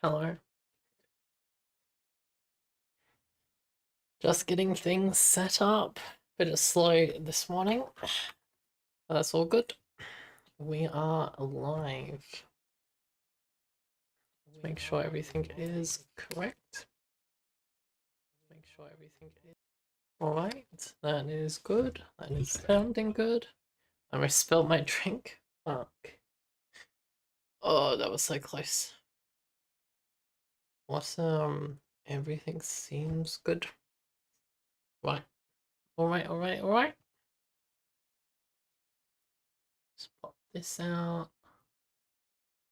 Hello. Just getting things set up. Bit of slow this morning, but that's all good. We are live. Make sure everything is correct. Make sure everything is alright. That is good. That is sounding good. I misspelled my drink. Fuck. Oh, that was so close. What, everything seems good. Right. Alright. Let's pop this out.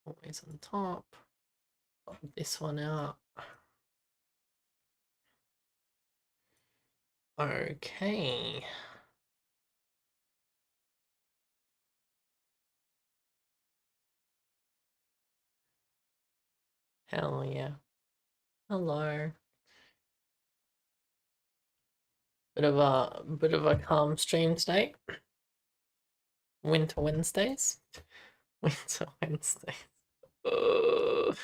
Always on top. Pop this one out. Okay. Hell yeah. Hello. Bit of a calm stream today. Winter Wednesdays. Winter Wednesdays. Ugh.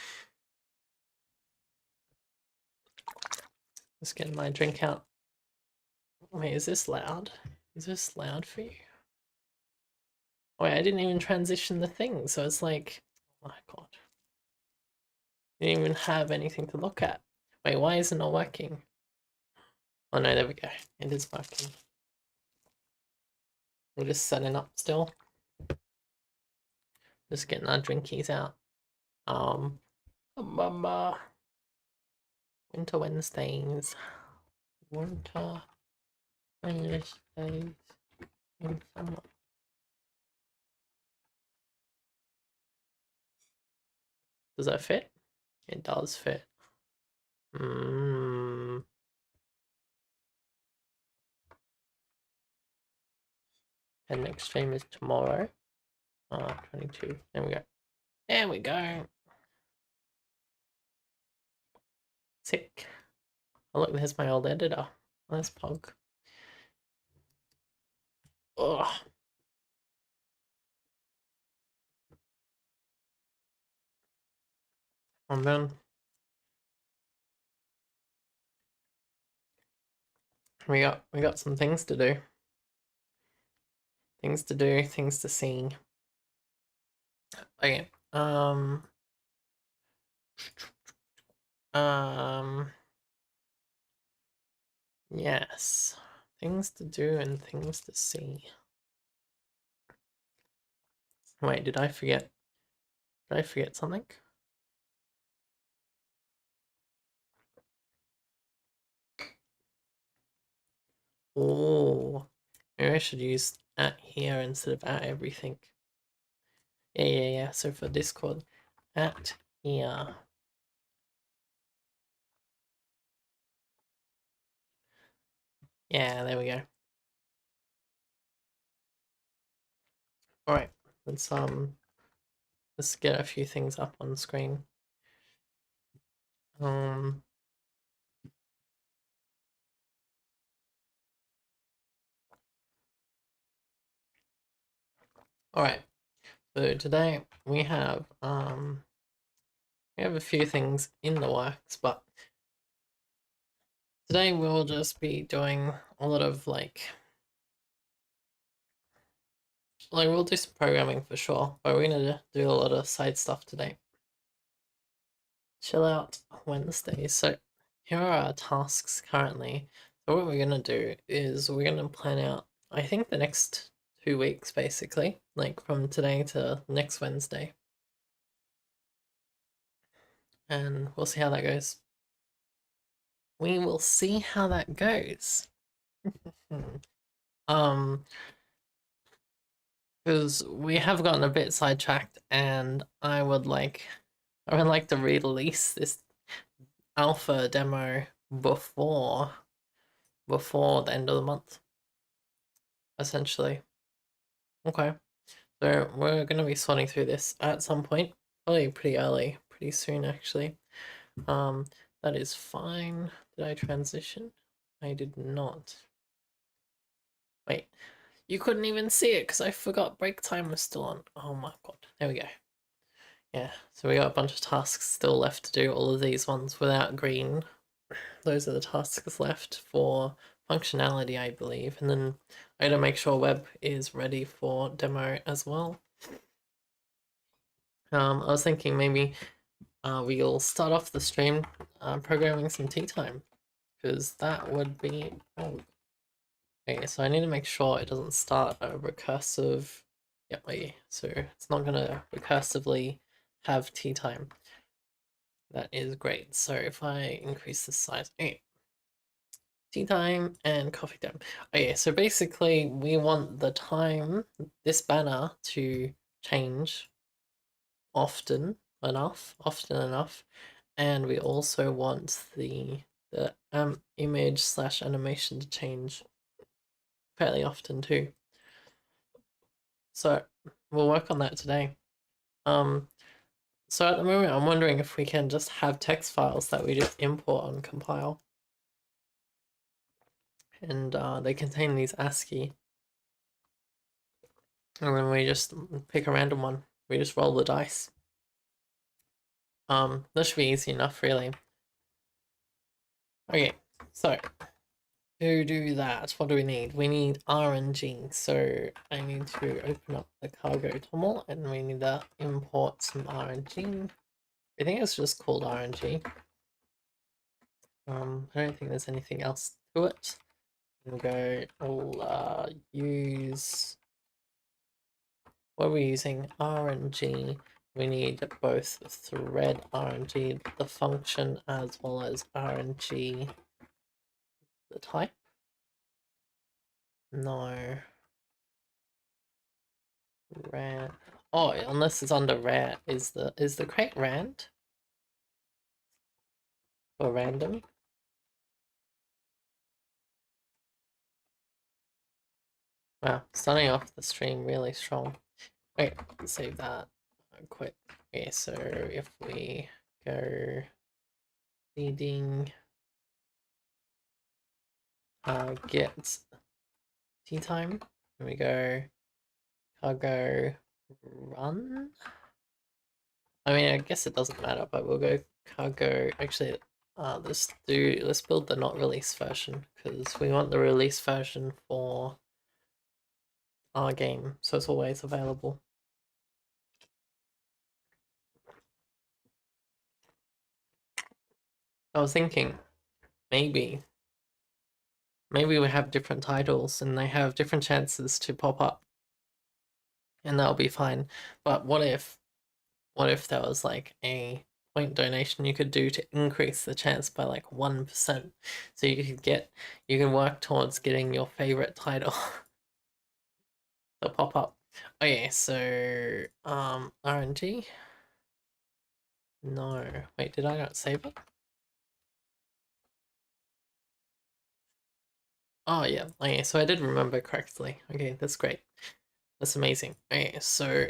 Just getting my drink out. Wait, is this loud? Is this loud for you? Wait, I didn't even transition the thing, so it's like, oh my god. You didn't even have anything to look at. Wait, why is it not working? Oh no, there we go. It is working. We're just setting up still. Just getting our drinkies out. Mama. Winter Wednesdays. Winter Wednesdays in summer. Does that fit? It does fit. And next stream is tomorrow. 22. There we go. There we go. Sick. Oh look, there's my old editor. Nice Pog. Ugh. And then we got some things to do. Things to do, things to see. Okay. Yes. Things to do and things to see. Wait, did I forget? Did I forget something? Oh, maybe I should use at here instead of at everything. Yeah. So for Discord, at here. Yeah, there we go. All right, let's get a few things up on screen. All right. So today we have a few things in the works, but today we'll just be doing a lot of like we'll do some programming for sure, but we're gonna do a lot of side stuff today. Chill out Wednesday. So here are our tasks currently. So what we're gonna do is we're gonna plan out, I think, the next 2 weeks basically, like from today to next Wednesday. And we'll see how that goes. We will see how that goes. Because we have gotten a bit sidetracked, and I would like to release this alpha demo before the end of the month, essentially. Okay, so we're gonna be sorting through this at some point, probably pretty early, pretty soon actually. That is fine. Did I transition? I did not. Wait, you couldn't even see it because I forgot break time was still on. Oh my god, there we go. Yeah, so we got a bunch of tasks still left to do, all of these ones without green. Those are the tasks left for functionality, I believe. And then I gotta make sure web is ready for demo as well. I was thinking maybe we'll start off the stream programming some tea time, because that would be... Oh. Okay, so I need to make sure it doesn't start a recursive... Yep, okay, so it's not gonna recursively have tea time. That is great. So if I increase the size... Okay. Tea time and coffee time. Okay, so basically we want the time, this banner, to change often enough, and we also want the image slash animation to change fairly often too. So we'll work on that today. So at the moment I'm wondering if we can just have text files that we just import and compile. And they contain these ASCII. And then we just pick a random one. We just roll the dice. That should be easy enough, really. Okay, so to do that, what do we need? We need RNG. So I need to open up the cargo toml and we need to import some RNG. I think it's just called RNG. I don't think there's anything else to it. We'll go, we'll use, what are we using? RNG. We need both thread RNG, the function, as well as RNG, the type. No. Rand. Oh, unless it's under rand. Is the crate rand? Or random? Wow, starting off the stream really strong. Wait, save that. Quit. Okay, so if we go leading get tea time, and we go cargo run. I mean, I guess it doesn't matter, but we'll go cargo. Actually, let's build the not release version because we want the release version for our game, so it's always available. I was thinking maybe we have different titles and they have different chances to pop up, and that'll be fine. But what if there was like a point donation you could do to increase the chance by like 1%, so you can work towards getting your favorite title to pop up. Okay, so RNG. No, wait, did I not save it? Oh yeah, okay, so I did remember correctly. Okay, that's great. That's amazing. Okay, so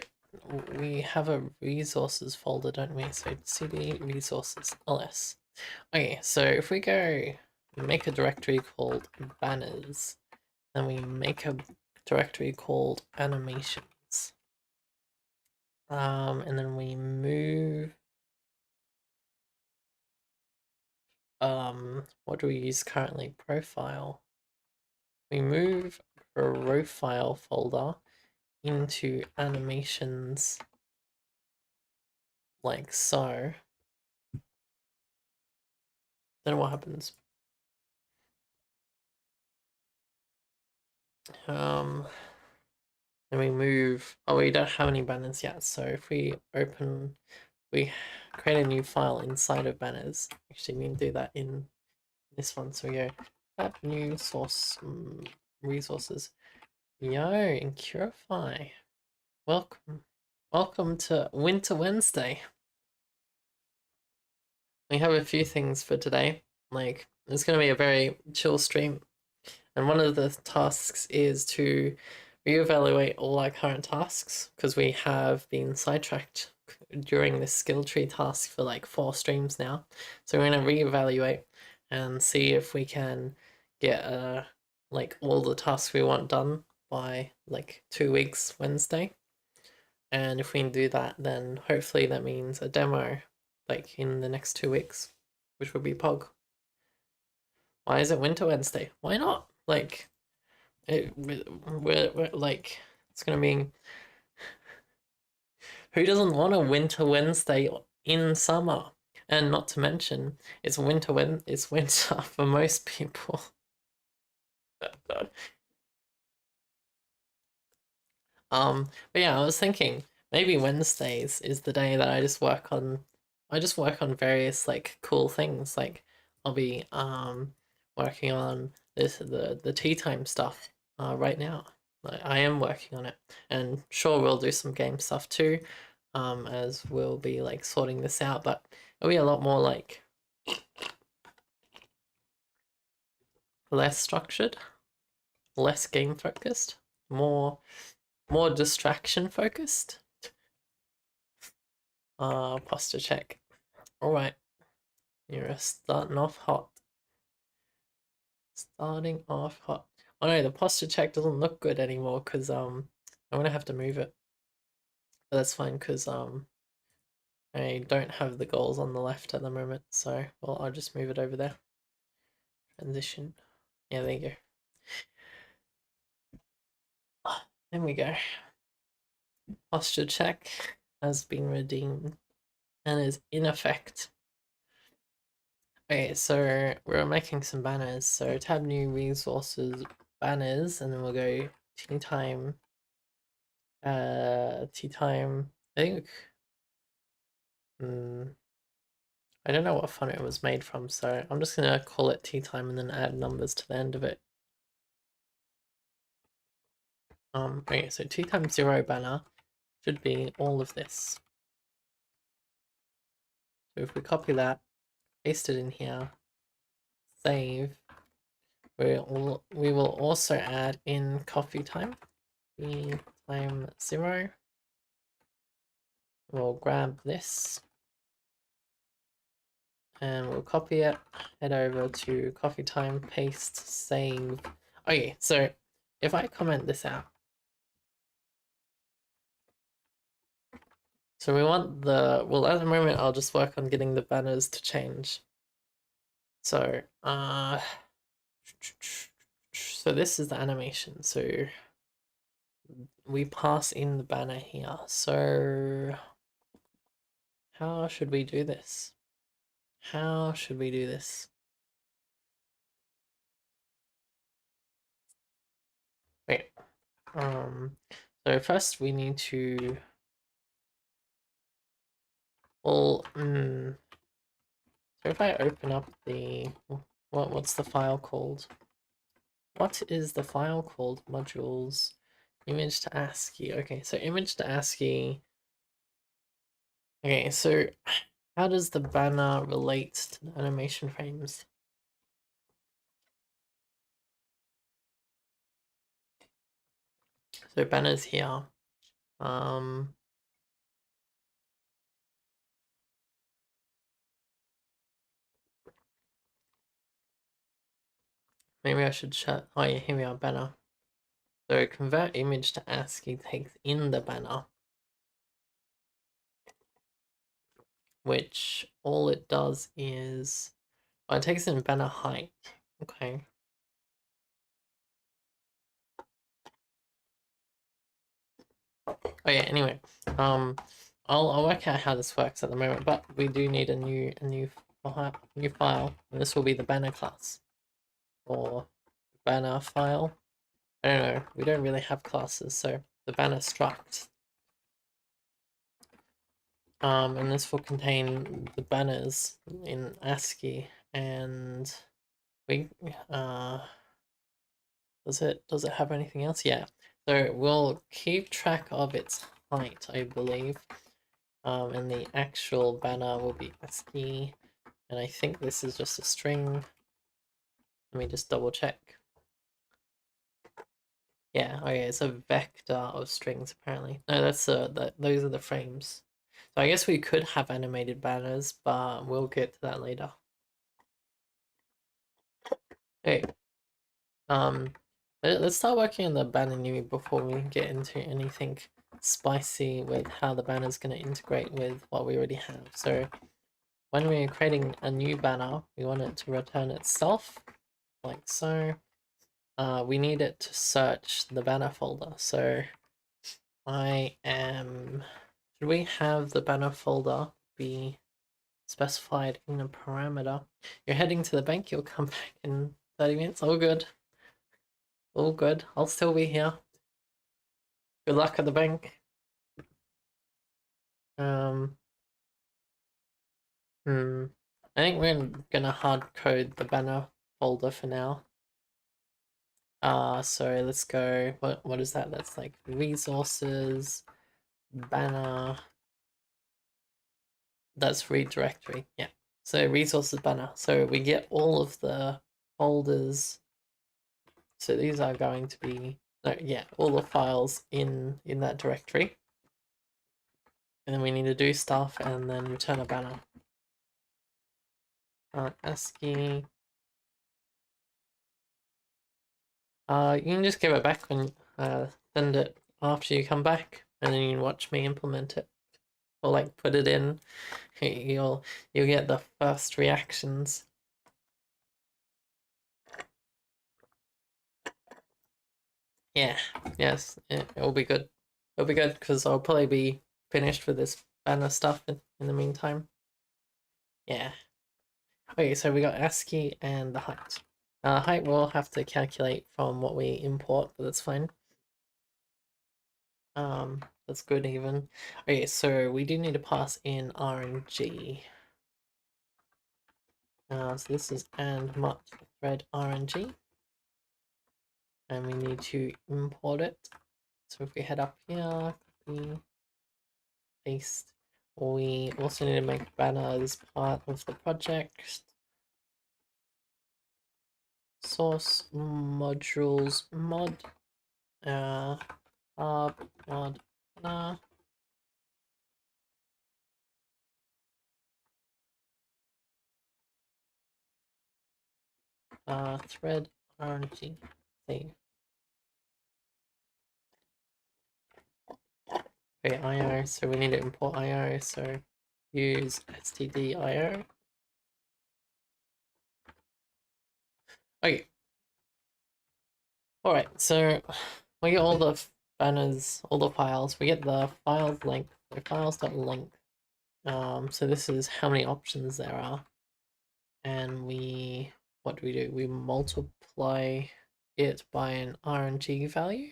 we have a resources folder, don't we? So cd resources ls. Okay, so if we go make a directory called banners, then we make a directory called animations. And then we move what do we use currently? Profile. We move profile folder into animations like so. Then what happens? Then we move, oh, we don't have any banners yet, so if we create a new file inside of banners. Actually, we can do that in this one. So we go add new source resources. Yo, in Curify. Welcome to Winter Wednesday. We have a few things for today. Like, it's going to be a very chill stream. And one of the tasks is to reevaluate all our current tasks, because we have been sidetracked during this skill tree task for like 4 streams now. So we're going to reevaluate and see if we can get like all the tasks we want done by like 2 weeks Wednesday. And if we can do that, then hopefully that means a demo like in the next 2 weeks, which would be Pog. Why is it Winter Wednesday? Why not? Like, we're like, it's gonna be. Who doesn't want a Winter Wednesday in summer? And not to mention, it's winter when it's winter for most people. But yeah, I was thinking maybe Wednesdays is the day that I just work on various like cool things. Like I'll be working on the tea time stuff right now. Like, I am working on it. And sure we'll do some game stuff too, as we'll be like sorting this out, but it'll be a lot more like less structured, less game focused, more distraction focused. Posture check. Alright. You're starting off hot. Starting off hot. Oh no, the posture check doesn't look good anymore because I'm gonna have to move it. But that's fine because I don't have the goals on the left at the moment, so well I'll just move it over there. Transition. Yeah, there you go. There we go. Posture check has been redeemed and is in effect. Okay, so we're making some banners. So tab new resources banners, and then we'll go tea time. Tea time. I think. I don't know what font it was made from, so I'm just gonna call it tea time and then add numbers to the end of it. Okay, so tea time 0 banner should be all of this. So if we copy that, paste it in here, save. We will also add in coffee time. Tea time 0. We'll grab this and we'll copy it, head over to coffee time, paste, save. Okay, so if I comment this out, so we want well at the moment I'll just work on getting the banners to change. So so this is the animation. So we pass in the banner here. So how should we do this? How should we do this? Wait. So first we need to so if I open up the what's the file called? What is the file called? Modules, image to ASCII. Okay, so image to ASCII. Okay, so how does the banner relate to the animation frames? So banners here. Maybe I should shut. Oh yeah, here we are, banner. So convert image to ASCII takes in the banner, which all it does is, oh, it takes in banner height. Okay. Oh yeah. Anyway, I'll work out how this works at the moment, but we do need a new file, and this will be the banner class or banner file. I don't know. We don't really have classes, so the banner struct. And this will contain the banners in ASCII, and we does it have anything else? Yeah. So we'll keep track of its height, I believe. And the actual banner will be ASCII, and I think this is just a string. Let me just double check. Yeah, okay, it's a vector of strings apparently. No, that's those are the frames. So I guess we could have animated banners, but we'll get to that later. Okay. Let's start working on the banner new before we get into anything spicy with how the banner is going to integrate with what we already have. So when we're creating a new banner, we want it to return itself, like so. We need it to search the banner folder. So should we have the banner folder be specified in a parameter? You're heading to the bank, you'll come back in 30 minutes. All good. All good. I'll still be here. Good luck at the bank. I think we're gonna hard code the banner folder for now. So let's go. What is that? That's like resources, banner. That's read directory. Yeah. So resources banner. So we get all of the folders. So these are going to be all the files in that directory. And then we need to do stuff and then return a banner. ASCII. You can just give it back when send it after you come back, and then you can watch me implement it, or like put it in. You'll get the first reactions. Yeah, yes, it'll be good. It'll be good because I'll probably be finished with this banner stuff in the meantime. Yeah. Okay, so we got ASCII and the height. Height we'll have to calculate from what we import, but that's fine. That's good even. Okay, so we do need to pass in RNG. So this is and mut thread RNG, and we need to import it. So if we head up here, copy, paste. We also need to make banner as part of the project. Source modules mod mod banner. Thread RNG save. Okay, IO, so we need to import IO, so use std IO. Okay. Alright, so we get all the banners, all the files. We get the files length, so files.length. So this is how many options there are. And what do? We multiply it by an RNG value.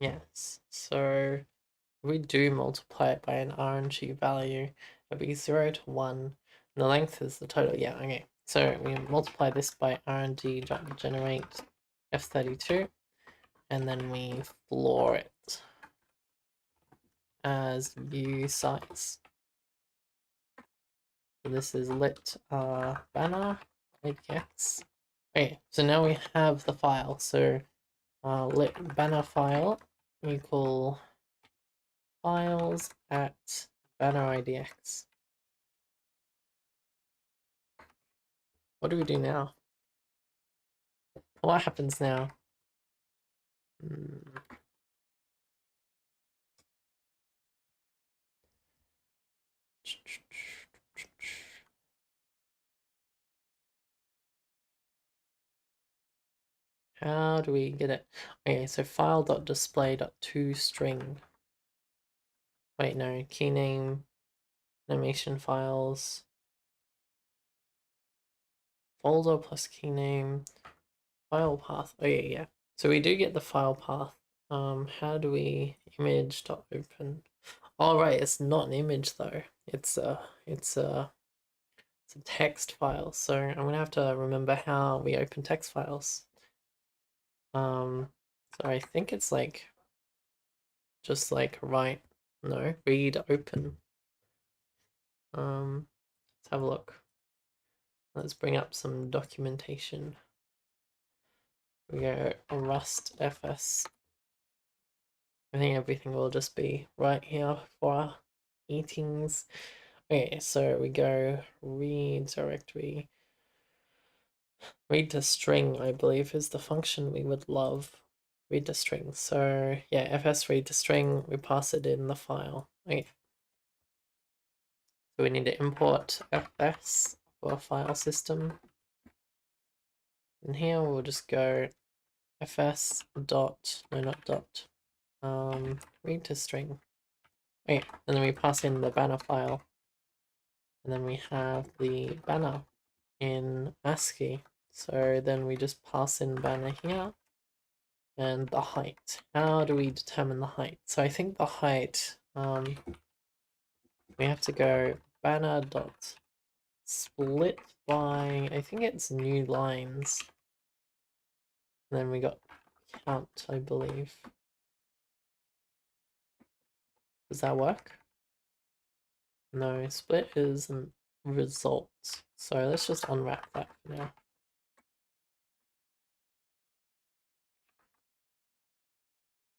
Yes, so we do multiply it by an RNG value. It'll be 0 to 1. And the length is the total. Yeah, okay. So we multiply this by RNG generate F32, and then we floor it as view size. So this is lit banner APX. Okay, so now we have the file. So lit banner file equal files at banner IDX. What do we do now? What happens now? How do we get it? Okay, so file.display.toString. Wait, no, key name, animation files, folder plus key name, file path. Oh yeah. So we do get the file path. How do we image.open? All right, it's not an image though. It's a text file. So I'm gonna have to remember how we open text files. So I think it's like just like read open. have a look. Let's bring up some documentation. We go Rust FS. I think everything will just be right here for our meetings. Okay, so we go read directory. Read to string, I believe, is the function we would love. Read to string. So yeah, fs read to string, we pass it in the file. Okay. So we need to import fs for file system. And here we'll just go fs dot, no, not dot, read to string. Okay, and then we pass in the banner file. And then we have the banner in ASCII. So then we just pass in banner here and the height. How do we determine the height? So I think the height, we have to go banner dot split by, I think it's new lines. And then we got count, I believe. Does that work? No, split isn't result. So let's just unwrap that for now.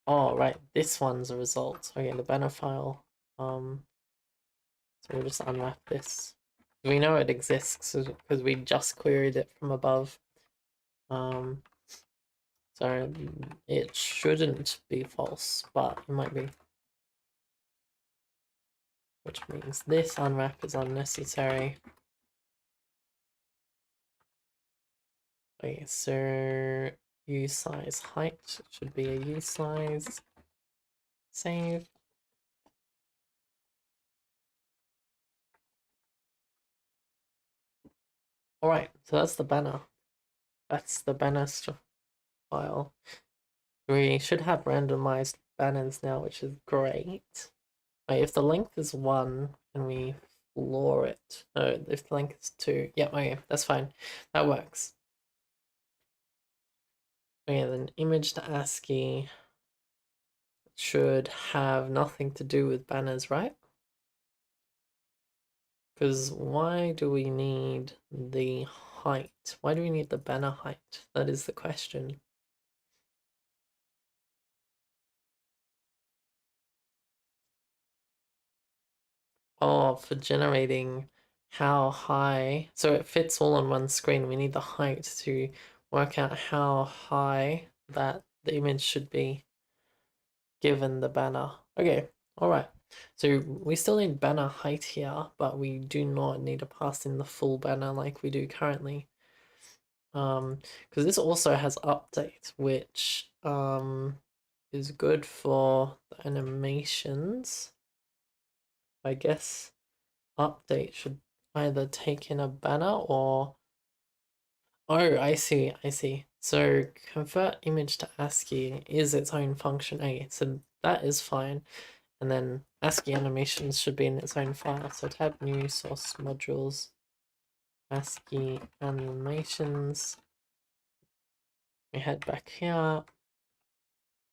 Oh, right, this one's a result. Okay, the banner file. So we'll just unwrap this. We know it exists because we just queried it from above. So it shouldn't be false, but it might be. Which means this unwrap is unnecessary. Okay, so usize height should be a usize. Save. Alright, so that's the banner. That's the banner file. We should have randomized banners now, which is great. Wait, if the length is 1 and we floor it, no, if the length is 2, yeah, okay, that's fine. That works. Okay, then image to ASCII should have nothing to do with banners, right? Because why do we need the height? Why do we need the banner height? That is the question. Oh, for generating how high, so it fits all on one screen. We need the height to work out how high that the image should be given the banner. Okay, all right. So we still need banner height here, but we do not need to pass in the full banner like we do currently. Because this also has update, which is good for the animations. I guess update should either take in a banner or... Oh, I see, I see. So convert image to ASCII is its own function. Okay, so that is fine. And then ASCII animations should be in its own file. So tab new source modules, ASCII animations. We head back here.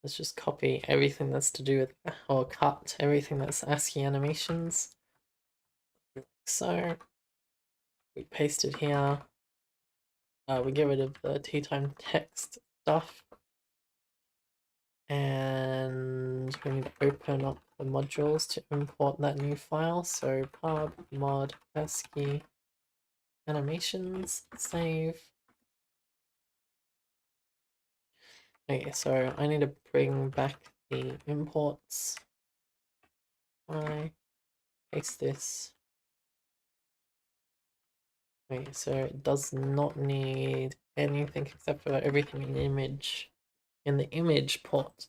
Let's just copy everything that's to do with, or cut everything that's ASCII animations. Like so. We paste it here. We get rid of the tea time text stuff. And we need to open up the modules to import that new file. So pub mod ASCII animations, save. Okay, so I need to bring back the imports. I paste this. Okay, so it does not need anything except for everything in the image port.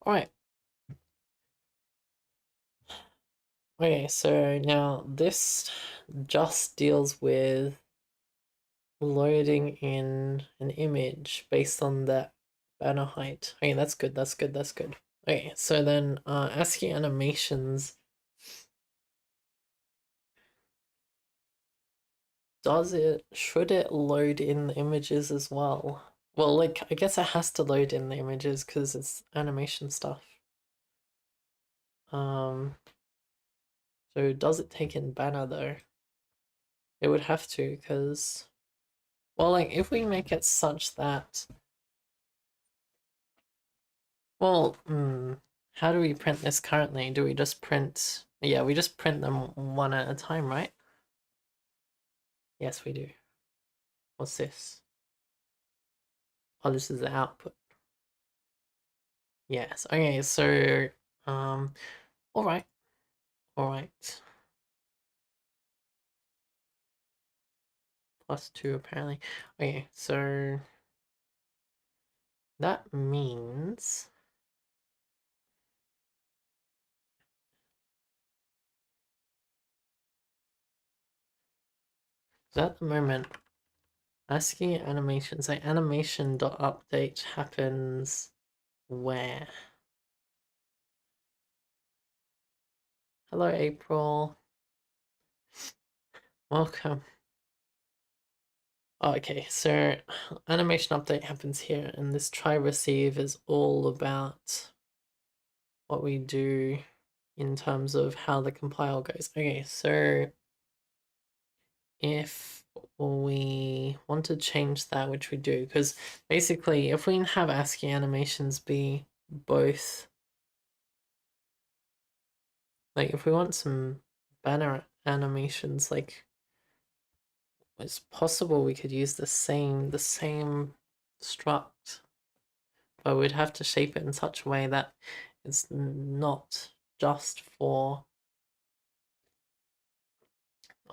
Alright. Okay, so now this just deals with loading in an image based on that banner height. Okay, that's good, that's good, that's good. Okay, so then ASCII animations, should it load in the images as well? Well, like, I guess it has to load in the images because it's animation stuff. So does it take in banner though? It would have to, because, well, like, if we make it such that, well, how do we print this currently? Do we just print, yeah, we just print them one at a time, right? Yes, we do. What's this? Oh, this is the output. Yes, okay, so, um, alright, alright. +2 apparently. Okay, so that means so at the moment ASCII animation, so animation.update happens where? Hello April. Welcome. Oh, okay, so animation update happens here, and this try receive is all about what we do in terms of how the compile goes. Okay, so if we want to change that, which we do, because basically if we have ASCII animations be both, like if we want some banner animations, like it's possible we could use the same struct, but we'd have to shape it in such a way that it's not just for,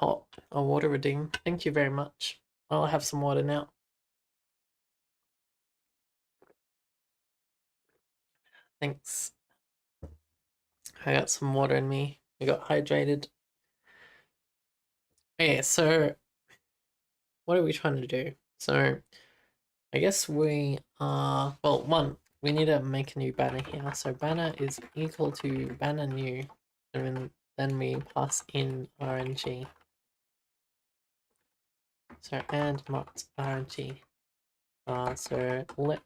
oh, a water redeem. Thank you very much. I'll have some water now. Thanks. I got some water in me. I got hydrated. Okay, so what are we trying to do? So I guess we are, well, one, we need to make a new banner here. So banner is equal to banner new, and then we pass in RNG. So and mut RNG. So let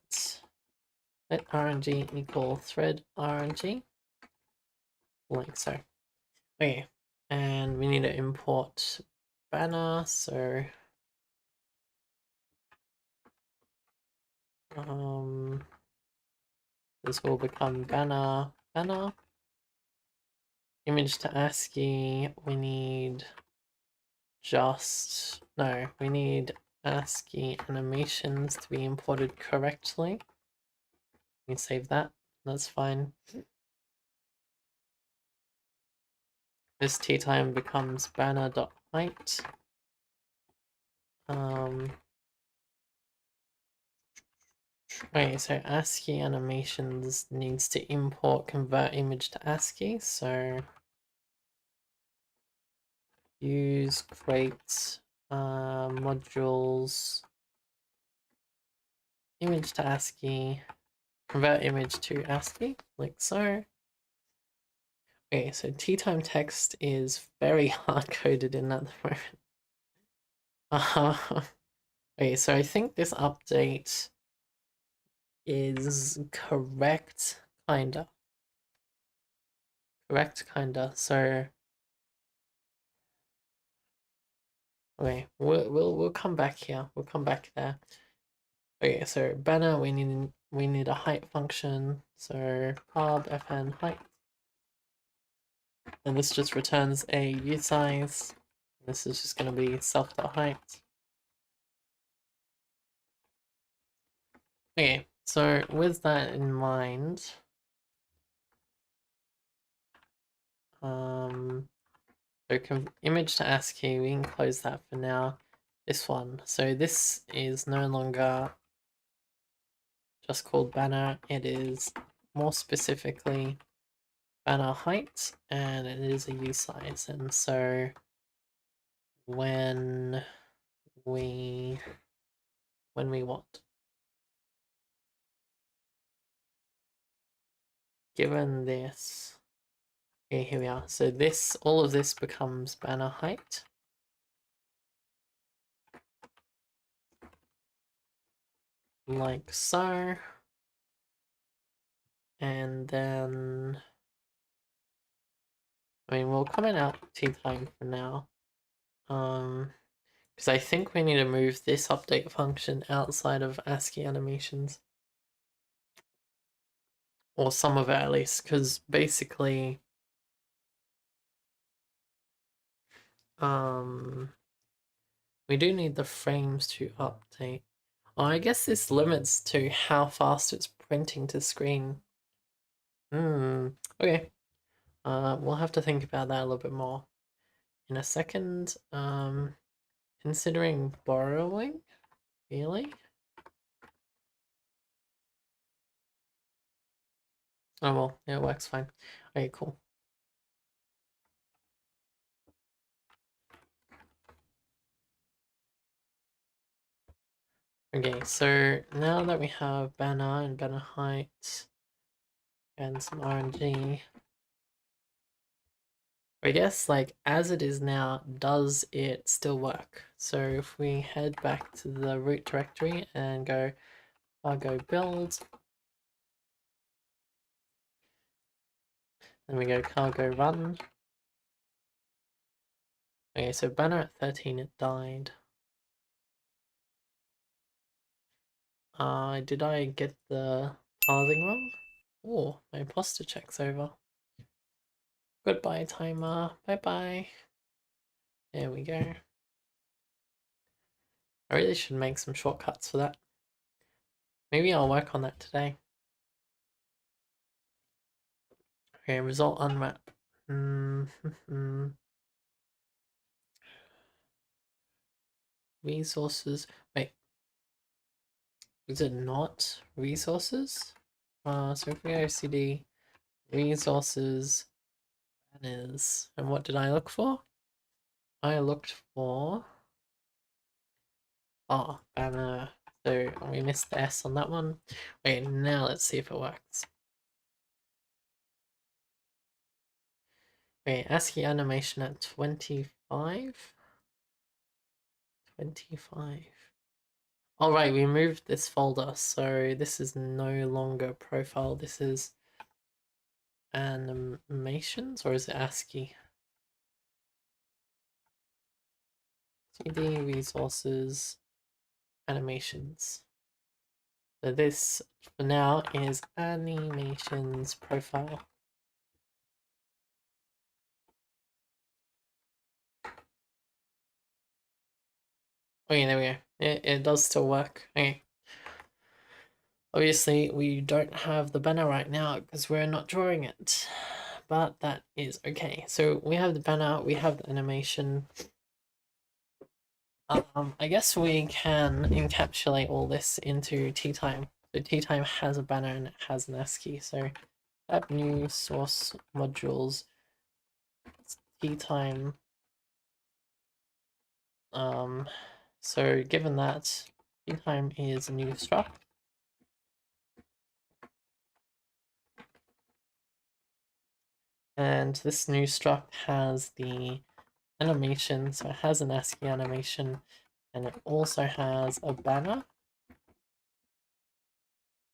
RNG equal thread RNG, like so. Okay, and we need to import banner. So this will become banner. Image to ASCII, we need we need ASCII animations to be imported correctly. We can save that, that's fine. This t time becomes banner.height. Okay, so ASCII animations needs to import convert image to ASCII, so use create modules image to ASCII, convert image to ASCII, like so. Okay, so t time text is very hard coded in at the moment. Okay, so I think this update is correct, kinda. Correct, kinda. So okay, we'll come back here. We'll come back there. Okay, so banner we need a height function. So pub fn height, and this just returns a usize. This is just going to be self.height. Okay, so with that in mind, so image to ASCII, we can close that for now. This one, so this is no longer just called banner, it is more specifically banner height, and it is a usize. And so when we want, given this, okay, here we are. So this, all of this becomes banner height. Like so. And then I mean, we'll comment out tea time for now. Because I think we need to move this update function outside of ASCII animations. Or some of it at least, because basically we do need the frames to update. Oh, I guess this limits to how fast it's printing to screen. Okay. We'll have to think about that a little bit more in a second. Considering borrowing? Really? Oh well, yeah, it works fine. Okay, cool. Okay, so now that we have banner and banner height and some RNG, I guess like as it is now, does it still work? So if we head back to the root directory and go cargo build, then we go cargo run. Okay, so banner at 13, it died. Did I get the pathing wrong? Oh, my imposter check's over. Goodbye, timer. Bye bye. There we go. I really should make some shortcuts for that. Maybe I'll work on that today. Okay, result unwrap. Resources. Wait, is it not resources? So if we go cd resources banners, and what did I look for? I looked for banner. So we missed the S on that one. Okay, now let's see if it works. Okay, ASCII animation at 25. 25. All right, we moved this folder, so this is no longer profile. This is animations, or is it ASCII? CD resources animations. So this for now is animations profile. Okay, there we go. It does still work. Okay. Obviously, we don't have the banner right now because we're not drawing it, but that is okay. So we have the banner, we have the animation. I guess we can encapsulate all this into tea time. So tea time has a banner and it has an ASCII. So add new source modules. Tea time. So given that tea time is a new struct. And this new struct has the animation, so it has an ASCII animation, and it also has a banner.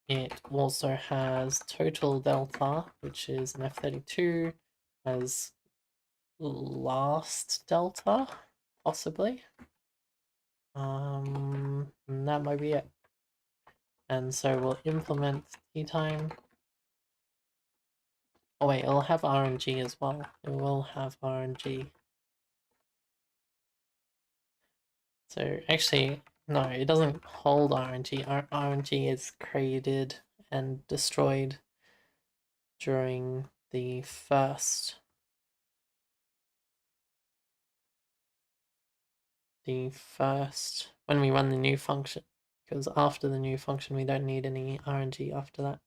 It also has total delta, which is an F32, as last delta, possibly. And that might be it. And so we'll implement tea time. Oh wait, it'll have RNG as well. It will have RNG. So actually, no, it doesn't hold RNG. RNG is created and destroyed during the first when we run the new function, because after the new function we don't need any RNG after that.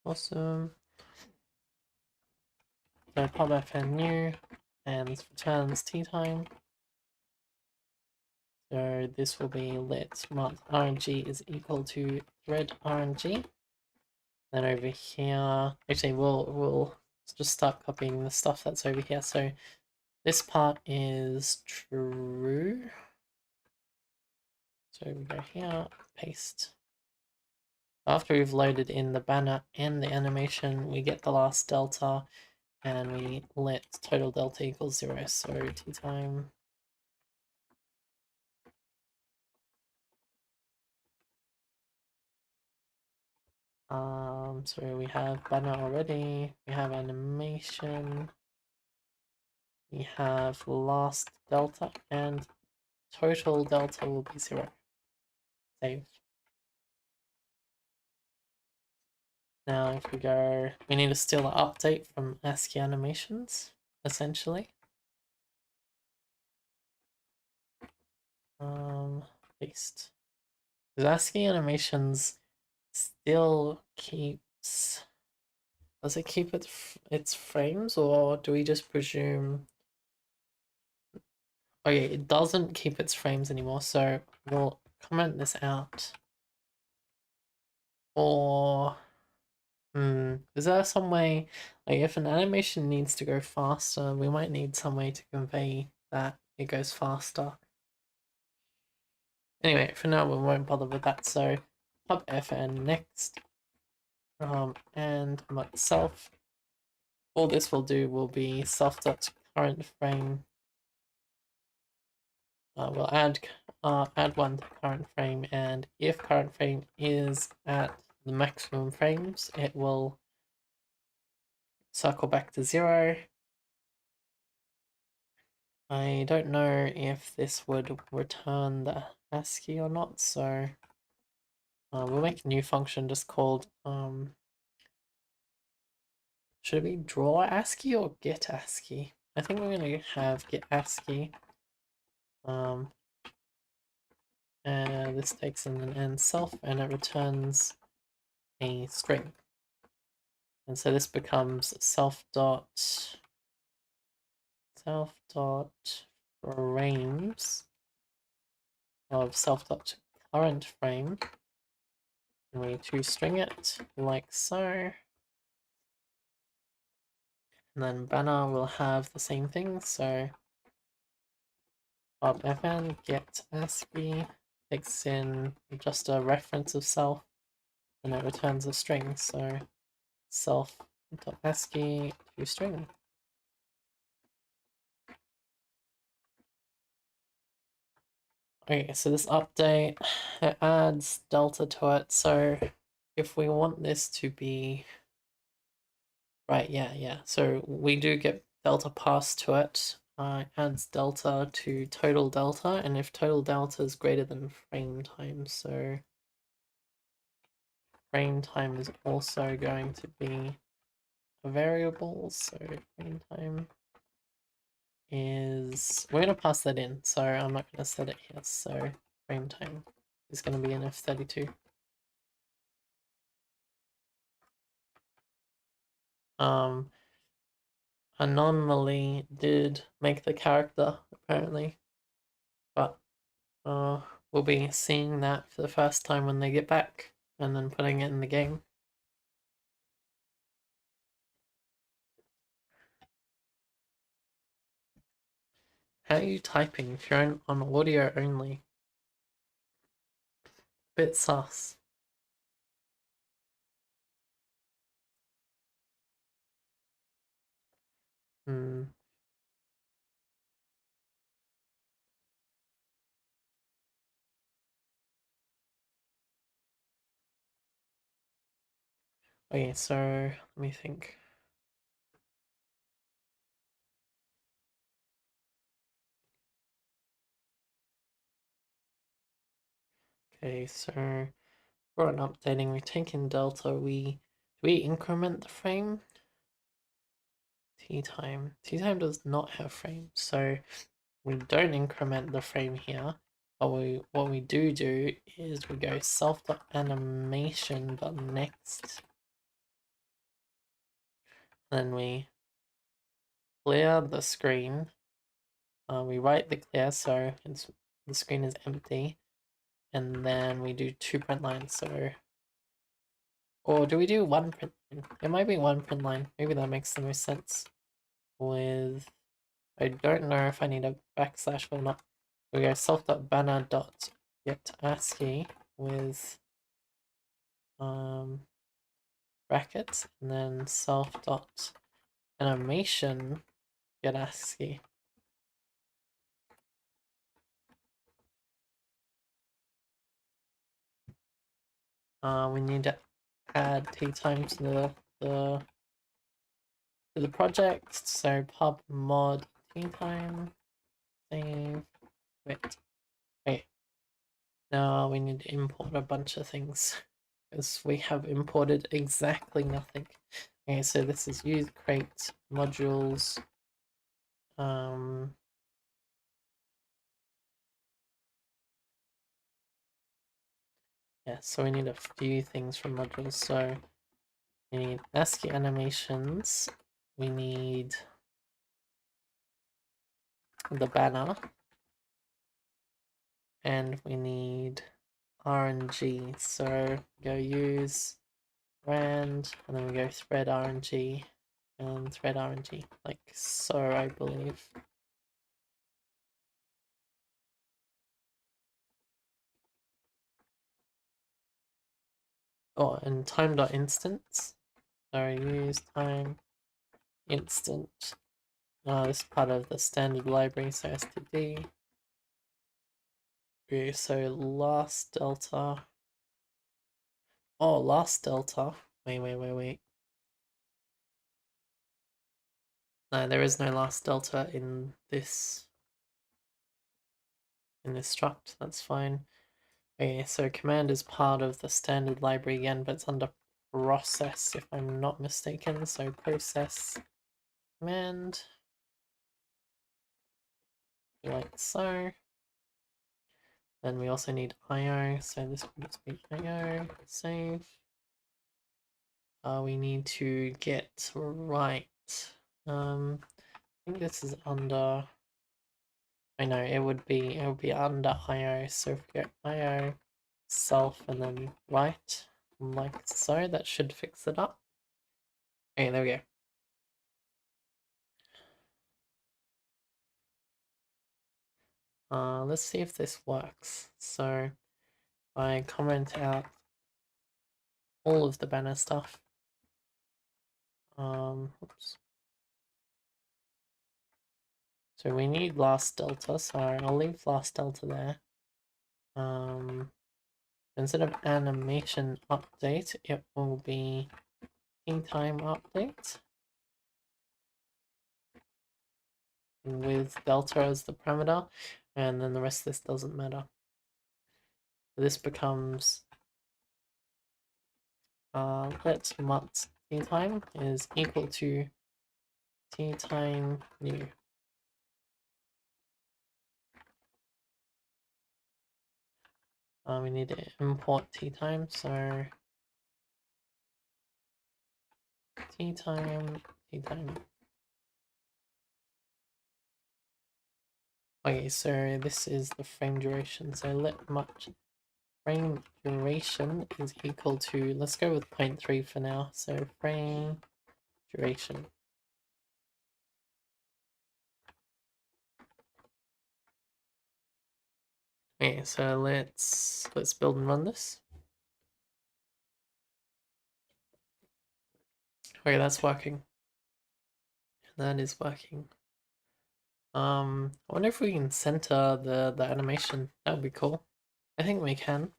Awesome. So pubfn new, and this returns tea time. So this will be let month RNG is equal to thread RNG. Then over here, actually we'll just start copying the stuff that's over here. So this part is true. So we go here, paste. After we've loaded in the banner and the animation, we get the last delta and we let total delta equals 0. So t time. So we have banner already, we have animation, we have last delta, and total delta will be 0. Save. Now if we go, we need to steal an update from ASCII animations, essentially. Paste. Because ASCII animations still keeps... Does it keep its frames, or do we just presume... Okay, it doesn't keep its frames anymore, so we'll comment this out. Or... is there some way, like if an animation needs to go faster, we might need some way to convey that it goes faster. Anyway, for now we won't bother with that, so pub fn next, and self. All this will do will be self.current frame. We'll add one to current frame, and if current frame is at the maximum frames, it will circle back to 0. I don't know if this would return the ASCII or not, so we'll make a new function just called should it be draw ASCII or get ASCII? I think we're gonna have get ASCII. And this takes in an end self and it returns a string. And so this becomes self dot frames of self dot current frame. And we toString it like so. And then banner will have the same thing, so pub fn get ASCII takes in just a reference of self and it returns a string, so self.ascii toString. Okay, so this update, it adds delta to it, so if we want this to be right, yeah, so we do get delta passed to it. Adds delta to total delta, and if total delta is greater than frame time, so frame time is also going to be a variable, so frame time is, we're going to pass that in, so I'm not going to set it here, so frame time is going to be an F32. Anomaly did make the character, apparently, but we'll be seeing that for the first time when they get back, and then putting it in the game. How are you typing if you're on audio only? Bit sus. Okay, so let me think. Okay, so for an updating, we take in delta, do we increment the frame? T time does not have frames, so we don't increment the frame here. But what we do is we go self.animation.next. Then we clear the screen. We write the clear so the screen is empty. And then we do 2 print lines, so... Or do we do 1 print line? It might be 1 print line. Maybe that makes the most sense. With... I don't know if I need a backslash or not. We go self.banner get ASCII with brackets, and then self dot animation get ASCII. We need to add t time to the project. So pub mod t time save. Wait. Now we need to import a bunch of things because we have imported exactly nothing. Okay, so this is use crate modules. Yeah, so we need a few things from modules. So we need ASCII animations. We need the banner. And we need RNG. So go use rand, and then we go thread RNG and thread RNG, like so, I believe. Oh, and time.instance. So use time instant. This is part of the standard library, so std. Okay, so last delta. Oh, last delta. Wait. No, there is no last delta in this struct. That's fine. Okay, so command is part of the standard library again, but it's under process if I'm not mistaken. So process command, like so. Then we also need IO, so this will just be IO, save. We need to get right. I think this is under. I know it would be under IO. So if we go IO self and then right, like so, that should fix it up. Okay, there we go. Let's see if this works. So I comment out all of the banner stuff. Oops. So we need last delta, so I'll leave last delta there. Instead of animation update, it will be time update with delta as the parameter, and then the rest of this doesn't matter. This becomes let mut time is equal to time new. We need to import time, so time. Okay, so this is the frame duration. So let much frame duration is equal to, let's go with 0.3 for now. So frame duration. Okay, so let's build and run this. Okay, that's working. That is working. I wonder if we can center the animation. That would be cool. I think we can.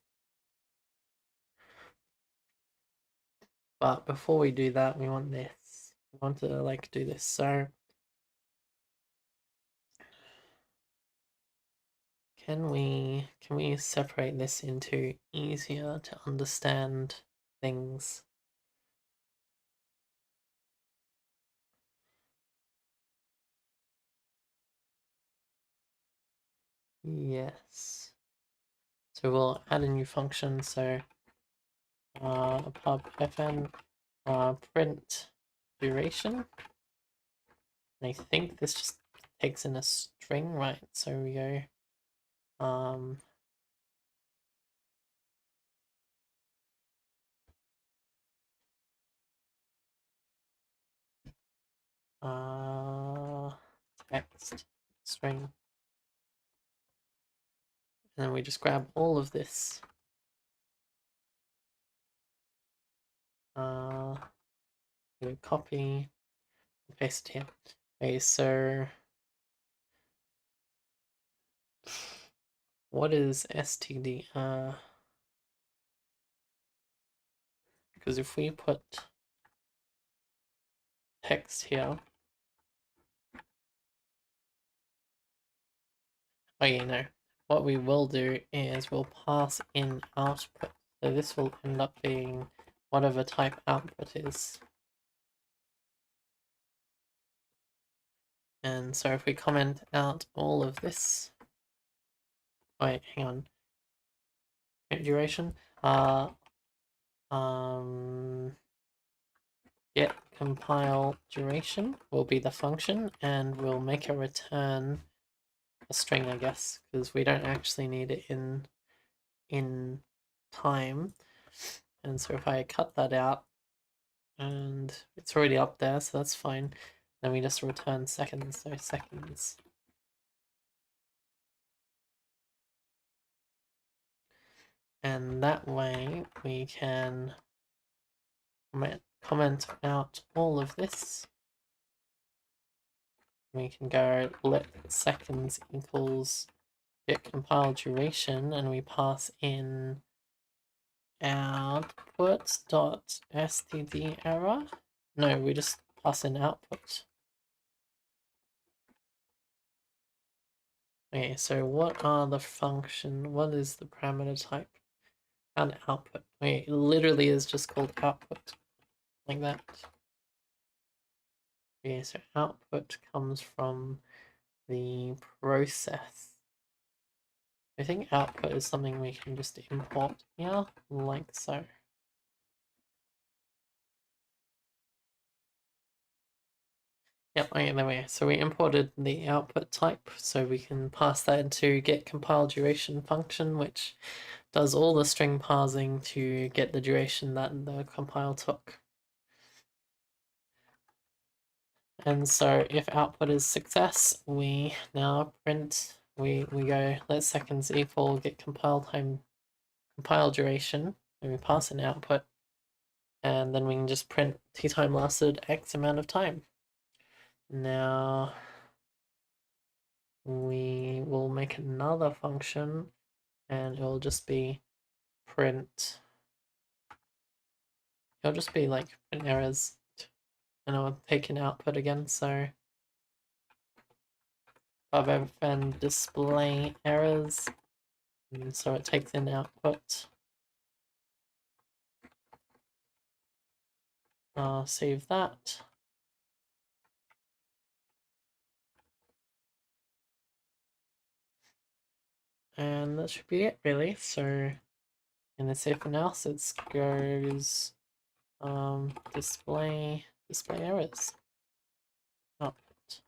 But before we do that, we want this. We want to like do this. So can we separate this into easier to understand things? Yes. So we'll add a new function. So pub fn print duration. And I think this just takes in a string, right? So we go text string, And then we just grab all of this. We copy, paste it here. Okay, so what is std? Because if we put text here, okay, no. What we will do is we'll pass in output. So this will end up being whatever type output is. And so if we comment out all of this, wait, hang on. Duration. Get compile duration will be the function, and we'll make a return a string, I guess, because we don't actually need it in time. And so if I cut that out, and it's already up there, so that's fine. Then we just return seconds, so seconds. And that way we can comment out all of this. We can go let seconds equals get compile duration, and we pass in output dot std error. No, we just pass in output. Okay, so what are the function? What is the parameter type? And output. Wait, it literally is just called output, like that. Okay, so output comes from the process. I think output is something we can just import here, like so. Yep, okay, there we go. So we imported the output type, so we can pass that into get compile duration function, which does all the string parsing to get the duration that the compile took. And so if output is success, we now print, we go let seconds equal get compile duration, and we pass in output, and then we can just print t time lasted X amount of time. Now we will make another function, and it'll just be print. It'll just be like print errors, and I'll take an output again. So above and display errors, and so it takes in output. Save that. And that should be it, really. So in this if and else, it goes display errors. Output.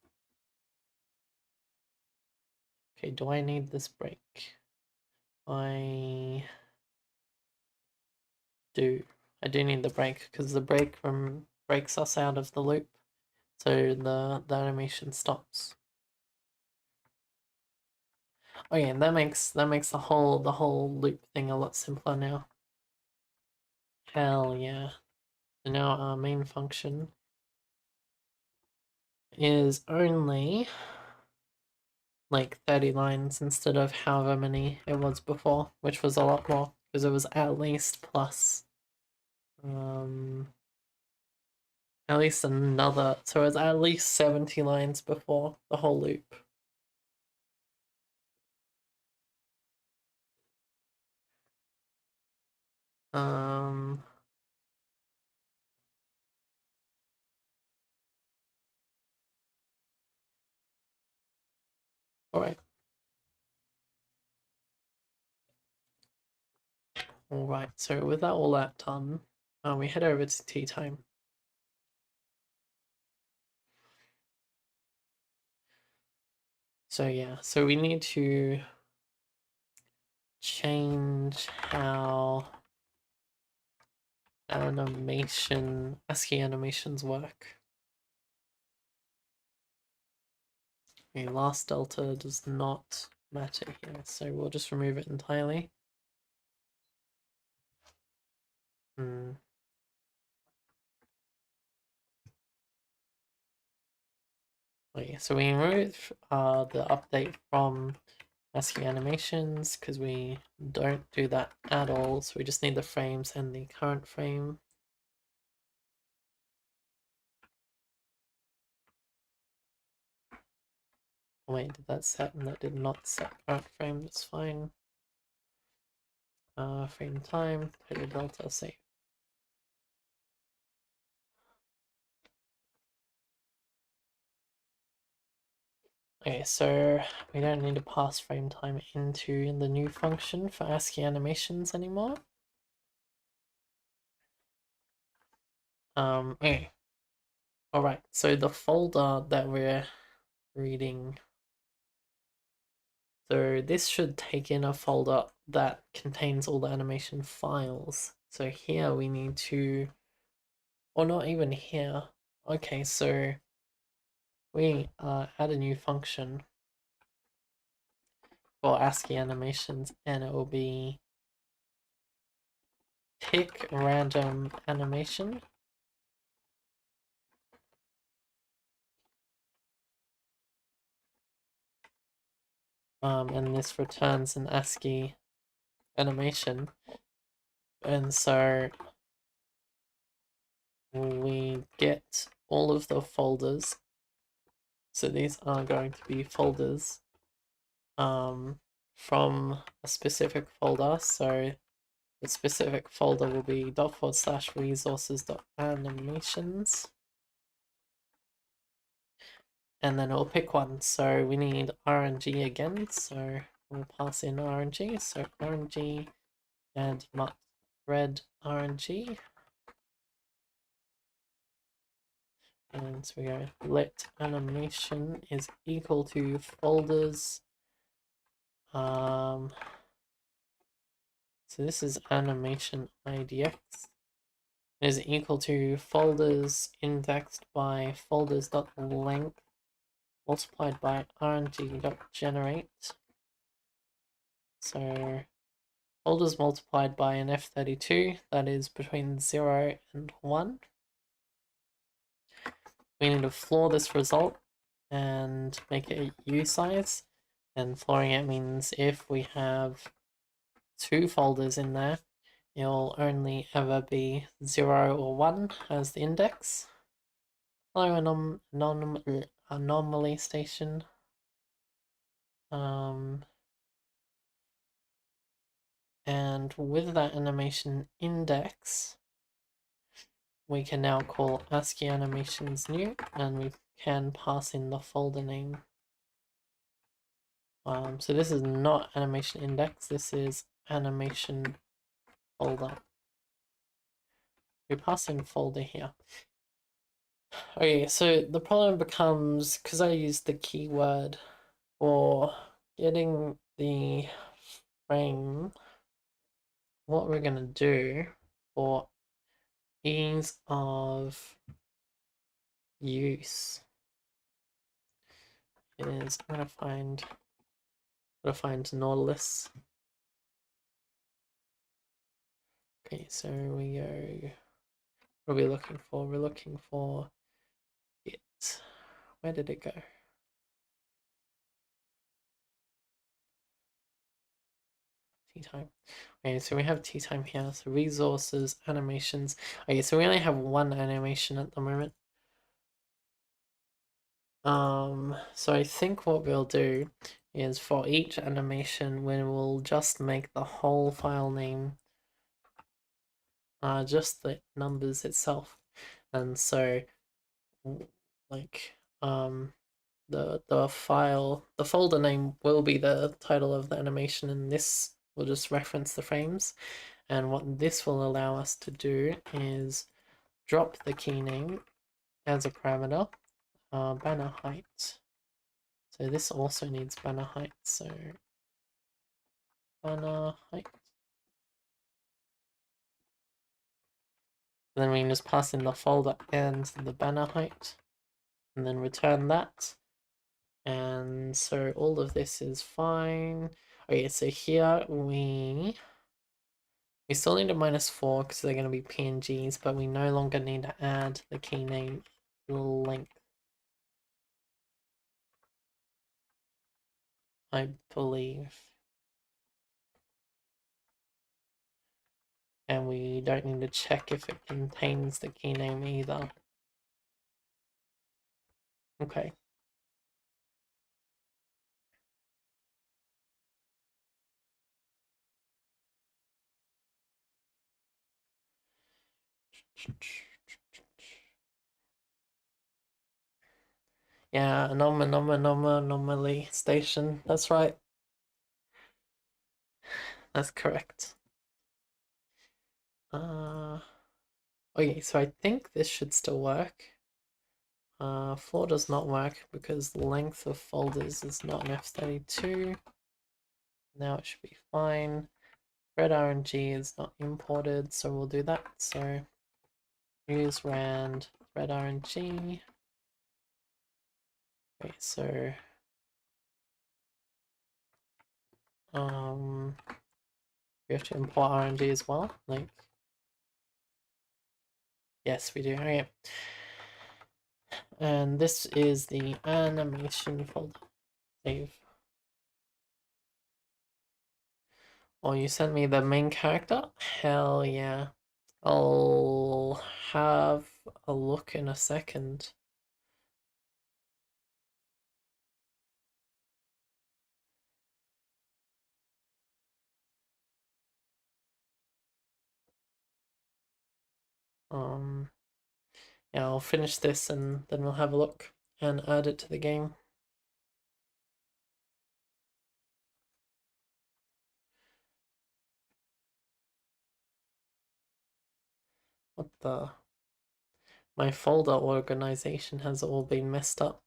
Okay, do I need this break? I do. I do need the break because the break breaks us out of the loop, so the animation stops. Oh yeah, that makes the whole loop thing a lot simpler now. Hell yeah. So now our main function is only like 30 lines instead of however many it was before, which was a lot more because it was at least plus at least another, so it was at least 70 lines before the whole loop. All right. All right, so with all that done, we head over to tea time. So yeah, so we need to change how ASCII animations work. Okay, last delta does not matter here, so we'll just remove it entirely. Okay, so we remove the update from ASCII animations because we don't do that at all, so we just need the frames and the current frame. Wait, did that set? And that did not set current frame, that's fine. Frame time, total delta, save. Okay, so we don't need to pass frame time into the new function for ASCII animations anymore. Okay. Alright, so the folder that we're reading, so this should take in a folder that contains all the animation files. So here we need to, or not even here. Okay, so we add a new function for ASCII animations, and it will be pick random animation. And this returns an ASCII animation. And so we get all of the folders. So these are going to be folders from a specific folder. So the specific folder will be ./resources.animations. And then it'll pick one. So we need RNG again. So we'll pass in RNG. So RNG and thread RNG. And so we go let animation is equal to folders. So this is animation IDX is equal to folders indexed by folders.length multiplied by rng.generate. So folders multiplied by an F32, that is between 0 and 1. We need to floor this result and make it U size. And flooring it means if we have 2 folders in there, it'll only ever be 0 or 1 as the index. Hello, anomaly station. And with that animation index, we can now call ASCII animations new, and we can pass in the folder name. So this is not animation index, this is animation folder. We pass in folder here. Okay, so the problem becomes, because I used the keyword for getting the frame, what we're going to do for ease of use is I'm going to find Nautilus. Okay, so we go, what are we looking for? We're looking for it. Where did it go? Tea time. Okay, so we have tea time here. So resources, animations. Okay, so we only have one animation at the moment. So I think what we'll do is for each animation, we will just make the whole file name just the numbers itself. And so like the folder name will be the title of the animation, and this will just reference the frames. And what this will allow us to do is drop the key name as a parameter, banner height. So this also needs banner height, so banner height. Then we can just pass in the folder and the banner height, and then return that. And so all of this is fine. Okay, so here we still need a -4 because they're going to be PNGs, but we no longer need to add the key name length, I believe. And we don't need to check if it contains the key name either. Okay. Yeah, anomaly station. That's right. That's correct. Okay, so I think this should still work. Floor does not work because length of folders is not an F32. Now it should be fine. Red RNG is not imported, so we'll do that. So use rand red RNG. Okay, so we have to import RNG as well. Like, yes, we do. Okay. And this is the animation folder. Save. Oh, you sent me the main character? Hell yeah. I'll have a look in a second. Yeah, I'll finish this and then we'll have a look and add it to the game. What the? My folder organization has all been messed up.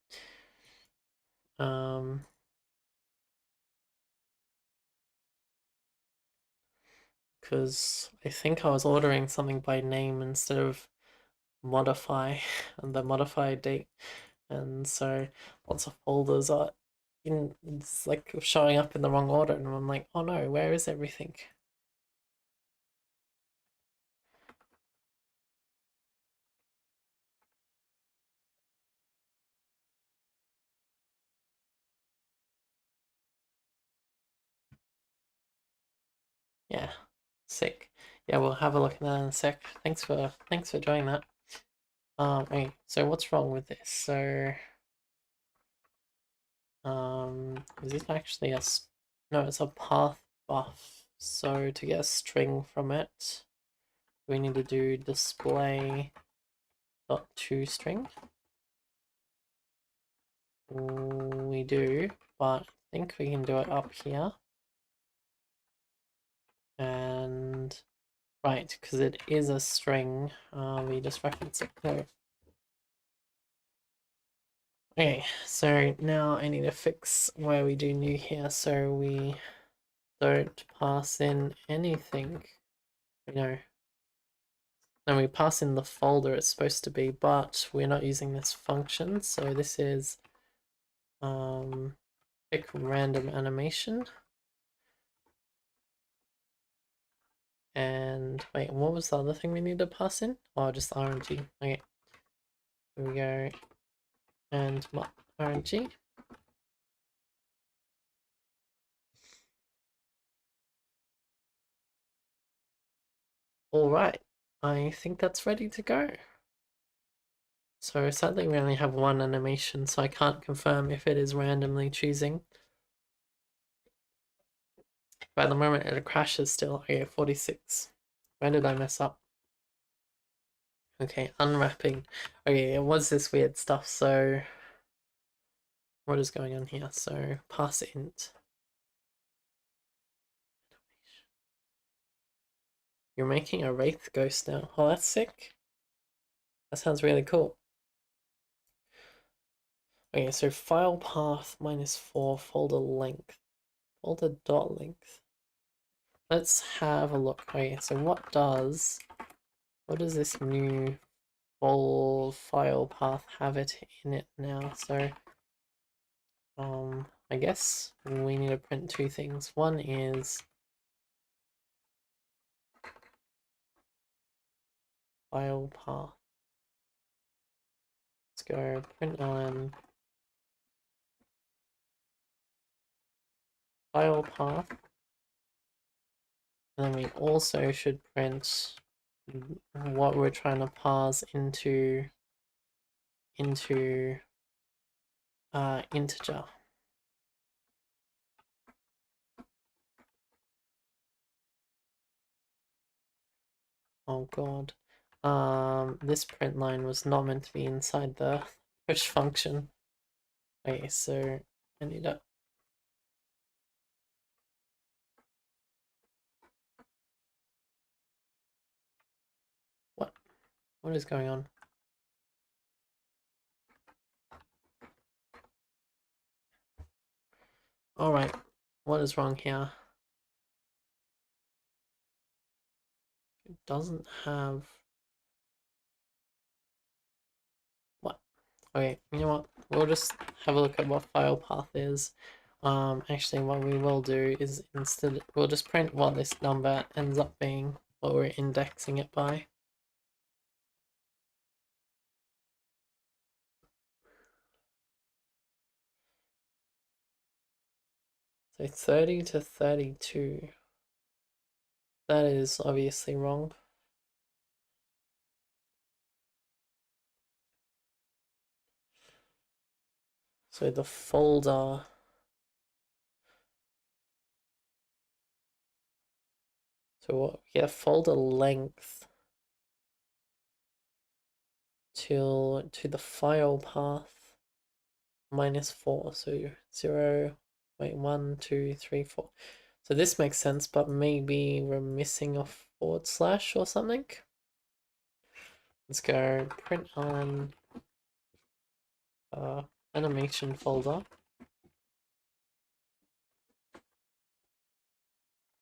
Because I think I was ordering something by name instead of modify and the modify date, and so lots of folders are it's like showing up in the wrong order, and I'm like, oh no, where is everything? Yeah, sick. Yeah, we'll have a look at that in a sec. Thanks for doing that. Okay, so what's wrong with this? So is this actually no, it's a path buff. So to get a string from it, we need to do display dot toString. We do, but I think we can do it up here. And right, because it is a string, we just reference it there. Okay, so now I need to fix where we do new here, so we don't pass in anything. No, we pass in the folder it's supposed to be, but we're not using this function, so this is pick random animation. And wait, what was the other thing we need to pass in? Oh, just RNG. Okay, here we go. And RNG. All right, I think that's ready to go. So sadly we only have one animation, so I can't confirm if it is randomly choosing. But at the moment it crashes still. Okay, 46. When did I mess up? Okay, unwrapping. Okay, it was this weird stuff, so what is going on here? So pass int. You're making a wraith ghost now. Oh, that's sick. That sounds really cool. Okay, so file path -4 folder length. Folder dot length. Let's have a look. Okay, so what does this new full file path have it in it now? So I guess we need to print two things. One is file path. Let's go print on file path. And then we also should print what we're trying to parse into integer. Oh god. This print line was not meant to be inside the push function. Okay, so I need to. What? What is going on? Alright, what is wrong here? It doesn't have. What? Okay, you know what? We'll just have a look at what file path is. Actually, what we will do is instead we'll just print what this number ends up being, what we're indexing it by. So 30 to 32. That is obviously wrong. So the folder. So what we get folder length to the file path -4. So 0, wait, 1, 2, 3, 4. So this makes sense, but maybe we're missing a forward slash or something. Let's go print on animation folder.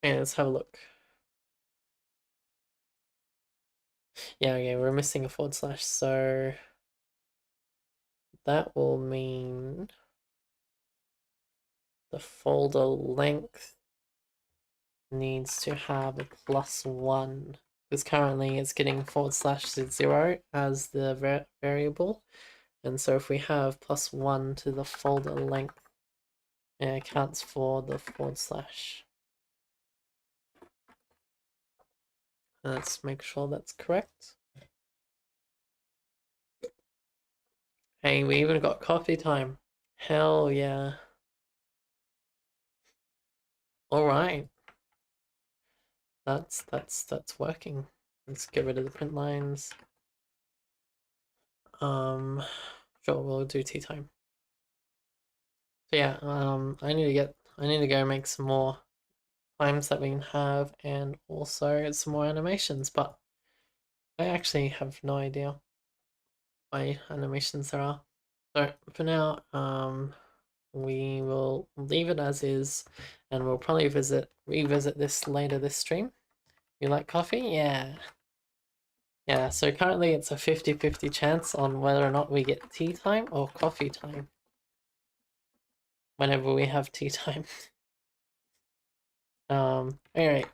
And let's have a look. Yeah, okay, we're missing a forward slash, so that will mean the folder length needs to have a +1, because currently it's getting /0 as the variable, and so if we have +1 to the folder length, it accounts for the /. Let's make sure that's correct. Hey, we even got coffee time. Hell yeah. All right. That's working. Let's get rid of the print lines. Sure, we'll do tea time. So yeah, I need to go make some more times that we can have, and also some more animations, but I actually have no idea why animations there are. So for now, we will leave it as is, and we'll probably revisit this later this stream. You like coffee? Yeah. Yeah, so currently it's a 50-50 chance on whether or not we get tea time or coffee time whenever we have tea time. Alright,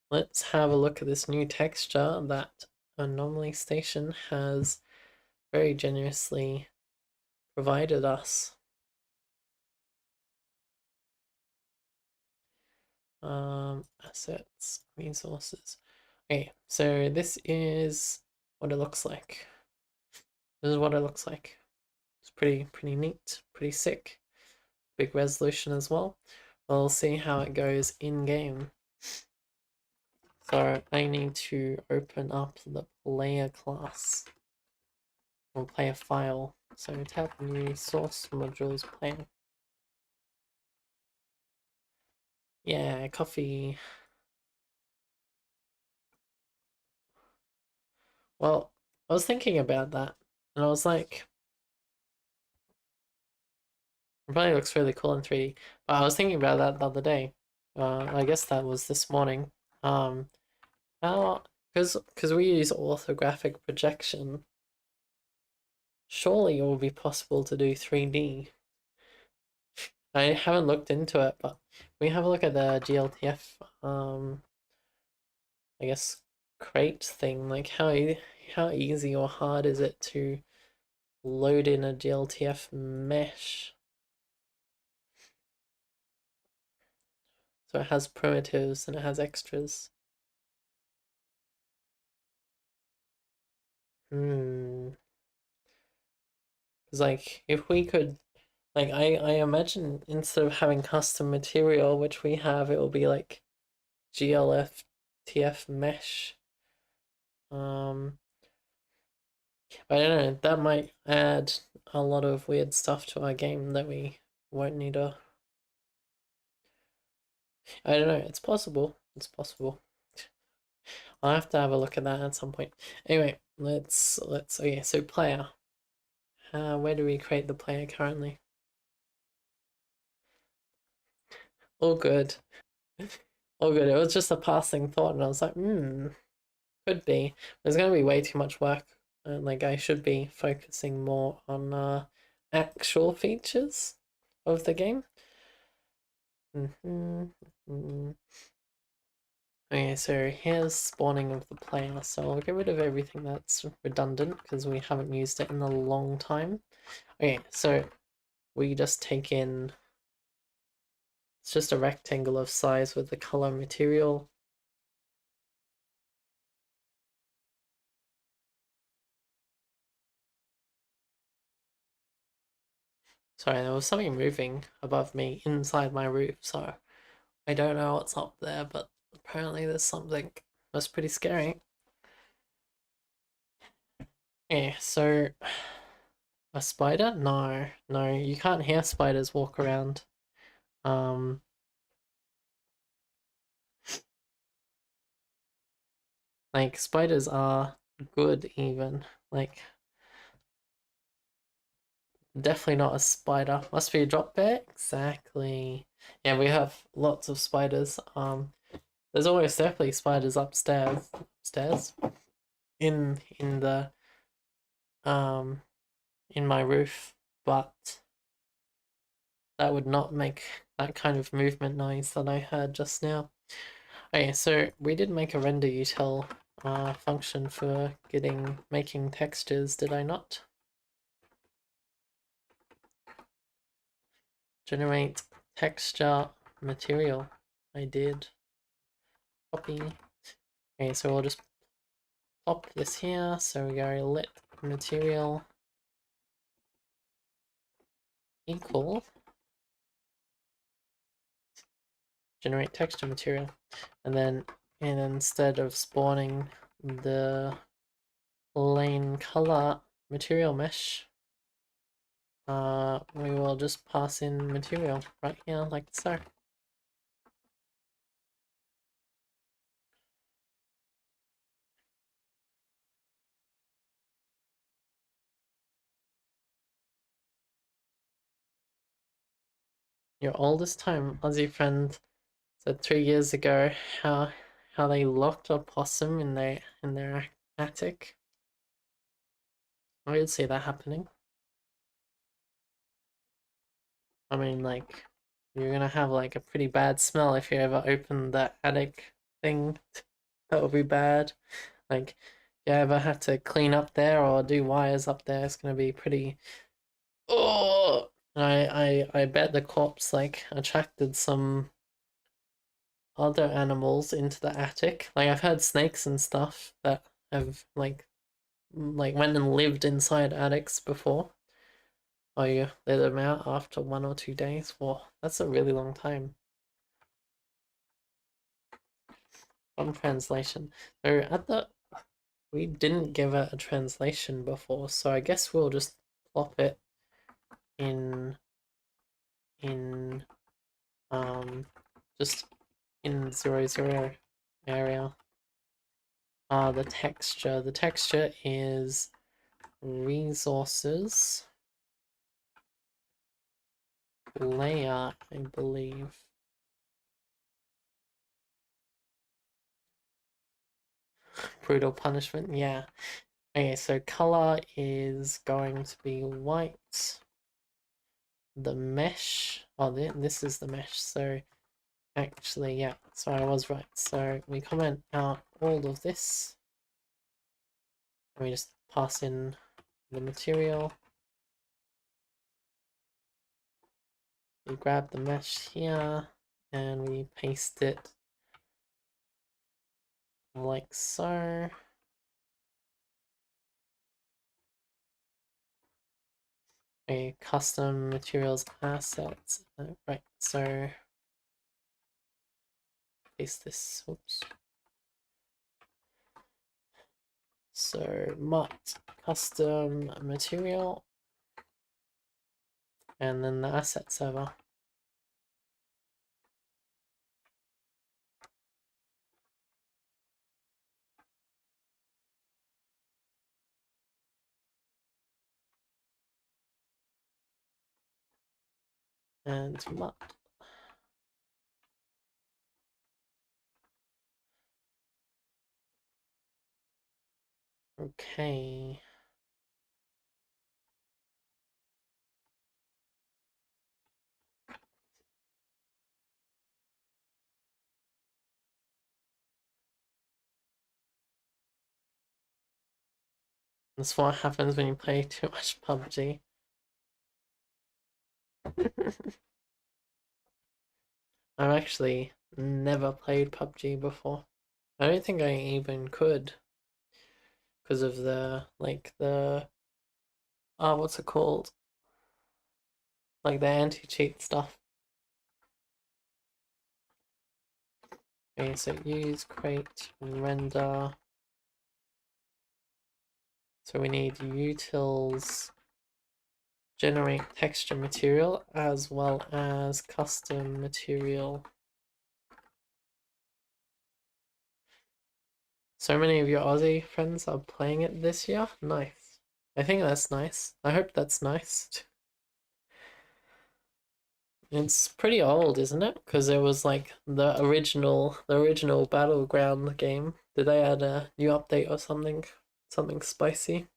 let's have a look at this new texture that Anomaly Station has very generously provided us. Assets, resources. Okay, so this is what it looks like. This is what it looks like. It's pretty neat, pretty sick. Big resolution as well. We'll see how it goes in game. So I need to open up the player class or player file. So tap new source modules player. Yeah, coffee. Well, I was thinking about that, and I was like, it probably looks really cool in 3D. But I was thinking about that the other day. I guess that was this morning. How, because we use orthographic projection, surely it will be possible to do 3D. I haven't looked into it, but we have a look at the GLTF I guess crate thing. Like how easy or hard is it to load in a GLTF mesh? So it has primitives and it has extras. Hmm. Because like if we could like I imagine instead of having custom material, which we have, it will be like GLF TF mesh. Um I don't know, that might add a lot of weird stuff to our game that we won't need to. I don't know, it's possible. It's possible. I'll have to have a look at that at some point. Anyway, let's okay, so player. Where do we create the player currently? All good. All good. It was just a passing thought and I was like, could be. There's gonna be way too much work. Like I should be focusing more on actual features of the game. Okay, so here's spawning of the player. So I'll get rid of everything that's redundant because we haven't used it in a long time. Okay, so we just take in, it's just a rectangle of size with the color material. Sorry, there was something moving above me inside my roof, so I don't know what's up there, but apparently there's something. That's pretty scary. Yeah, so a spider? No, no, you can't hear spiders walk around. Um, like spiders are good even. Like definitely not a spider. Must be a drop bear? Exactly. Yeah, we have lots of spiders. There's always definitely spiders upstairs. Upstairs? In the um in my roof, but that would not make that kind of movement noise that I heard just now. Okay, so we did make a render util function for making textures, did I not? Generate texture material. I did. Copy. Okay, so we'll just pop this here. So we go let material equal generate texture material, and then instead of spawning the plain color material mesh, we will just pass in material right here like so. Your oldest time Aussie friend said 3 years ago how they locked a possum in their attic. I could see that happening. I mean, like, you're gonna have like a pretty bad smell if you ever open that attic thing. That would be bad. Like, if you ever have to clean up there or do wires up there, it's gonna be pretty. Oh, I bet the corpse like attracted some other animals into the attic. Like I've heard snakes and stuff that have like went and lived inside attics before. Or you let them out after 1 or 2 days. Whoa, that's a really long time. From translation. So we didn't give it a translation before, so I guess we'll just plop it in in just in 00 area. The texture. The texture is resources layer, I believe. Brutal punishment, yeah. Okay, so color is going to be white. the mesh. Oh, this is the mesh. So actually, yeah, so I was right. So we comment out all of this. And we just pass in the material. We grab the mesh here and we paste it like so. A custom materials assets. Right, so paste this. Oops. So mut custom material and then the asset server. And mut. Okay. That's what happens when you play too much PUBG. I've actually never played PUBG before. I don't think I even could because of the what's it called? Like the anti-cheat stuff. Okay, so use create and render. So we need utils generate texture material as well as custom material. So many of your Aussie friends are playing it this year? Nice. I think that's nice. I hope that's nice. It's pretty old, isn't it? Because it was like the original Battleground game. Did they add a new update or something? Something spicy?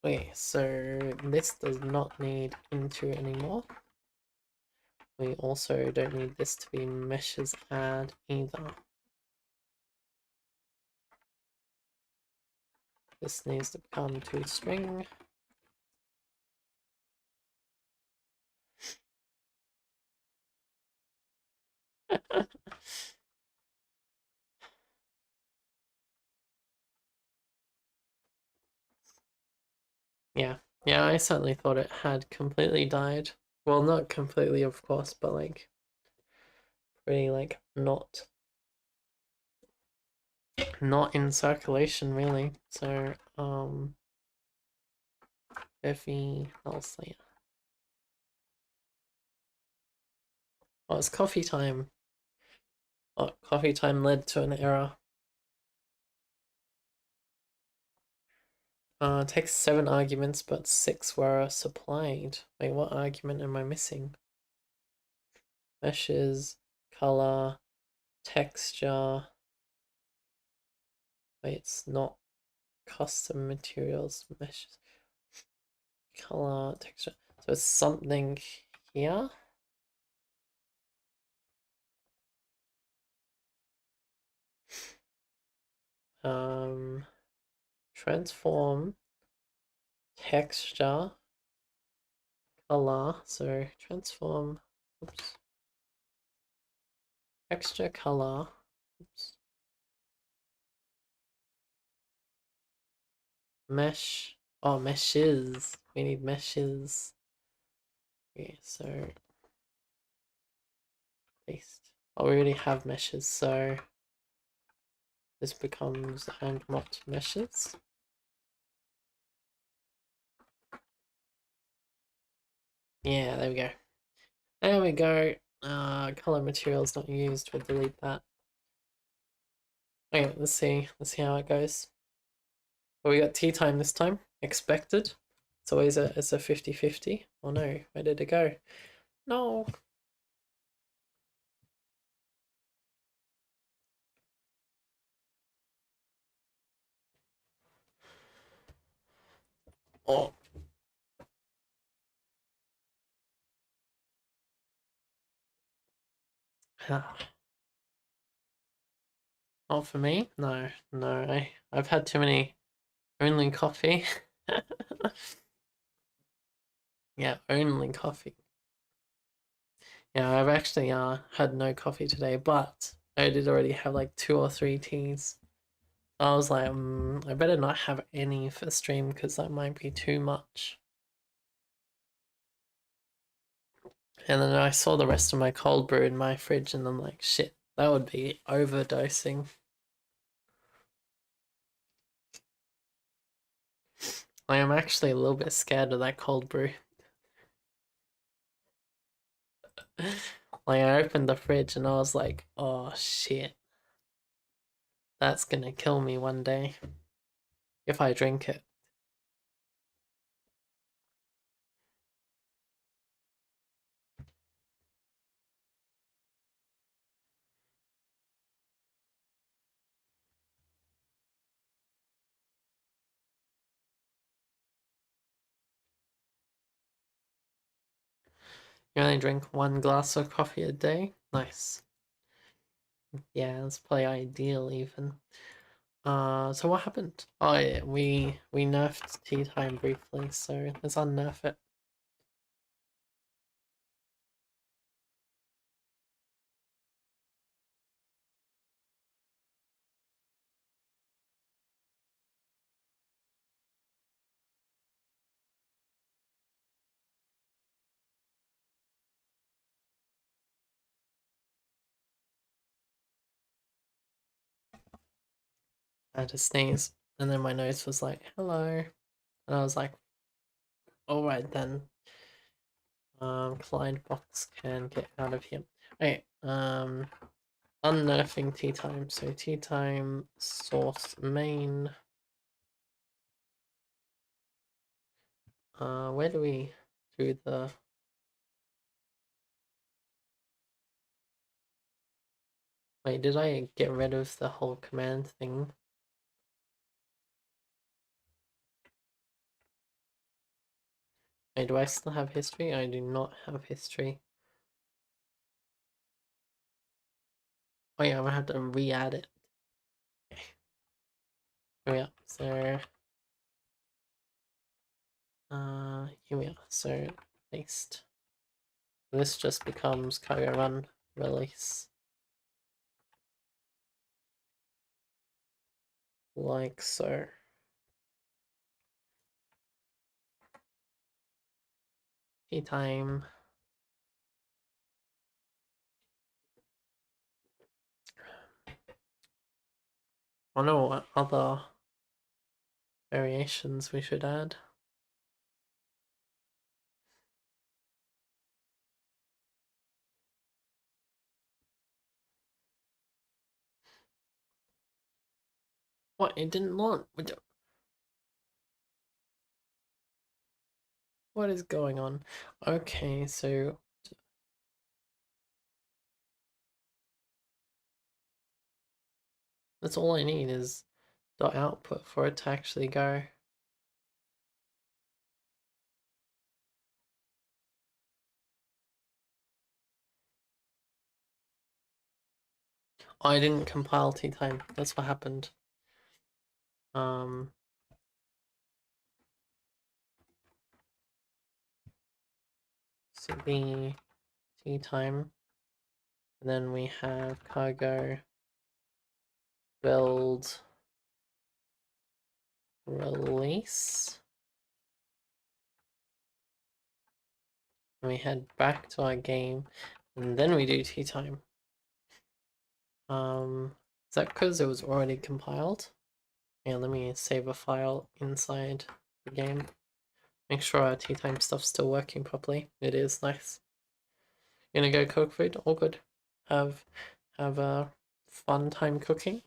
Okay, so this does not need into anymore. We also don't need this to be meshes add either. This needs to become toString. Yeah, yeah, I certainly thought it had completely died. Well, not completely, of course, but like pretty like not in circulation really. So Effie else later. Oh, it's coffee time. Oh, coffee time led to an error. Takes 7 arguments, but 6 were supplied. Wait, what argument am I missing? Meshes, color, texture. Wait, it's not custom materials, meshes, color, texture. So it's something here. Transform, texture, color. So transform, oops, texture, color, oops, mesh. Oh, meshes. We need meshes. Okay, so paste. Oh, we already have meshes, so this becomes and not meshes. Yeah, there we go. There we go. Color materials not used. We'll delete that. Okay, let's see. Let's see how it goes. Well, we got tea time this time. Expected. It's always it's a 50-50. Oh no, where did it go? No. Oh. Oh, for me? No, no. I've had too many only coffee. Yeah, only coffee. Yeah, I've actually had no coffee today, but I did already have like 2 or 3 teas. I was like, I better not have any for stream because that might be too much. And then I saw the rest of my cold brew in my fridge, and I'm like, shit, that would be overdosing. I am actually a little bit scared of that cold brew. Like, I opened the fridge and I was like, oh shit, that's gonna kill me one day if I drink it. You only drink 1 glass of coffee a day? Nice. Yeah, that's probably ideal even. So what happened? Oh yeah, we nerfed tea time briefly, so let's unnerf it. I had to sneeze, and then my nose was like, hello. And I was like, alright then. Collide box can get out of here. Okay, unnerfing tea time. So tea time source main. Where do we do the... Wait, did I get rid of the whole command thing? Wait, do I still have history? I do not have history. Oh yeah, I'm gonna have to re-add it. Okay. Here we are. So here we are. So paste. This just becomes cargo run release. Like so. Tea time. I don't know what other variations we should add. What? It didn't launch? What is going on? Okay, so that's all I need is the output for it to actually go. Oh, I didn't compile tea time. That's what happened. So the tea time, and then we have cargo build release. And we head back to our game, and then we do tea time. Is that because it was already compiled? Yeah, let me save a file inside the game. Make sure our tea time stuff's still working properly. It is nice. You gonna go cook food? All good. Have a fun time cooking.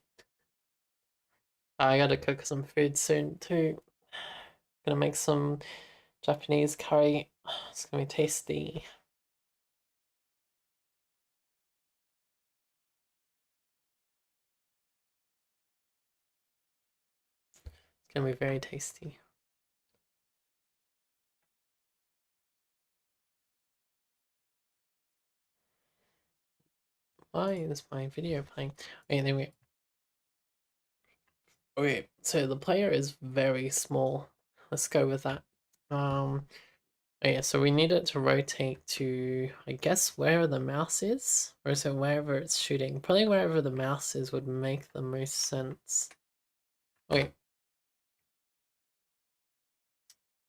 I gotta cook some food soon too. Gonna make some Japanese curry. It's gonna be tasty. It's gonna be very tasty. Why is my video playing? Okay, there we go. Okay, so the player is very small. Let's go with that. Okay, so we need it to rotate to, I guess, wherever the mouse is, or so wherever it's shooting. Probably wherever the mouse is would make the most sense. Okay.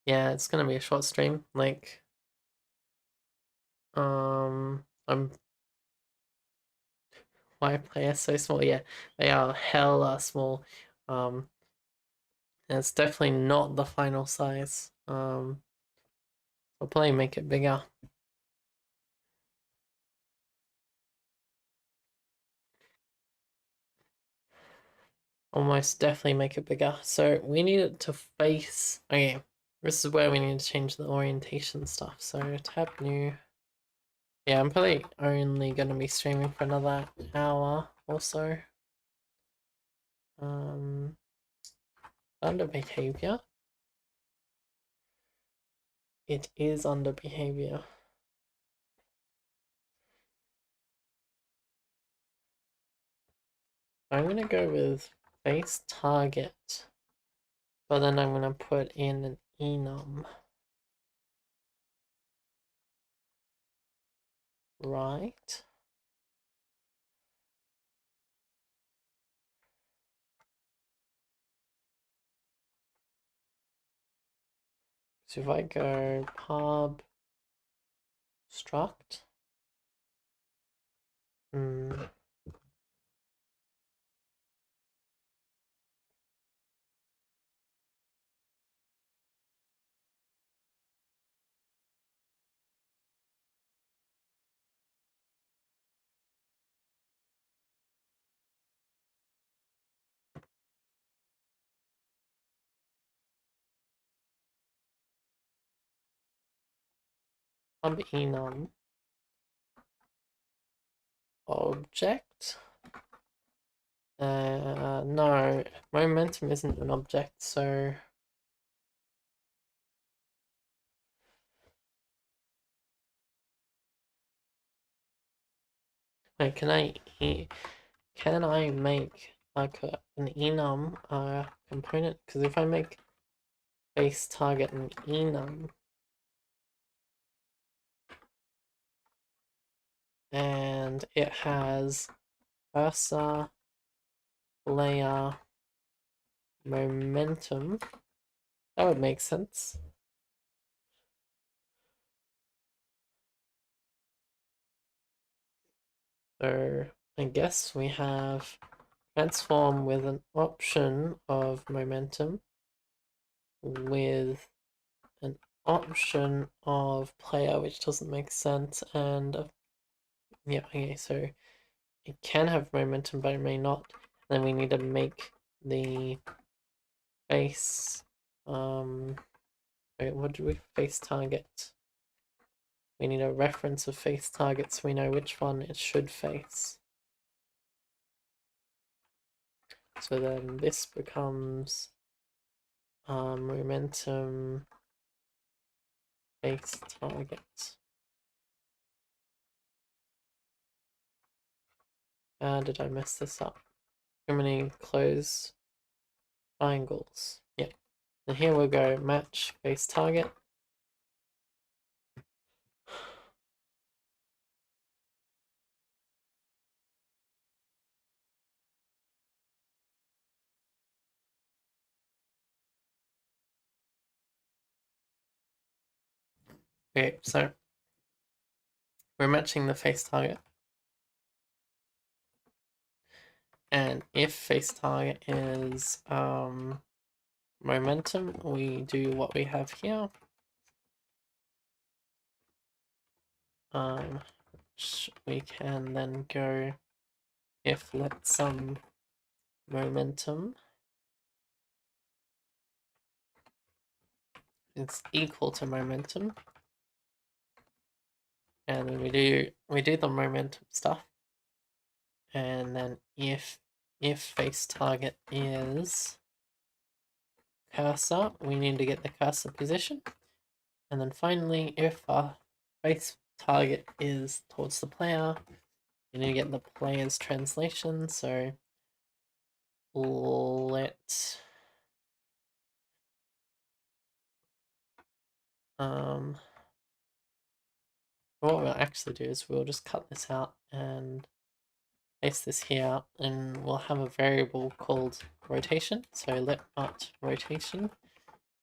Yeah, it's gonna be a short stream. Like, I'm why players so small? Yeah, they are hella small. And it's definitely not the final size. I'll probably make it bigger. Almost definitely make it bigger. So we need it to face. Okay, this is where we need to change the orientation stuff. So tab new. Yeah, I'm probably only gonna be streaming for another hour or so. Under behavior. It is under behavior. I'm gonna go with face target, but then I'm gonna put in an enum. Right. So if I go pub struct, pub enum object. No, momentum isn't an object, so wait, can I make like an enum component? Because if I make face target an enum and it has cursor, layer, momentum, that would make sense. So I guess we have transform with an option of momentum with an option of player, which doesn't make sense, and yeah, okay, so it can have momentum, but it may not. Then we need to make the face, wait, what do we face target? We need a reference of face target so we know which one it should face. So then this becomes momentum face target. Did I mess this up? Too many close triangles. Yep. And here we'll go match face target. Okay, so we're matching the face target. And if face target is momentum, we do what we have here. We can then go if let some momentum is equal to momentum, and then we do the momentum stuff, and then if face target is cursor, we need to get the cursor position, and then finally if our face target is towards the player, you need to get the player's translation, so let what we'll actually do is we'll just cut this out and paste this here, and we'll have a variable called rotation. So let not rotation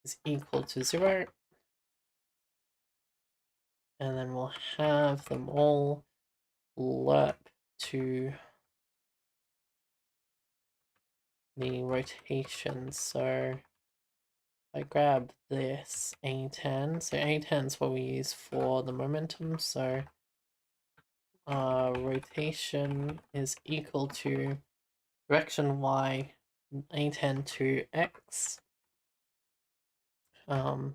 is equal to 0, and then we'll have them all lerp to the rotation. So I grab this A10, so A10 is what we use for the momentum, so rotation is equal to direction Y A10 to X.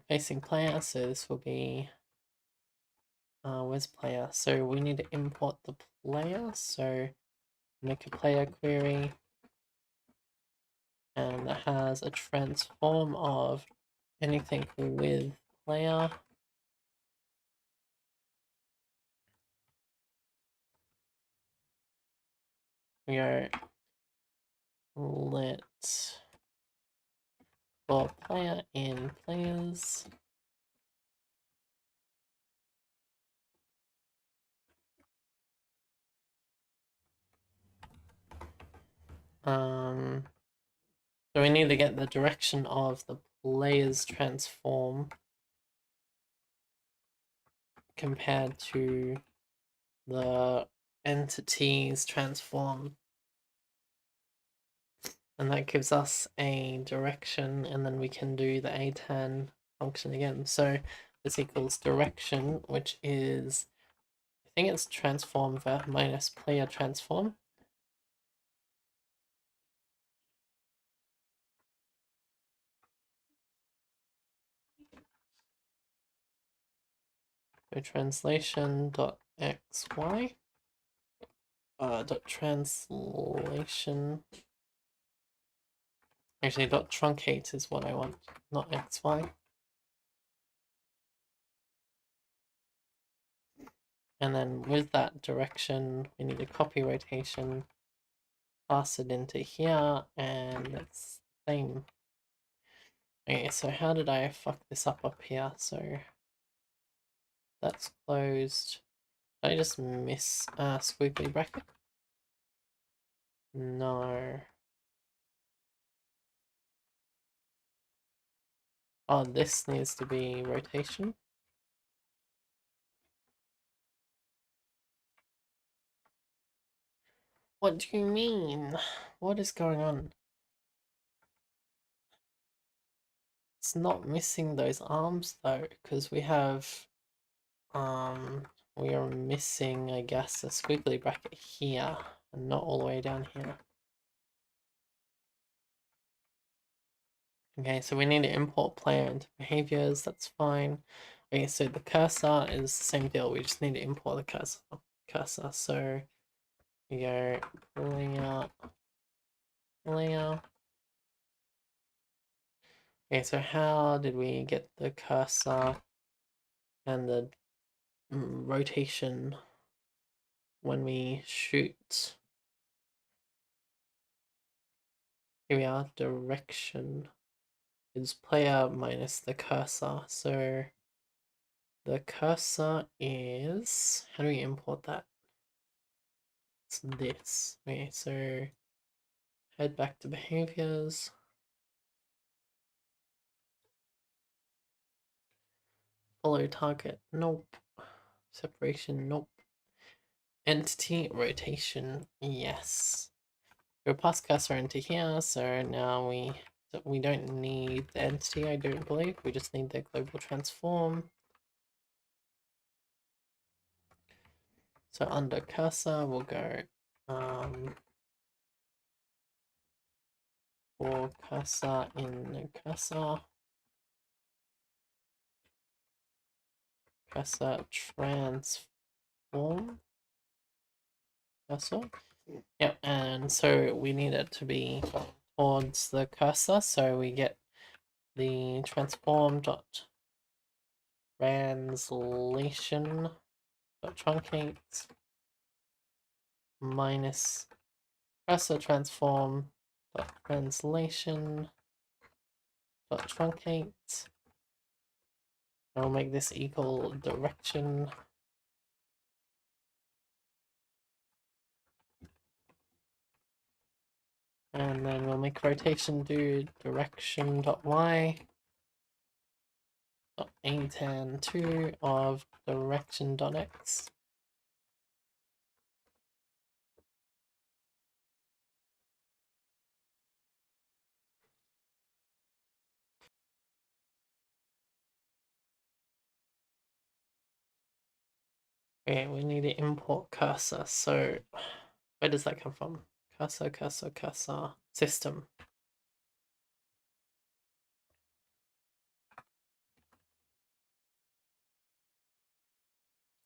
Facing player, so this will be where's player? So we need to import the player, so make a player query, and that has a transform of anything with player. We are let for player in players. So we need to get the direction of the player's transform compared to the entity's transform. And that gives us a direction, and then we can do the A10 function again. So this equals direction, which is, I think it's transform minus player transform. So translation dot xy dot translation. Actually, dot truncate is what I want, not xy. And then with that direction, we need to copy rotation, pass it into here, and it's the same. Okay, so how did I fuck this up here? So that's closed. Did I just miss a squiggly bracket? No. Oh, this needs to be rotation. What do you mean? What is going on? It's not missing those arms though, because we have we are missing, I guess, a squiggly bracket here and not all the way down here. Okay, so we need to import player into behaviors, that's fine. Okay, so the cursor is the same deal, we just need to import the cursor. So we go player. Okay, so how did we get the cursor and the rotation when we shoot? Here we are, direction is player minus the cursor. So the cursor is, how do we import that? It's this. Okay, so head back to behaviors. Follow target, nope. Separation, nope. Entity rotation, yes. Go past cursor into here, so now we don't need the entity, I don't believe. We just need the global transform. So under cursor, we'll go for cursor in cursor transform cursor. Yep, and so we need it to be towards the cursor, so we get the transform dot translation dot truncate minus cursor transform dot translation dot truncate. I'll make this equal direction. And then we'll make rotation do direction dot y dot tan 2 of direction dot x. Okay, we need to import cursor. So where does that come from? Cursor, cursor, cursor, system.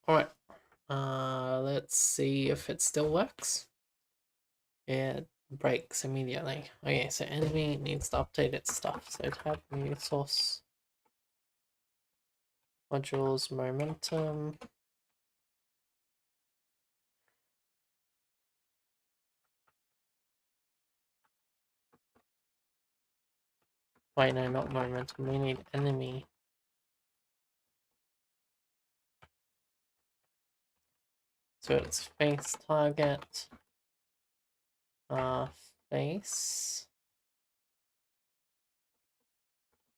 All right. Let's see if it still works. It breaks immediately. Okay, so enemy needs to update its stuff. So tab new source modules momentum. Wait, no, not momentum. We need enemy. So it's face target. Face.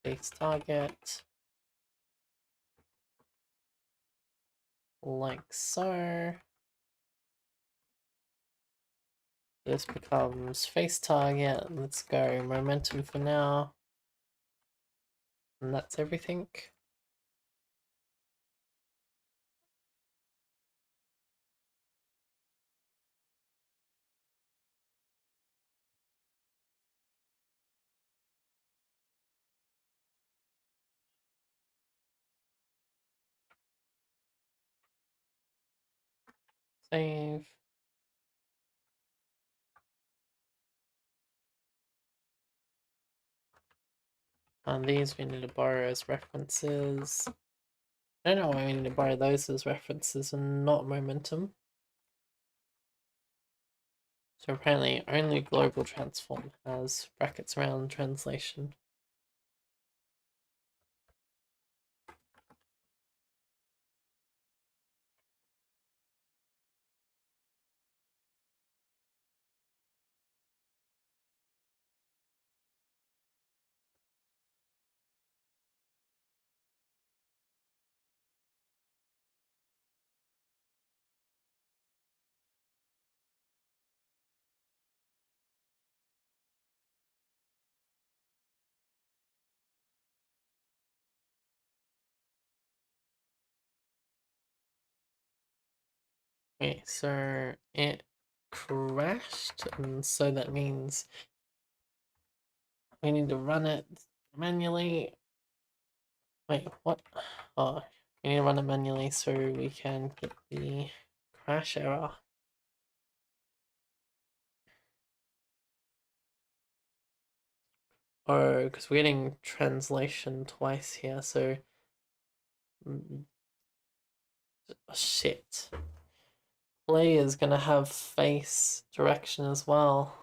Face target. Like so. This becomes face target. Let's go momentum for now. And that's everything. Save. And these we need to borrow as references. I don't know why we need to borrow those as references and not momentum. So apparently only global transform has brackets around translation. Okay, so it crashed, and so that means we need to run it manually. Wait, what? Oh, we need to run it manually so we can get the crash error. Oh, because we're getting translation twice here, so... Oh, shit. Play is gonna have face direction as well.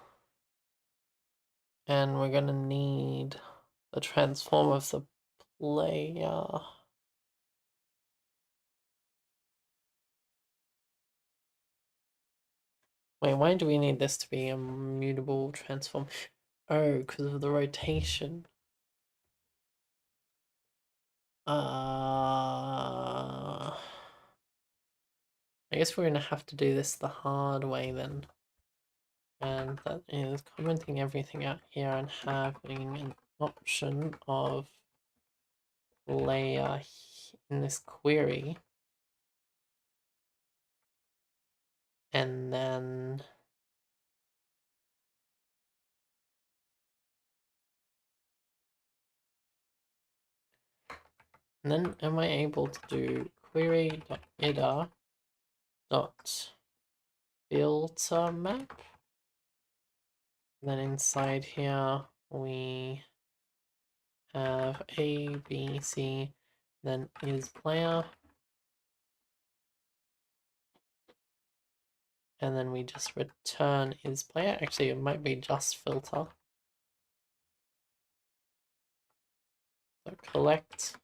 And we're gonna need the transform of the player. Wait, why do we need this to be a mutable transform? Oh, because of the rotation. I guess we're gonna have to do this the hard way then. And that is commenting everything out here and having an option of layer in this query. And then am I able to do query.ida dot filter map? And then inside here we have A, B, C, then is player. and then we just return is player. Actually, it might be just filter. So collect,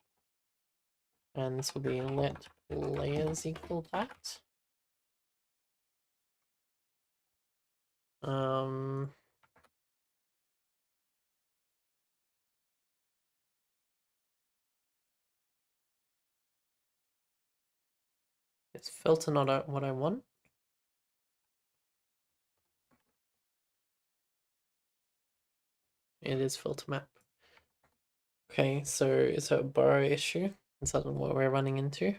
and this will be let players equal that. It's filter not what I want. It is filter map. Okay, so is it a borrow issue? Is that what we're running into?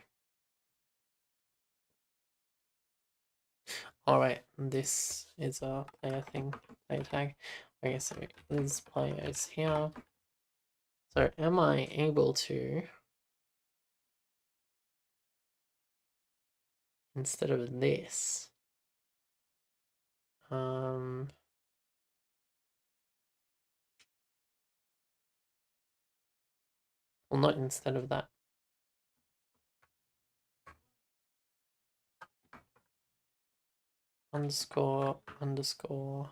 Alright, this is a player thing, player tag. Okay, so this player is here. So am I able to, instead of this, well, not instead of that. Underscore, underscore,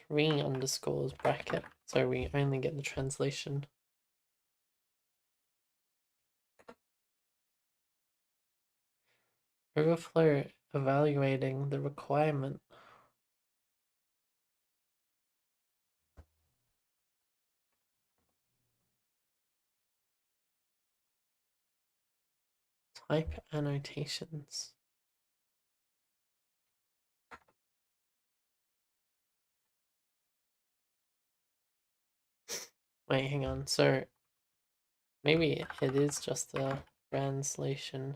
3 underscores bracket, so we only get the translation. Overflow evaluating the requirement. Type annotations. Wait, hang on. So maybe it is just a translation.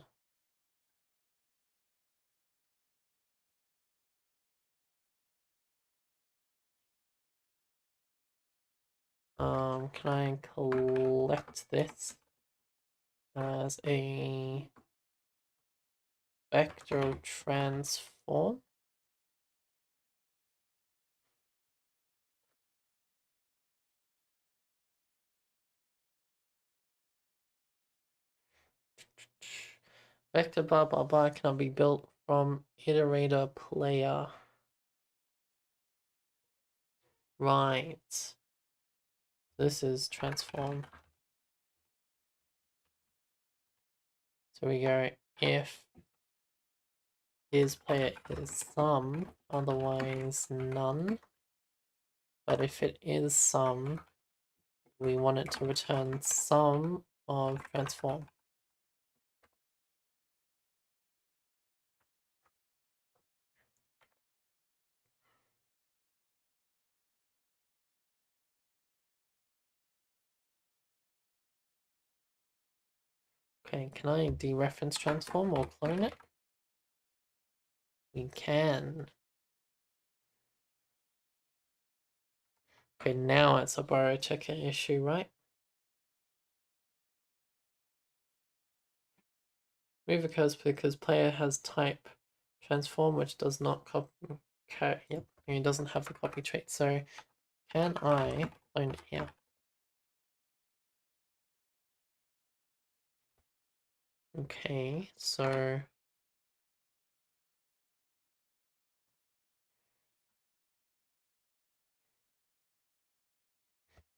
Can I collect this as a vector transform? Vector blah blah blah cannot be built from iterator player. Right. This is transform. So we go if is player is some, otherwise none. But if it is some, we want it to return some of transform. Okay, can I dereference transform or clone it? We can. Okay, now it's a borrow checker issue, right? Move occurs because player has type transform, which does not copy. Yep, and he doesn't have the copy trait. So, can I clone it here? Okay, so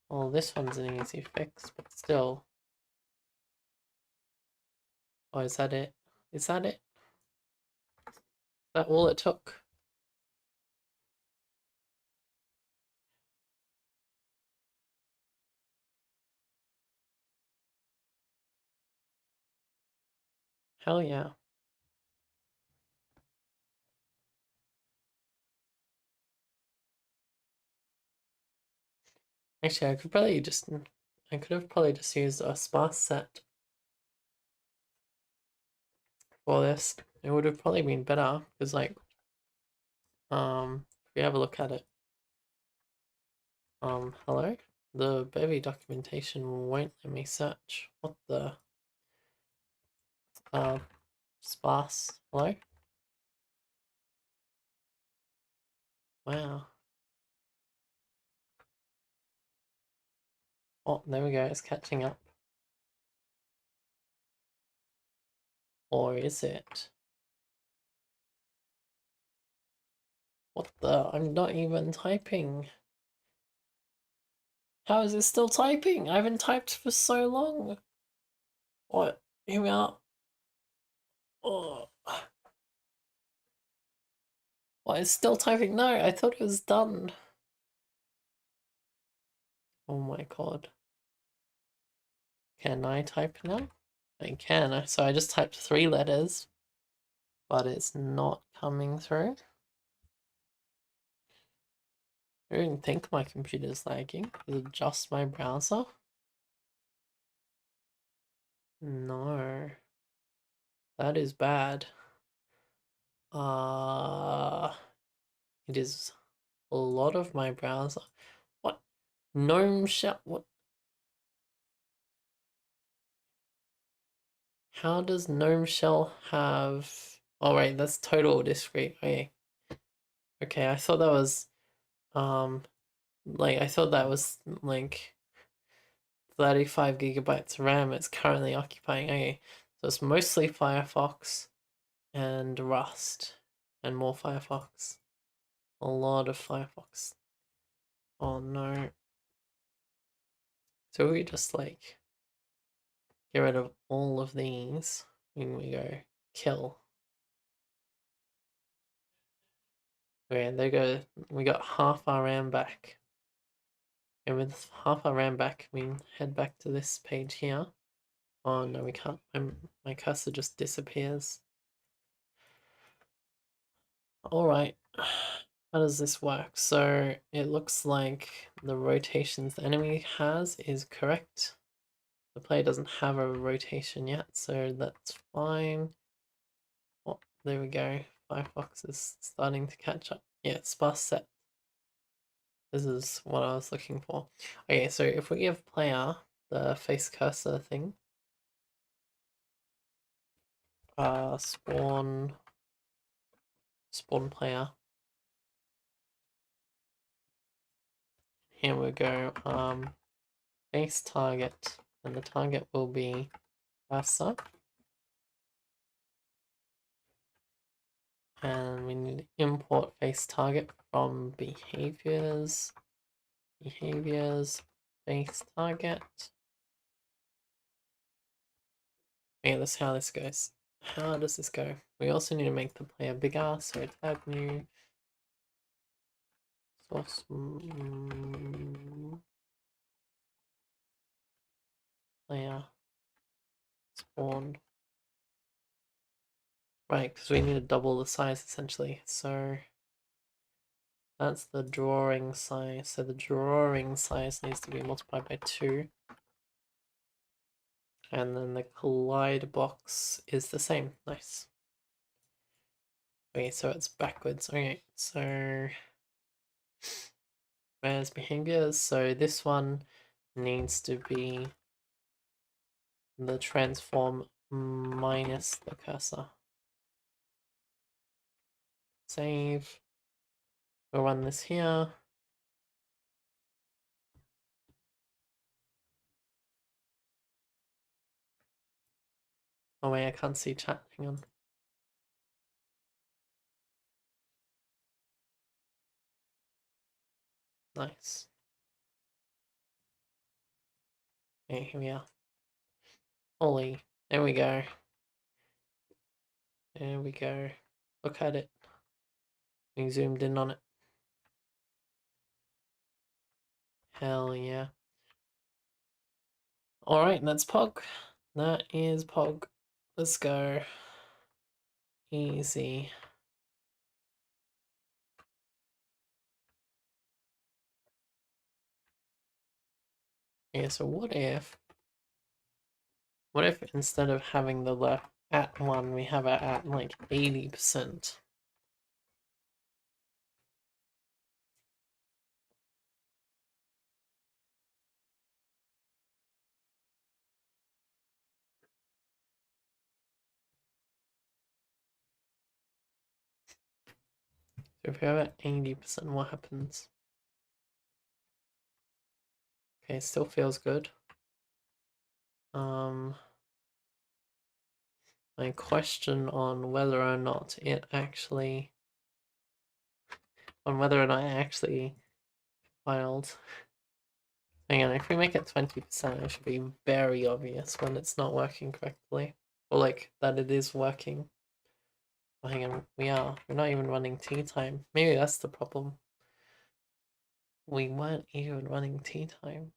well, this one's an easy fix, but still. Oh, is that it? Is that it? Is that all it took? Hell yeah. Actually, I could have probably just used a sparse set for this. It would have probably been better, because like, if we have a look at it, hello? The Bevy documentation won't let me search. What the, sparse, hello? Wow. Oh, there we go, it's catching up. Or is it? What the? I'm not even typing. How is it still typing? I haven't typed for so long. What? Here we are. Oh. What, it's still typing? No, I thought it was done. Oh my god. Can I type now? I can. So I just typed 3 letters, but it's not coming through. I don't think my computer's lagging. Is it just my browser? No. That is bad. It is a lot of my browser. What? Gnome shell? What? How does Gnome shell have? Oh right, that's total discrete. Okay. Okay, I thought that was like I thought that was like 35 gigabytes RAM it's currently occupying. Okay, so it's mostly Firefox and Rust and more Firefox. A lot of Firefox. Oh no. So we just like get rid of all of these when we go kill. Okay, there go. We got half our RAM back. And with half our RAM back, we head back to this page here. Oh no, we can't. My cursor just disappears. Alright, how does this work? So it looks like the rotations the enemy has is correct. The player doesn't have a rotation yet, so that's fine. Oh, there we go. Firefox is starting to catch up. Yeah, sparse set. This is what I was looking for. Okay, so if we give player the face cursor thing, spawn player. Here we go. Face target, and the target will be cursor. And we need to import face target from behaviors, face target. Okay, let's see how this goes. How does this go? We also need to make the player bigger, so tab new source player spawn. Right, because we need to double the size essentially. So that's the drawing size. So the drawing size needs to be multiplied by 2. And then the collide box is the same. Nice. Okay, so it's backwards. Okay, so where's behaviors? So this one needs to be the transform minus the cursor. Save. We'll run this here. Oh wait, I can't see chat. Hang on. Nice. Okay, here we are. Holy, there we go. There we go. Look at it. We zoomed in on it. Hell yeah. Alright, that's Pog. That is Pog. Let's go. Easy. Yeah, so what if instead of having the left at 1, we have it at like 80%? So if we have it at 80%, what happens? Okay, still feels good. My question on whether or not it actually on whether or not I actually filed. Hang on, if we make it 20%, it should be very obvious when it's not working correctly. Or like that it is working. Oh, hang on, we're not even running tea time. Maybe that's the problem. We weren't even running tea time.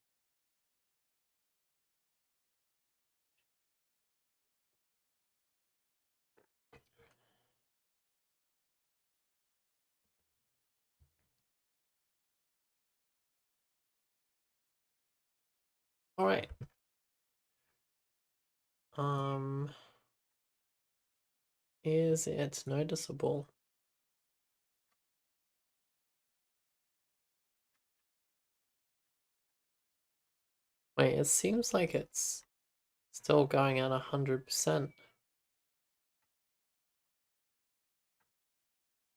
Alright. Is it noticeable? Wait, it seems like it's still going at 100%.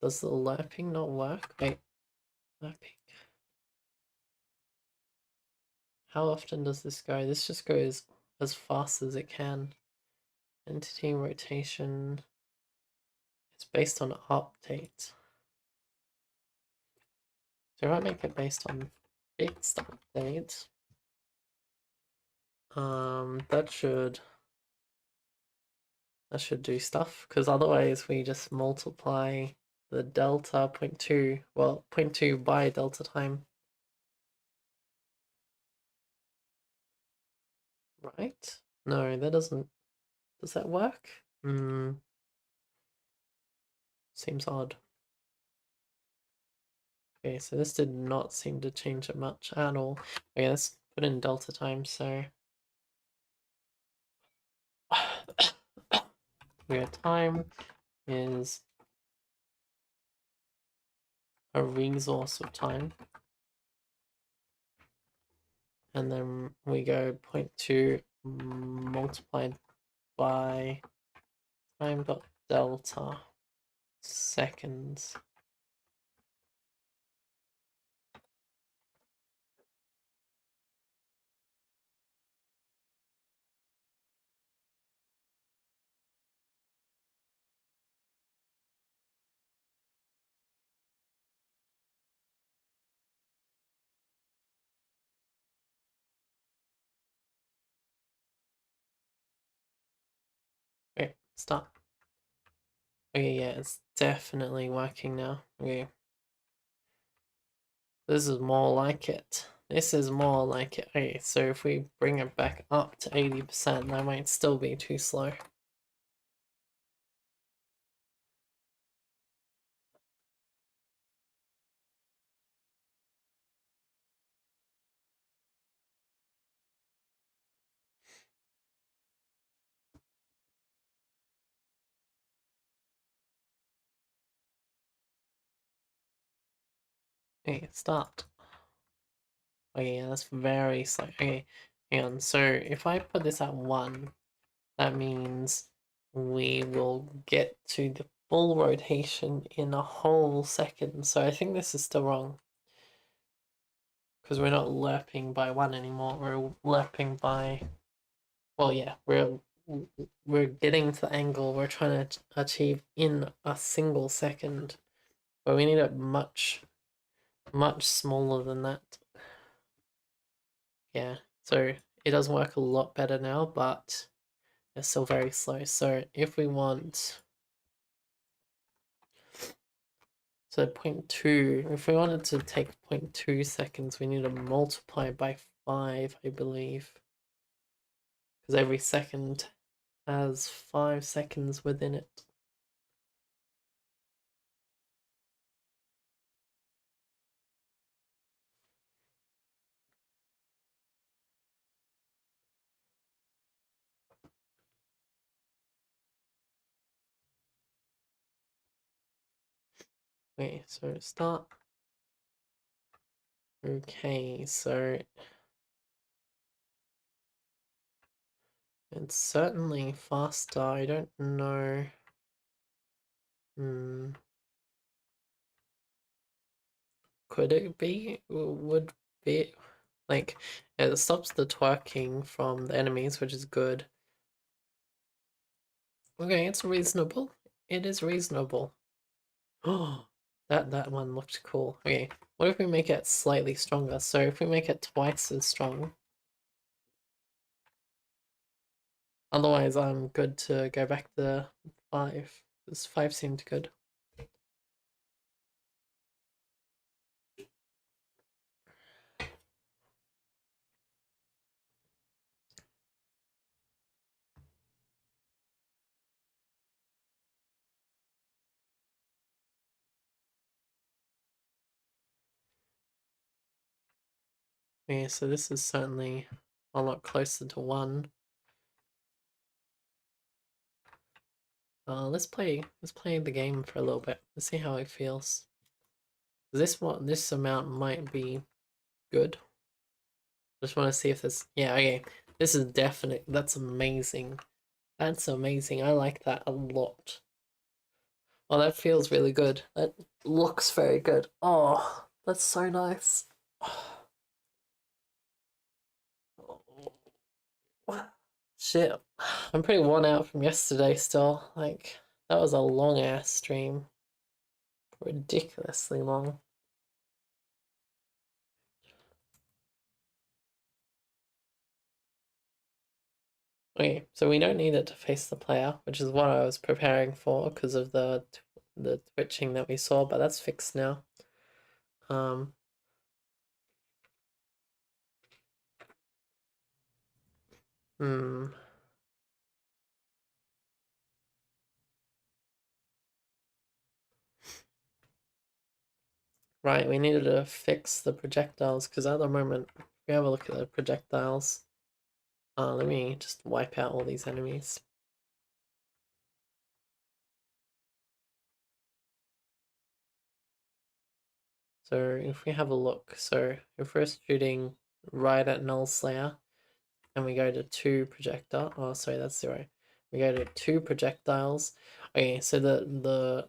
Does the lerping not work? Wait, lerping. How often does this go? This just goes as fast as it can. Entity rotation. It's based on update. So if I make it based on fixed update, that should do stuff, because otherwise we just multiply the delta 0.2, well, 0.2 by delta time. Right? No, that doesn't. Does that work? Seems odd. Okay, so this did not seem to change it much at all. Okay, let's put in delta time, so where time is a resource of time. And then we go 0.2 multiplied by time dot delta seconds. Okay, start. Okay, yeah, it's definitely working now. Okay. This is more like it. This is more like it. Okay, so if we bring it back up to 80%, that might still be too slow. Okay, start. Okay, yeah, that's very slow. Okay, hang on. So if I put this at 1, that means we will get to the full rotation in a whole second. So I think this is still wrong. Because we're not lerping by 1 anymore. We're lerping by... Well, yeah, we're getting to the angle we're trying to achieve in a single second. But we need it much, much smaller than that. Yeah, so it does work a lot better now, but it's still very slow. So if we want... So 0.2, if we wanted to take 0.2 seconds, we need to multiply by 5, I believe. Because every second has 5 seconds within it. Okay, so start. Okay, so it's certainly faster. I don't know. Could it be? Would be like it stops the twerking from the enemies, which is good. Okay, it's reasonable. It is reasonable. Oh, That one looked cool. Okay, what if we make it slightly stronger? So if we make it twice as strong, otherwise I'm good to go back to 5. Because 5 seemed good. Okay, so this is certainly a lot closer to 1. Let's play the game for a little bit. Let's see how it feels. This amount might be good. Just want to see if this. Yeah, okay. This is definite. That's amazing. That's amazing. I like that a lot. Oh, that feels really good. That looks very good. Oh, that's so nice. Shit. I'm pretty worn out from yesterday still. Like, that was a long ass stream. Ridiculously long. Okay, so we don't need it to face the player, which is what I was preparing for because of the twitching that we saw, but that's fixed now. Um, hmm. Right, we needed to fix the projectiles because at the moment, if we have a look at the projectiles, let me just wipe out all these enemies. So if we have a look, so if we're shooting right at Null Slayer and we go to 2 projectile, oh sorry, that's 0. We go to 2 projectiles. Okay, so the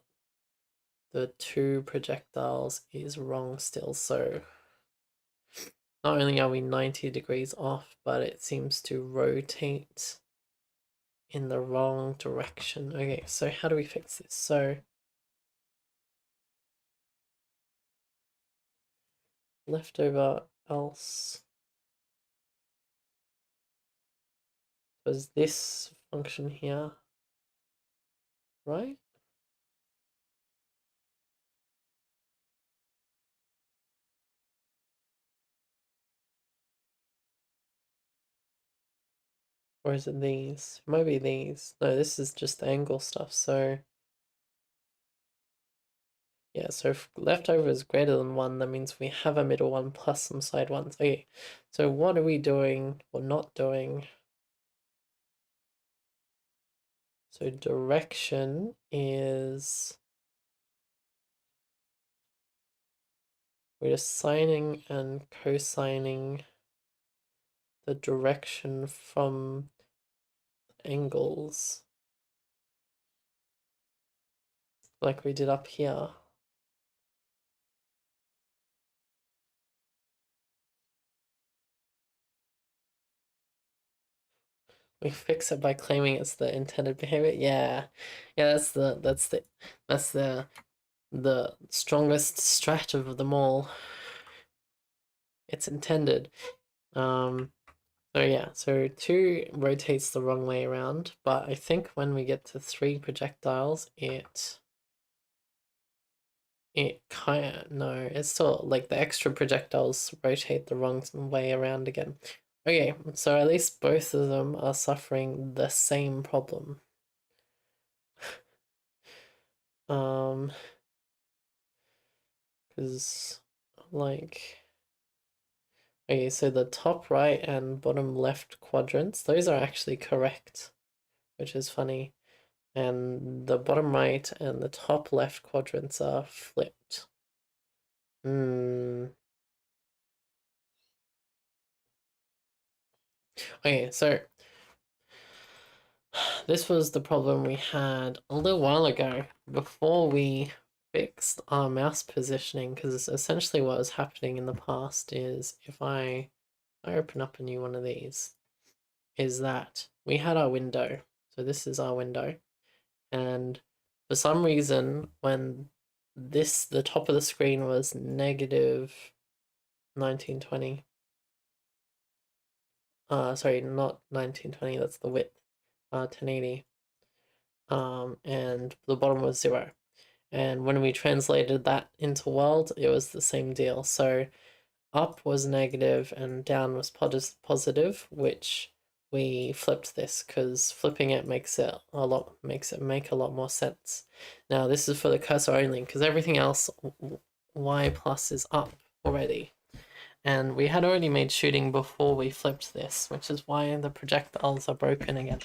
2 projectiles is wrong still, so not only are we 90 degrees off, but it seems to rotate in the wrong direction. Okay, so how do we fix this? So leftover else was this function here, right? Or is it these? It might be these. No, this is just the angle stuff. So yeah, so if leftover is greater than 1, that means we have a middle one plus some side ones. Okay, so what are we doing or not doing? So direction is we're just sine and cosine the direction from angles like we did up here. We fix it by claiming it's the intended behavior. Yeah. Yeah, that's the strongest strat of them all. It's intended. So yeah, so 2 rotates the wrong way around, but I think when we get to 3 projectiles, it kind of, no, it's still like the extra projectiles rotate the wrong way around again. Okay, so at least both of them are suffering the same problem. Because like, okay, so the top right and bottom left quadrants, those are actually correct, which is funny. And the bottom right and the top left quadrants are flipped. Hmm. Okay, so this was the problem we had a little while ago before we fixed our mouse positioning, because essentially what was happening in the past is if I open up a new one of these, is that we had our window. So this is our window. And for some reason, when the top of the screen was negative 1920. Sorry, not 1920, that's the width. 1080. And the bottom was 0. And when we translated that into world, it was the same deal. So up was negative and down was positive, which we flipped this because flipping it makes it make a lot more sense. Now this is for the cursor only because everything else y plus is up already. And we had already made shooting before we flipped this, which is why the projectiles are broken again.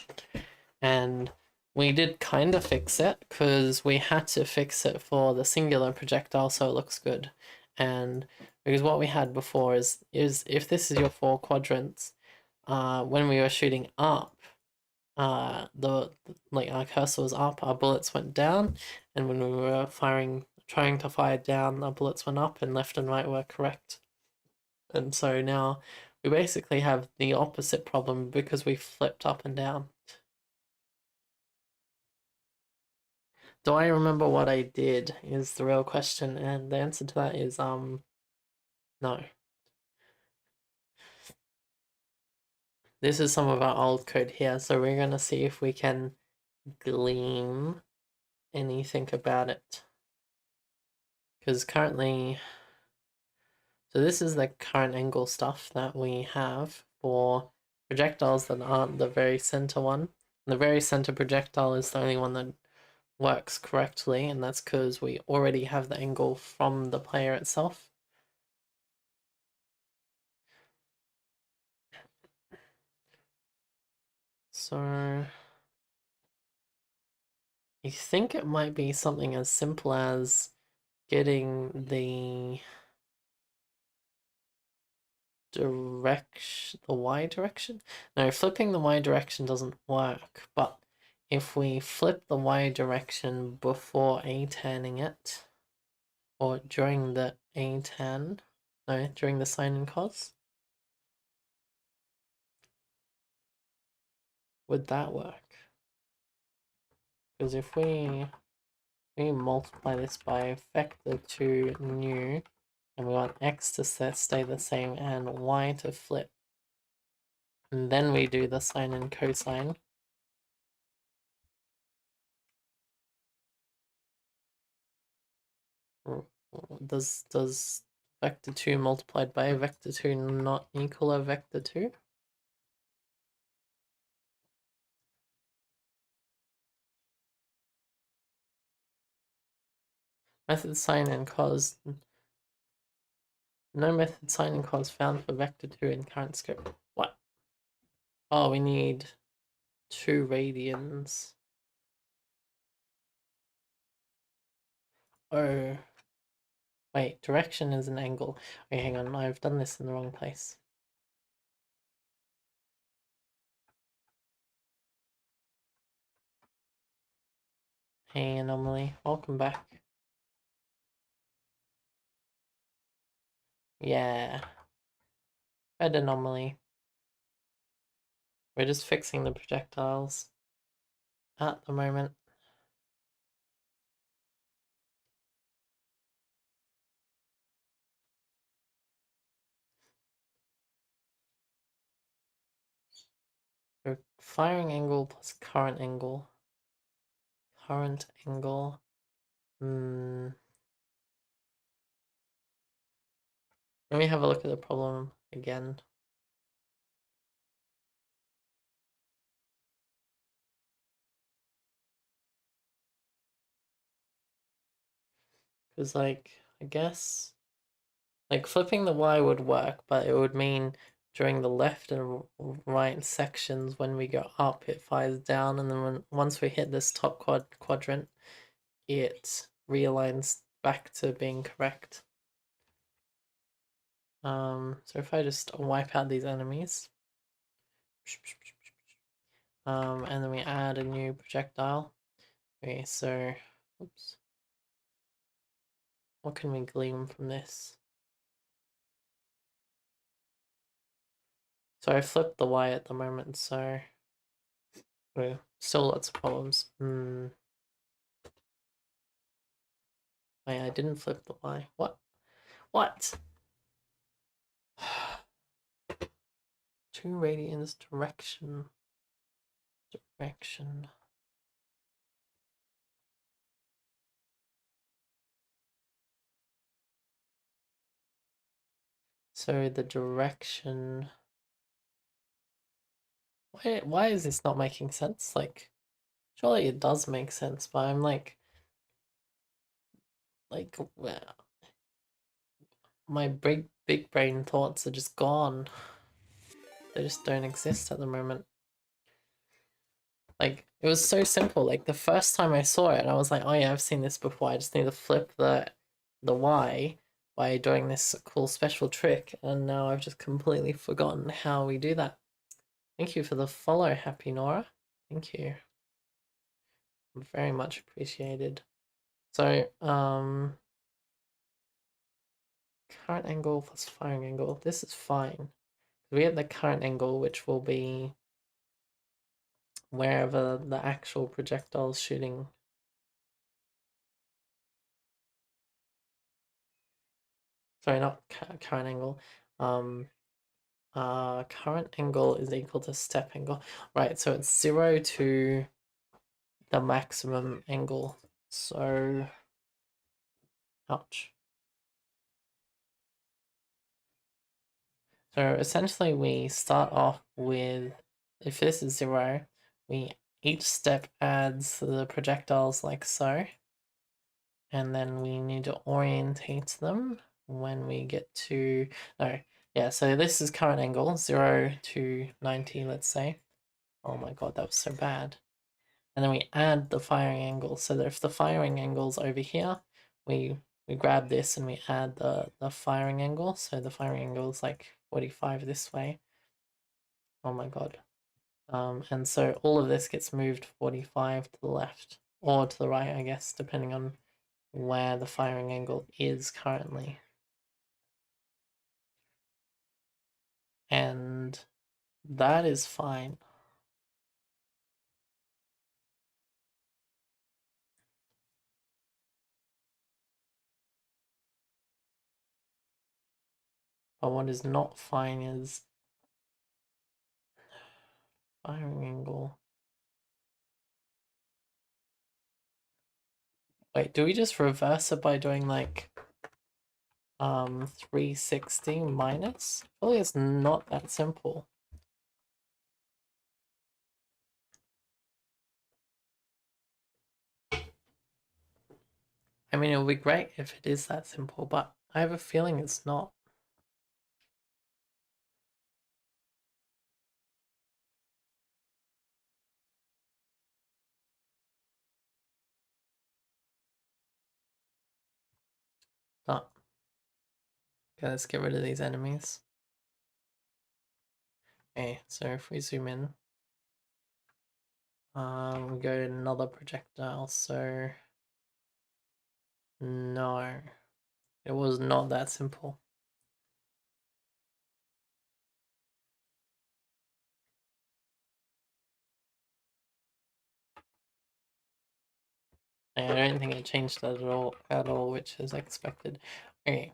And we did kind of fix it because we had to fix it for the singular projectile so it looks good. And because what we had before is if this is your 4 quadrants, when we were shooting up, the like our cursor was up, our bullets went down, and when we were trying to fire down, our bullets went up, and left and right were correct. And so now we basically have the opposite problem because we flipped up and down. Do I remember what I did is the real question, and the answer to that is no. This is some of our old code here, so we're gonna see if we can glean anything about it. Because currently, so this is the current angle stuff that we have for projectiles that aren't the very center one. The very center projectile is the only one that works correctly, and that's because we already have the angle from the player itself. So I think it might be something as simple as getting the Y direction. No, flipping the Y direction doesn't work, but if we flip the Y direction before A-tanning it, or during the A-tan, no, during the sine and cos, would that work? Because if we multiply this by vector 2 new, and we want x to stay the same and y to flip, and then we do the sine and cosine. Does vector 2 multiplied by vector 2 not equal a vector 2? Method sine and cos. No method sine and cos found for vector 2 in current scope. What? Oh, we need 2 radians. Oh. Wait, direction is an angle. Wait, hang on, I've done this in the wrong place. Hey, anomaly, welcome back. Yeah. Red anomaly. We're just fixing the projectiles at the moment. So firing angle plus current angle. Current angle. Let me have a look at the problem again. Because, like, I guess, like, flipping the Y would work, but it would mean during the left and right sections, when we go up, it fires down, and then once we hit this top quadrant, it realigns back to being correct. So if I just wipe out these enemies, and then we add a new projectile. Okay, so, oops. What can we glean from this? So I flipped the Y at the moment, so still lots of problems. Wait, I didn't flip the Y. What? What? 2 radians direction. Direction. So the direction. Why is this not making sense? Like, surely it does make sense, but I'm well, my big brain thoughts are just gone. They just don't exist at the moment. Like, it was so simple. Like, the first time I saw it, I was like, oh yeah, I've seen this before. I just need to flip the Y by doing this cool special trick, and now I've just completely forgotten how we do that. Thank you for the follow, Happy Nora. Thank you. Very much appreciated. So, current angle plus firing angle. This is fine. We have the current angle, which will be wherever the actual projectile is shooting. Sorry, not current angle. Current angle is equal to step angle. Right, so it's 0 to the maximum angle. So, ouch. So essentially we start off with, if this is 0, each step adds the projectiles like so. And then we need to orientate them when we get to, no, yeah, so this is current angle, 0 to 90, let's say. Oh my god, that was so bad. And then we add the firing angle, so that if the firing angle's over here, we grab this and we add the firing angle, so the firing angle is like 45 this way. Oh my god. And so all of this gets moved 45 to the left, or to the right, I guess, depending on where the firing angle is currently. And that is fine. But what is not fine is firing angle. Wait, do we just reverse it by doing like 360 minus? Really, it's not that simple. I mean, it would be great if it is that simple, but I have a feeling it's not. But okay, let's get rid of these enemies. Okay, so if we zoom in, we go to another projectile, so no, it was not that simple. I don't think it changed that at all, which is expected. Okay.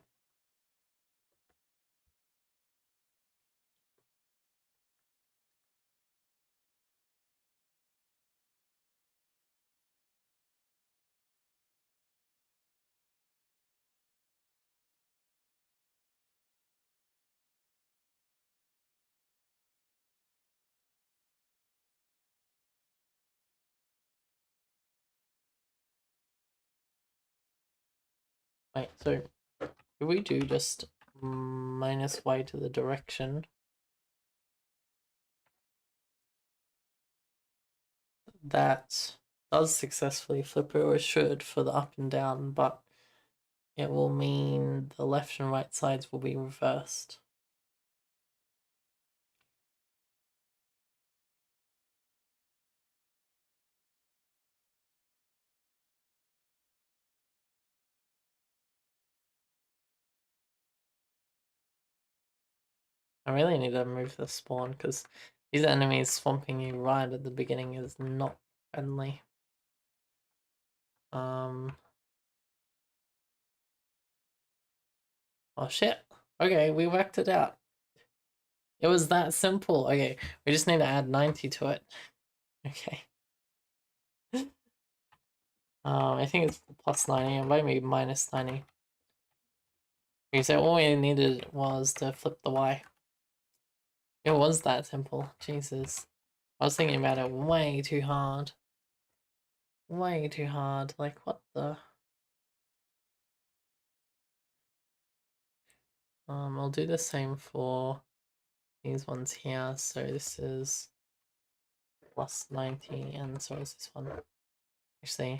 Right, so if we do just minus y to the direction, that does successfully flip it, or it should, for the up and down, but it will mean the left and right sides will be reversed. I really need to move the spawn, because these enemies swamping you right at the beginning is not friendly. Oh shit. Okay, we worked it out. It was that simple. Okay, we just need to add 90 to it. Okay. I think it's plus 90 and maybe minus 90. Okay, so all we needed was to flip the Y. It was that simple. Jesus. I was thinking about it way too hard. Way too hard. Like, what the? I'll do the same for these ones here. So this is plus 90, and so is this one. Actually,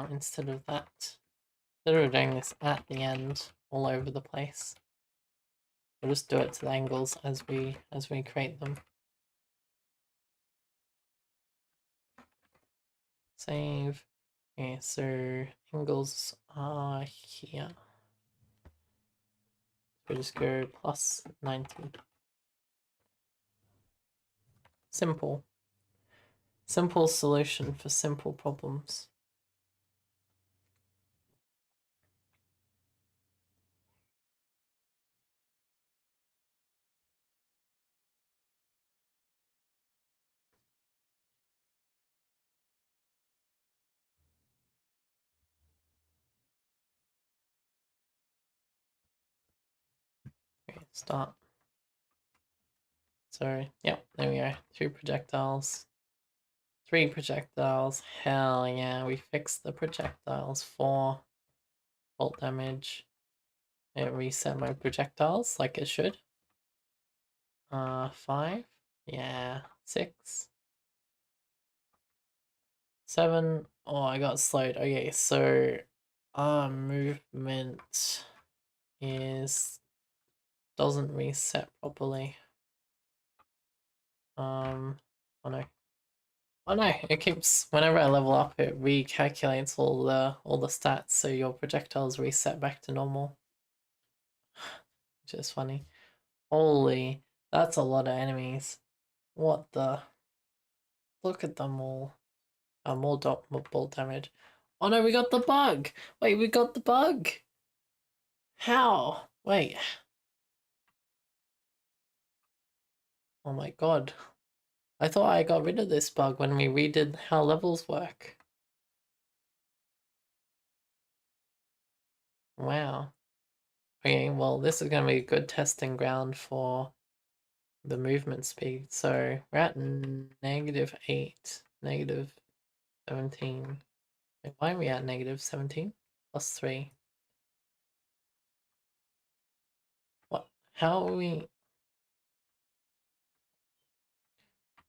instead of that, instead of doing this at the end all over the place, we'll just do it to the angles as we create them. Save. Okay, so angles are here. We just go plus 90. Simple. Simple solution for simple problems. Okay, start. So, yep, there we go. 2 projectiles. 3 projectiles. Hell yeah, we fixed the projectiles. 4 bolt damage. It reset my projectiles like it should. 5. Yeah. 6. 7. Oh, I got slowed. Okay, so our movement doesn't reset properly. Oh no. Oh no, it keeps, whenever I level up, it recalculates all the stats, so your projectiles reset back to normal. Which is funny. Holy, that's a lot of enemies. What the? Look at them all. More bolt damage. Oh no, we got the bug! Wait, we got the bug! How? Wait. Oh my god. I thought I got rid of this bug when we redid how levels work. Wow. Okay, well, this is going to be a good testing ground for the movement speed. So we're at -8, -17. Wait, why are we at -17? +3. What? How are we?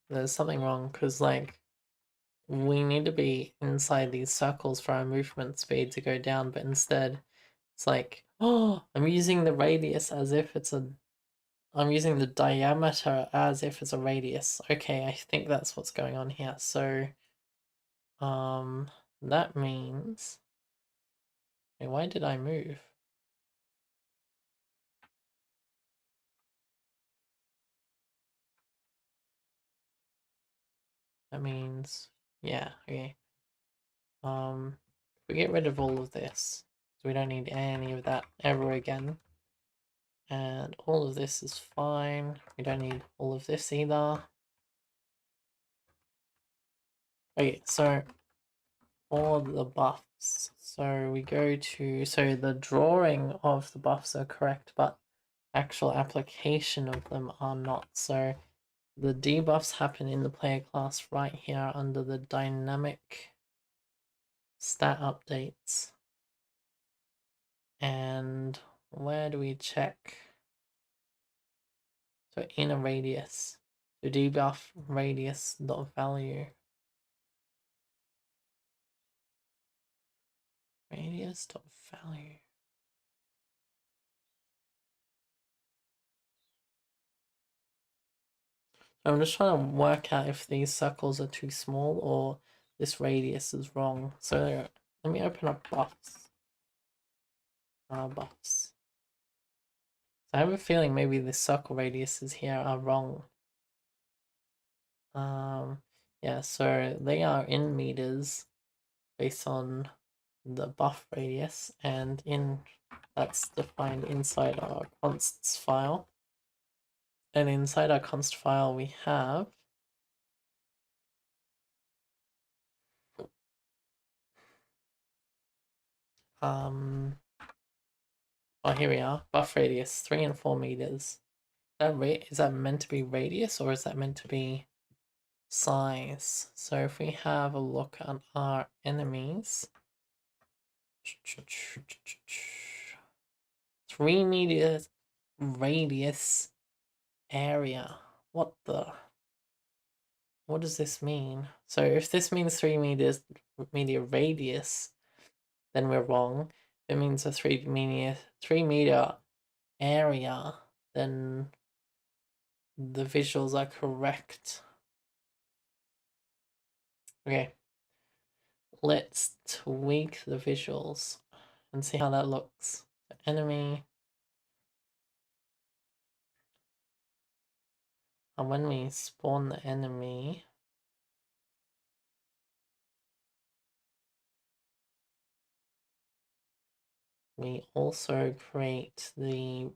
There's something wrong because, like, we need to be inside these circles for our movement speed to go down, but instead it's like, oh, I'm using the radius as if it's a. I'm using the diameter as if it's a radius. Okay, I think that's what's going on here. So, that means. Wait, why did I move? That means, yeah, okay. We get rid of all of this, so we don't need any of that ever again. And all of this is fine. We don't need all of this either. Okay, so all the buffs. So we go to, so the drawing of the buffs are correct, but actual application of them are not. So the debuffs happen in the player class right here under the dynamic stat updates. And where do we check? So in a radius. So debuff radius dot value. Radius dot value. So I'm just trying to work out if these circles are too small or this radius is wrong. So let me open up buffs. Buffs. So I have a feeling maybe the circle radiuses here are wrong. Yeah, so they are in meters based on the buff radius, and that's defined inside our consts file. And inside our const file we have oh, here we are, buff radius 3 and 4 meters. Is that meant to be radius or is that meant to be size? So if we have a look at our enemies, 3 meters radius area. What does this mean? So if this means 3 meters meter radius, then we're wrong. If it means a 3 meter area, then the visuals are correct. Okay, let's tweak the visuals and see how that looks. The enemy. And when we spawn the enemy, we also create the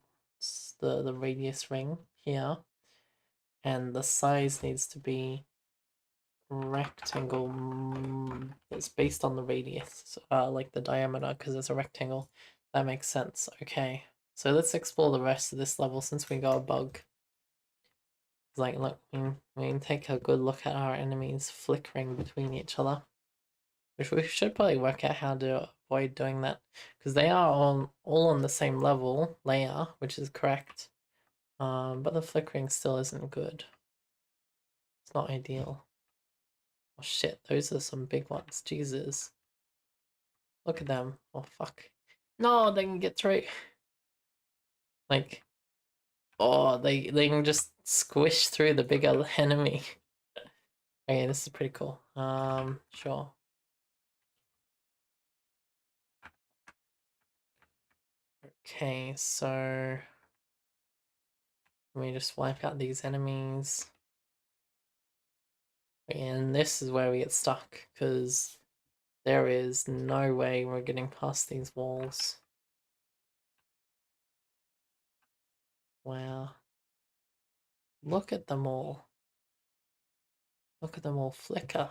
radius ring here, and the size needs to be rectangle that's based on the radius, like the diameter, because it's a rectangle. That makes sense. Okay, so let's explore the rest of this level since we got a bug. Like, look, we can take a good look at our enemies flickering between each other, which we should probably work out how to avoid doing that, because they are all on the same level layer, which is correct. But the flickering still isn't good. It's not ideal. Oh shit, those are some big ones. Jesus. Look at them. Oh fuck. No, they can get through. Like, oh, they can just squish through the bigger enemy. Okay, this is pretty cool. Sure. Okay, so let me just wipe out these enemies. And this is where we get stuck, because there is no way we're getting past these walls. Wow. Look at them all. Look at them all flicker.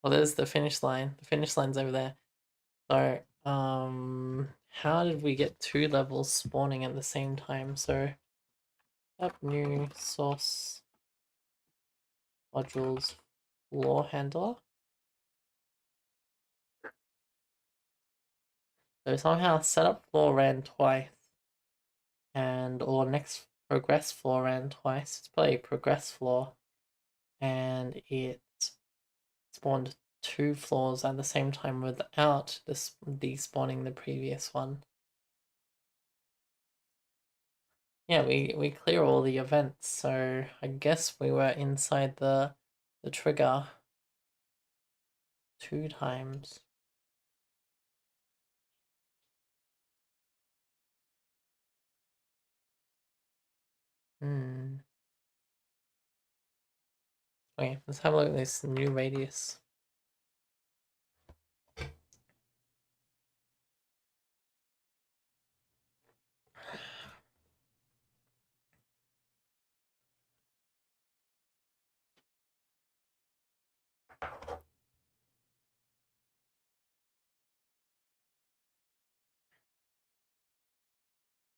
Well, there's the finish line. The finish line's over there. So, how did we get 2 levels spawning at the same time? So, up new source modules floor handler. So somehow set up floor ran twice, or next progress floor ran twice. It's probably progress floor, and it spawned 2 floors at the same time without despawning the previous one. Yeah, we clear all the events, so I guess we were inside the trigger 2 times. Okay, let's have a look at this new radius.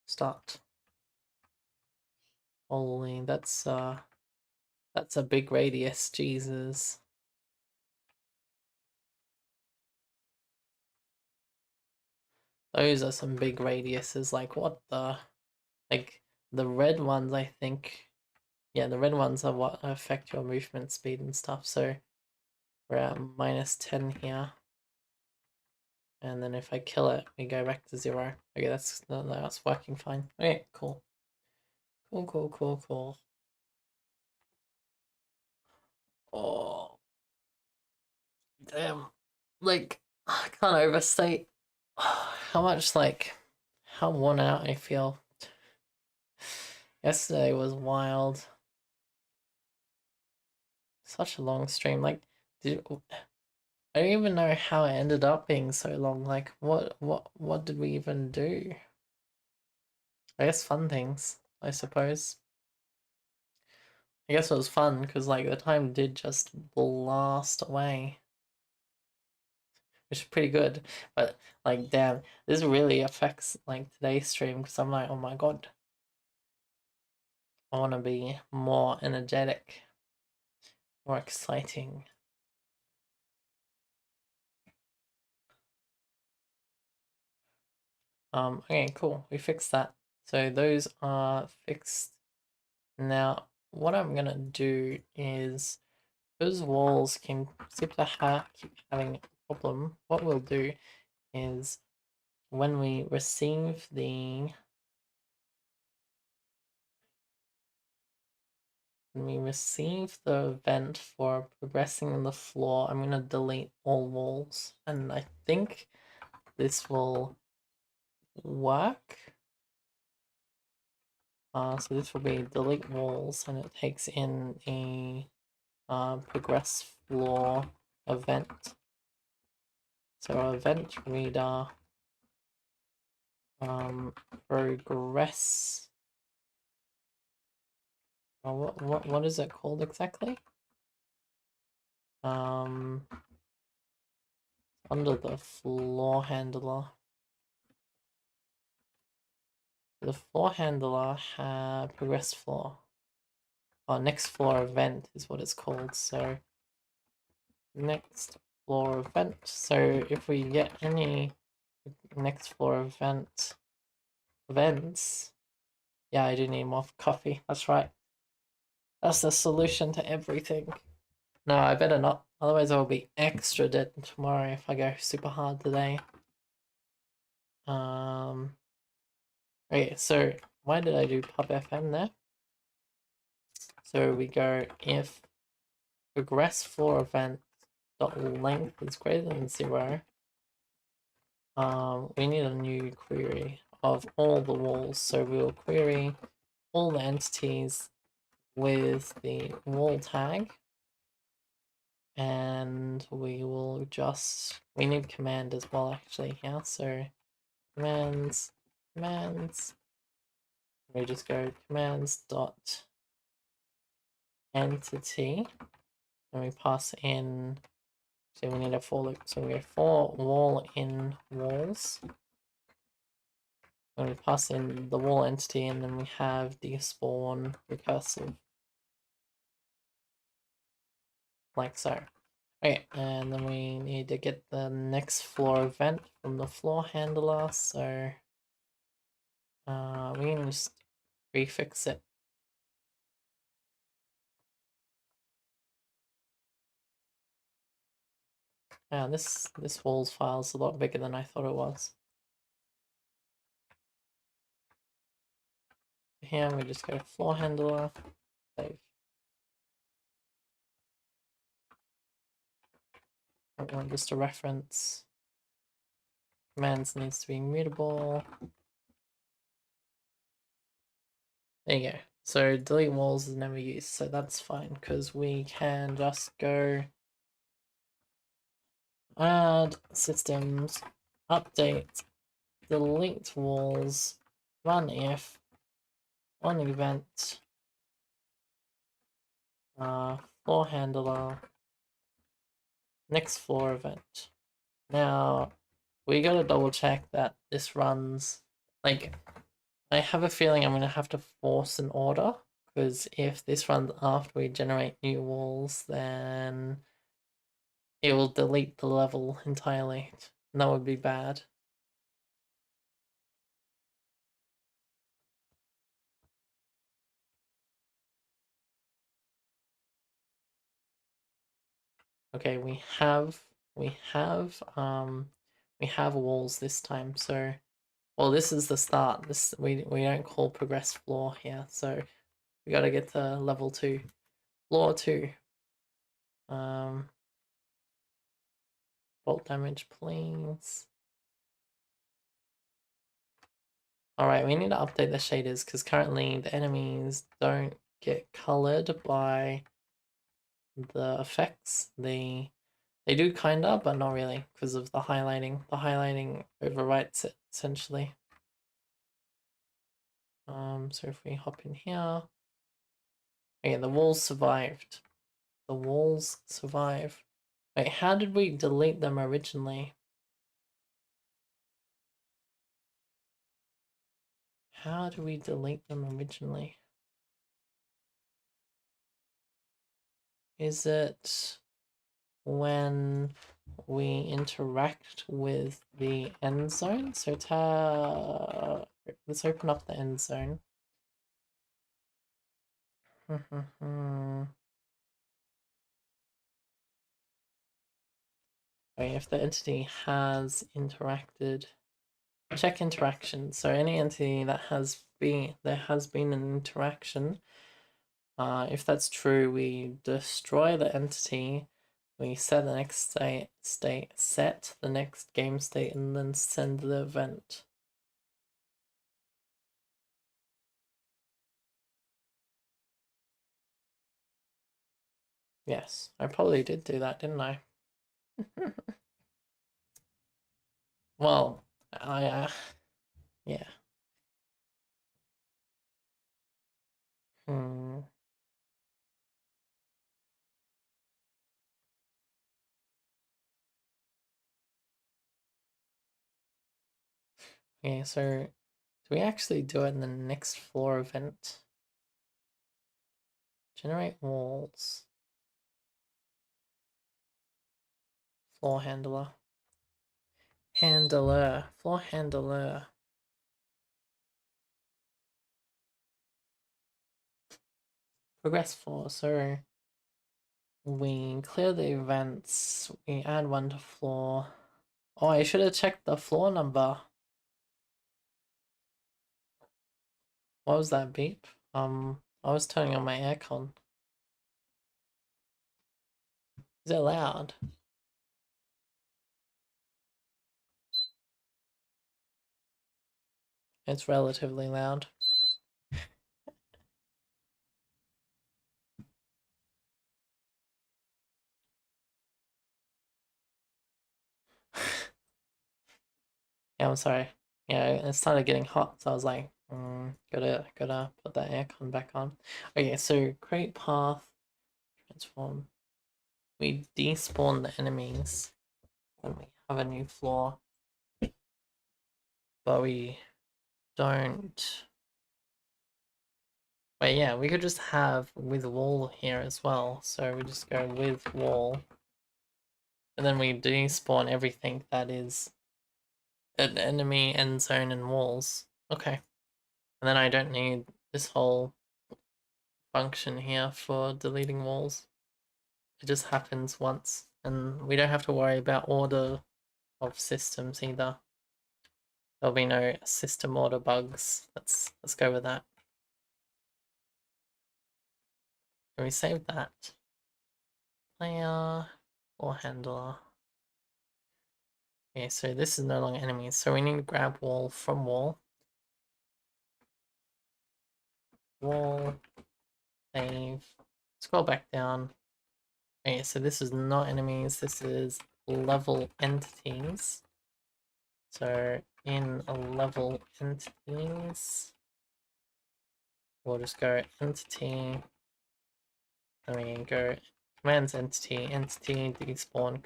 Start. Holy, that's a big radius, Jesus. Those are some big radiuses, like what the, like the red ones I think, yeah, the red ones are what affect your movement speed and stuff, so we're at -10 here. And then if I kill it, we go back to 0. Okay, that's working fine. Okay, cool. Cool. Oh, damn. Like, I can't overstate how much, like, how worn out I feel. Yesterday was wild. Such a long stream. Like, I don't even know how it ended up being so long. Like, what did we even do? I guess fun things, I suppose. I guess it was fun because like the time did just blast away, which is pretty good. But like, damn, this really affects like today's stream because I'm like, oh my god, I want to be more energetic, more exciting. Okay, cool. We fixed that. So those are fixed. Now, what I'm gonna do is those walls can seem to keep having a problem. What we'll do is when we receive the event for progressing on the floor, I'm gonna delete all walls, and I think this will work. So this will be delete walls, and it takes in a progress floor event. So event reader progress. What is it called exactly? Under the floor handler. The floor handler progress floor. Oh, next floor event is what it's called. So next floor event. So if we get any next floor events, yeah, I do need more coffee. That's right. That's the solution to everything. No, I better not. Otherwise, I'll be extra dead tomorrow if I go super hard today. Okay, so why did I do pub FM there? So we go if progress floor event dot length is greater than 0. We need a new query of all the walls. So we'll query all the entities with the wall tag, and we will just we need command as well actually here. So commands. We just go commands dot entity, and we pass in. So we need a for loop. So we go for wall in walls. And we pass in the wall entity, and then we have despawn recursive, like so. Okay, and then we need to get the next floor event from the floor handler. So we can just prefix it. Yeah, this walls file is a lot bigger than I thought it was. Here we just go floor handler, save. Just a reference. Commands needs to be mutable. There you go. So delete walls is never used, so that's fine because we can just go add systems, update, delete walls, run if, on event, floor handler, next floor event. Now we gotta double check that this runs. Like, I have a feeling I'm gonna have to force an order, because if this runs after we generate new walls, then it will delete the level entirely. And that would be bad. Okay, we have walls this time, so well, this is the start. This we don't call progress floor here, so we gotta get to level 2. Floor 2. Bolt damage, please. Alright, we need to update the shaders because currently the enemies don't get colored by the effects. They do kinda, but not really, because of the highlighting. The highlighting overwrites it, essentially. So if we hop in here... Okay, the walls survived. The walls survive. Wait, how did we delete them originally? How do we delete them originally? Is it when we interact with the end zone? So let's open up the end zone. Okay, if the entity has interacted, check interaction. So any entity that there has been an interaction. If that's true, we destroy the entity, we set the next set the next game state, and then send the event. Yes, I probably did do that, didn't I? Well, yeah. Hmm. Okay, so do we actually do it in the next floor event? Generate walls. Floor handler. Floor handler. Progress floor, so we clear the events, we add one to floor. Oh, I should have checked the floor number. What was that beep? I was turning on my aircon. Is it loud? It's relatively loud. Yeah, I'm sorry. Yeah, it started getting hot, so I was like, gotta put that aircon back on. Okay, so create path, transform. We despawn the enemies when we have a new floor, but we don't. But yeah, we could just have with wall here as well. So we just go with wall, and then we despawn everything that is an enemy, end zone, and walls. Okay. And then I don't need this whole function here for deleting walls. It just happens once, and we don't have to worry about order of systems either. There'll be no system order bugs. Let's go with that. Can we save that? Player or handler. Okay, so this is no longer enemies, so we need to grab wall from wall. Wall, save, scroll back down. Okay, so this is not enemies, this is level entities. So in a level entities, we'll just go entity, then we can go commands entity, despawn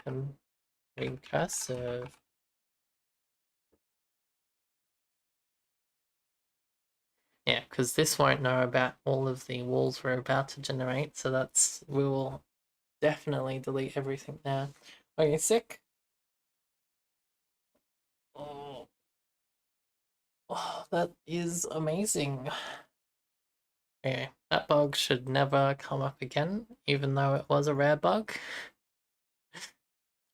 recursive. Yeah, because this won't know about all of the walls we're about to generate, so we will definitely delete everything there. Okay, sick. Oh, oh, that is amazing. Okay, that bug should never come up again, even though it was a rare bug.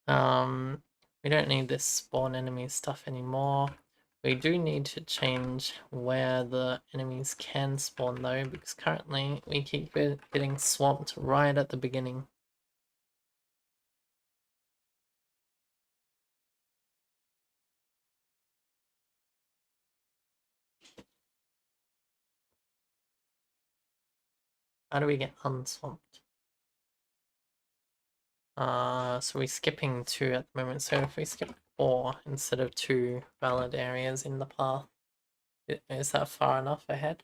We don't need this spawn enemy stuff anymore. We do need to change where the enemies can spawn though, because currently we keep getting swamped right at the beginning. How do we get unswamped? So we're skipping 2 at the moment. So if we skip 4 instead of 2 valid areas in the path, is that far enough ahead?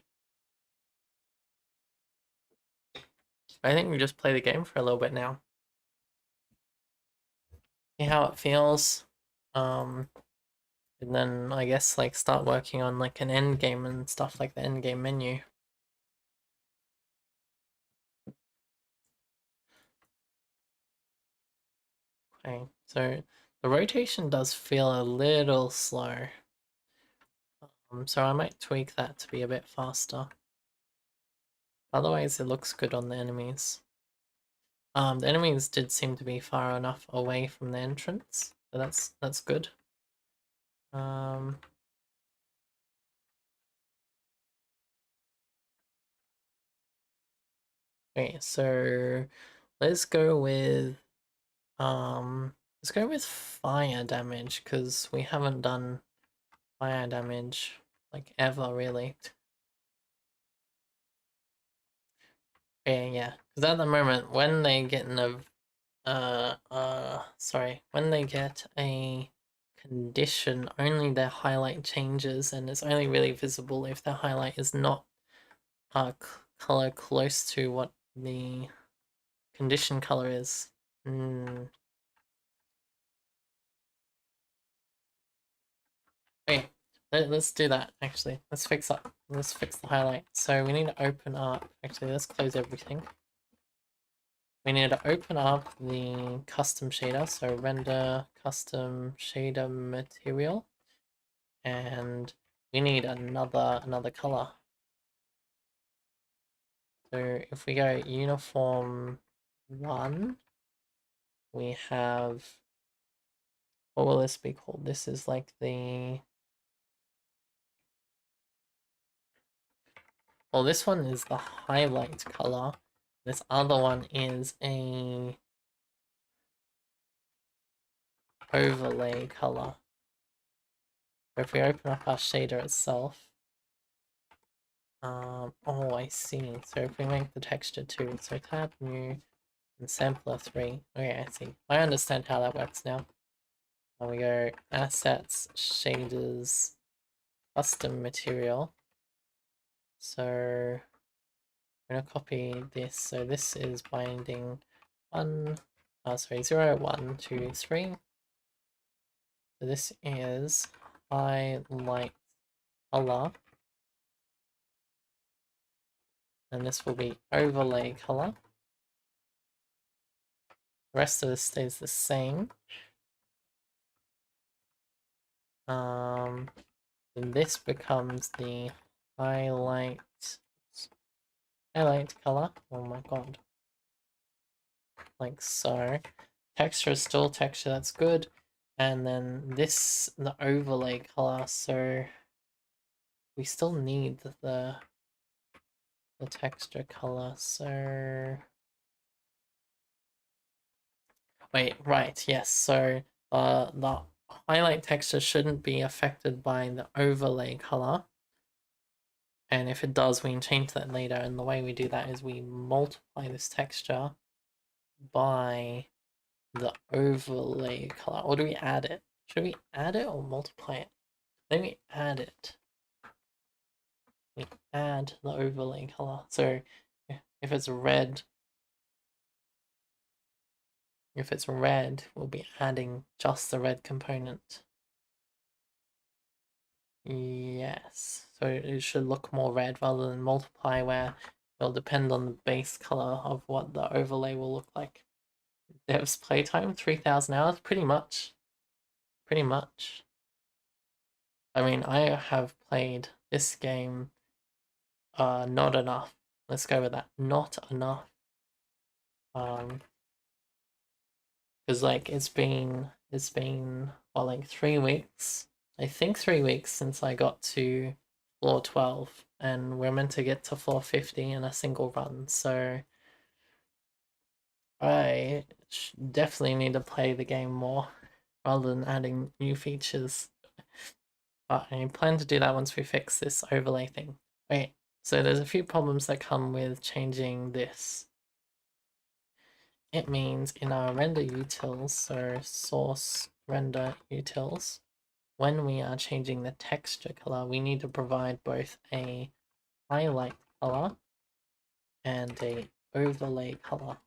I think we just play the game for a little bit now. See how it feels. And then I guess like start working on like an end game and stuff like the end game menu. Okay, so the rotation does feel a little slow. So I might tweak that to be a bit faster. Otherwise, it looks good on the enemies. The enemies did seem to be far enough away from the entrance, so that's good. Okay, so let's go with fire damage because we haven't done fire damage like ever really. Yeah, because at the moment when they get when they get a condition, only their highlight changes, and it's only really visible if their highlight is not color close to what the condition color is. Okay, let's do that actually. Let's fix the highlight. So we need to open up, actually let's close everything. We need to open up the custom shader, so render custom shader material, and we need another color. So if we go uniform 1, we have, what will this be called? This is like the, well, this one is the highlight color. This other one is a overlay color. So if we open up our shader itself, oh, I see. So if we make the texture 2, so tab new and sampler 3. Okay, I see. I understand how that works now. And we go assets, shaders, custom material. So I'm gonna copy this. So this is binding 0, 1, 2, 3. So this is highlight color. And this will be overlay color. The rest of this stays the same. And this becomes the highlight color. Oh my god. Like so. Texture is still texture, that's good. And then this, the overlay color, so we still need the texture color, so wait, right, yes, so the highlight texture shouldn't be affected by the overlay color. And if it does, we can change that later. And the way we do that is we multiply this texture by the overlay color. Or do we add it? Should we add it or multiply it? Then we add it. We add the overlay color. So if it's red, we'll be adding just the red component. Yes, so it should look more red rather than multiply, where it'll depend on the base color of what the overlay will look like. Dev's playtime 3,000 hours, pretty much. Pretty much. I mean, I have played this game not enough. Let's go with that. Not enough. Because like it's been well, like 3 weeks. I think 3 weeks since I got to floor 12, and we're meant to get to floor 50 in a single run, so I definitely need to play the game more rather than adding new features. But I plan to do that once we fix this overlay thing. Okay, so there's a few problems that come with changing this. it means in our render utils, so source render utils, when we are changing the texture color, we need to provide both a highlight color and a overlay color.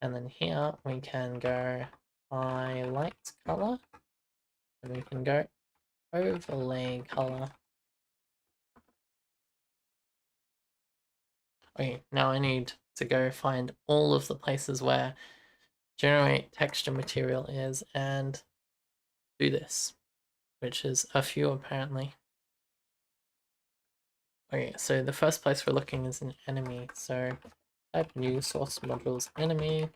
And then here we can go highlight color, and we can go overlay color. Okay, now I need to go find all of the places where generate texture material is and do this, which is a few apparently. Okay, so the first place we're looking is an enemy, so type new source modules enemy.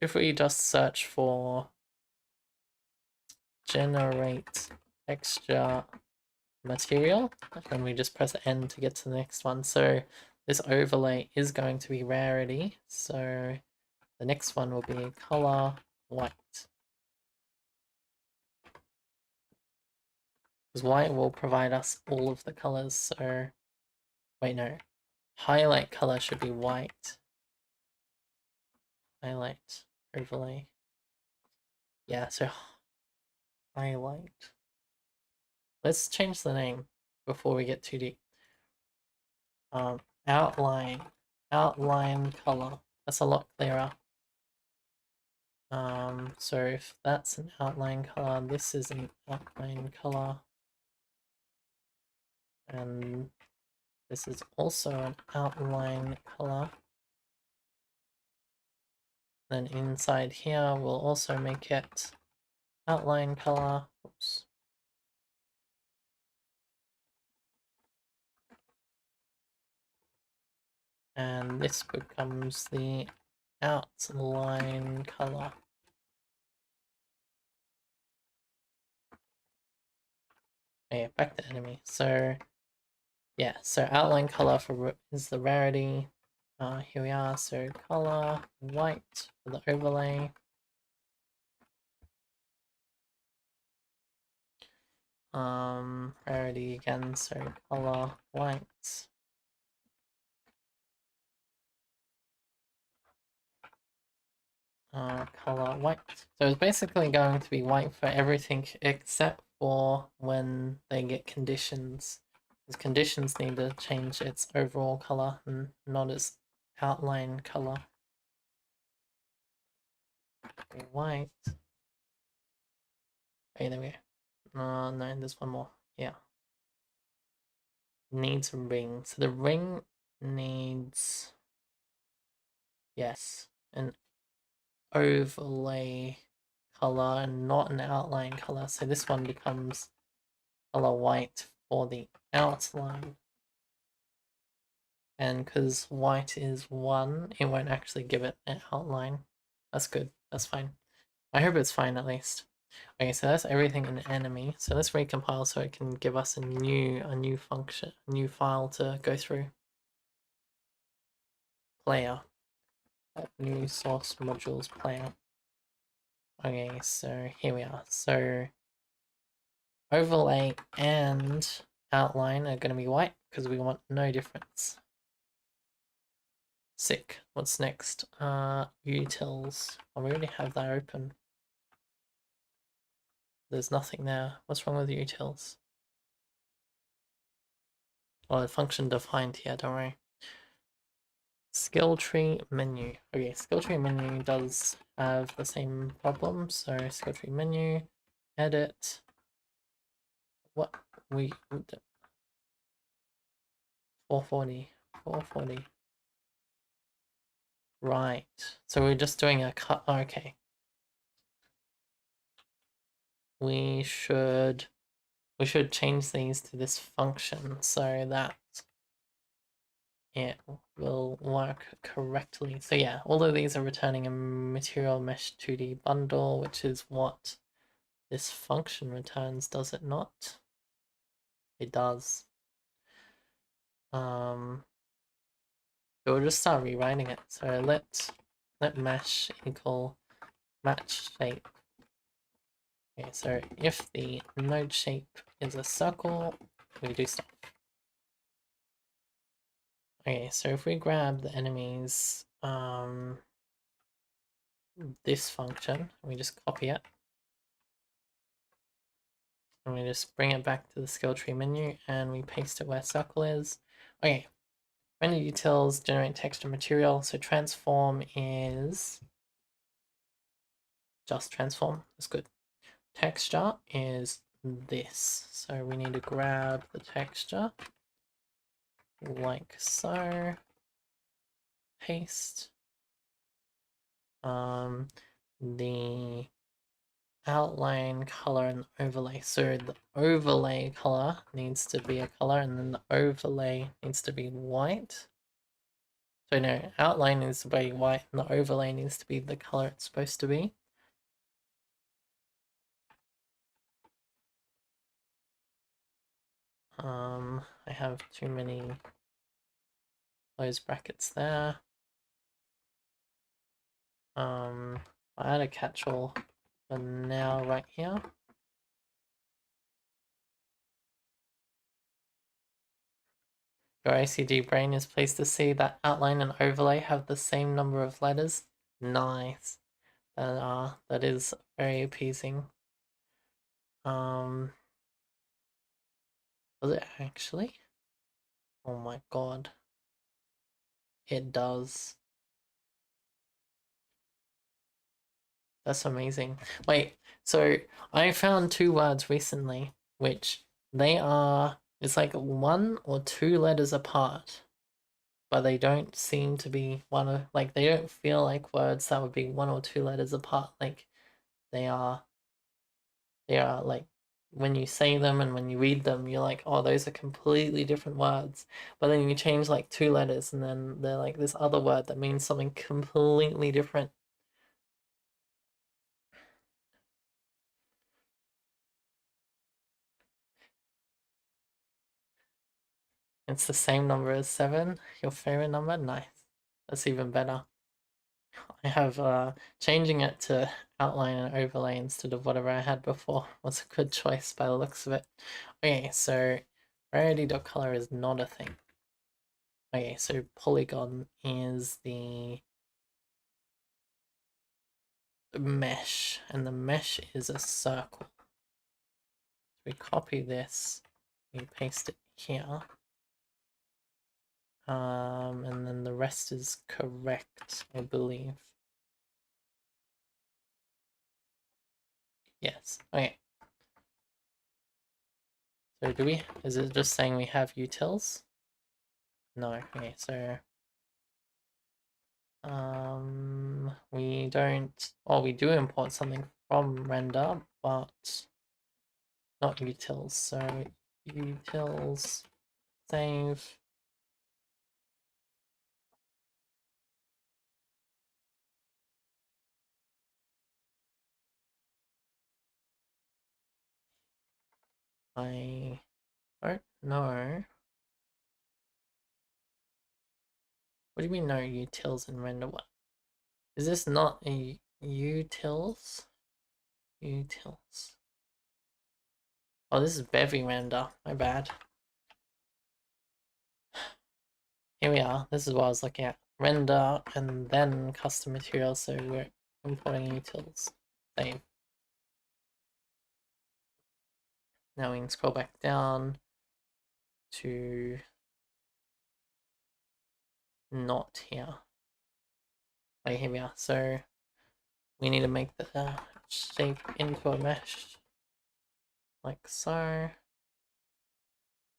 If we just search for generate texture material, and we just press N to get to the next one. So this overlay is going to be rarity, so the next one will be color white. Because white will provide us all of the colors, so wait, no. Highlight color should be white. Highlight overlay. Yeah, so highlight. Let's change the name before we get too deep. Outline color. That's a lot clearer. So if that's an outline color, this is an outline color, and this is also an outline color. Then inside here, we'll also make it outline color. Oops. And this becomes the outline color. Okay, back to enemy. So yeah, so outline color for is the rarity. Here we are. So color white for the overlay. Rarity again. So color white. Color white. So it's basically going to be white for everything except for when they get conditions. Because conditions need to change its overall color and not its outline color. Okay, white. Okay, there we go. No, there's one more. Yeah. Needs a ring. So the ring needs, yes, an overlay color and not an outline color. So this one becomes color white for the outline. And because white is 1, it won't actually give it an outline. That's good. That's fine. I hope it's fine at least. Okay, so that's everything in enemy. So let's recompile so it can give us a new function, a new file to go through. Player. New source modules player. Okay, so here we are. So overlay and outline are going to be white because we want no difference. Sick. What's next? Utils. Oh, we already have that open. There's nothing there. What's wrong with utils? Oh, the function defined here, don't worry. Skill tree menu. Okay, skill tree menu does have the same problem. So skill tree menu, edit. What we 440. Right. So we're just doing a cut. Oh, okay. We should change these to this function so that it will work correctly. So yeah, all of these are returning a material mesh 2D bundle, which is what this function returns, does it not? It does. So we'll just start rewriting it. So let mesh equal match shape. Okay, so if the node shape is a circle, we do stuff. Okay, so if we grab the enemy's this function, we just copy it, and we just bring it back to the skill tree menu, and we paste it where circle is. Okay, render utils, generate texture material. So transform is just transform. That's good. Texture is this. So we need to grab the texture like so. Paste. The outline color and overlay. So the overlay color needs to be a color, and then the overlay needs to be white. So no, outline needs to be white, and the overlay needs to be the color it's supposed to be. I have too many close brackets there. I had a catch-all for now right here. Your ACG brain is pleased to see that outline and overlay have the same number of letters. Nice. That is very appeasing. Was it actually? Oh my god. It does. That's amazing. Wait, so I found two words recently which it's like 1 or 2 letters apart, but they don't seem to be they don't feel like words that would be 1 or 2 letters apart. Like they are like when you say them and when you read them, you're like, oh, those are completely different words. But then you change like 2 letters and then they're like this other word that means something completely different. It's the same number as 7, your favorite number? Nice. That's even better. I have changing it to outline and overlay instead of whatever I had before was a good choice by the looks of it. Okay, so rarity.color is not a thing. Okay, so polygon is the mesh, and the mesh is a circle. We copy this, we paste it here. And then the rest is correct, I believe. Yes, okay. So is it just saying we have utils? No, okay, so we don't, we do import something from render, but not utils. So utils, save. I don't know. What do you mean no utils in render? What? Is this not a utils? Utils. Oh, this is Bevy render. My bad. Here we are. This is what I was looking at. Render and then custom materials. So we're importing utils. Save. Now we can scroll back down to not here. Okay, here we are. So we need to make the shape into a mesh like so.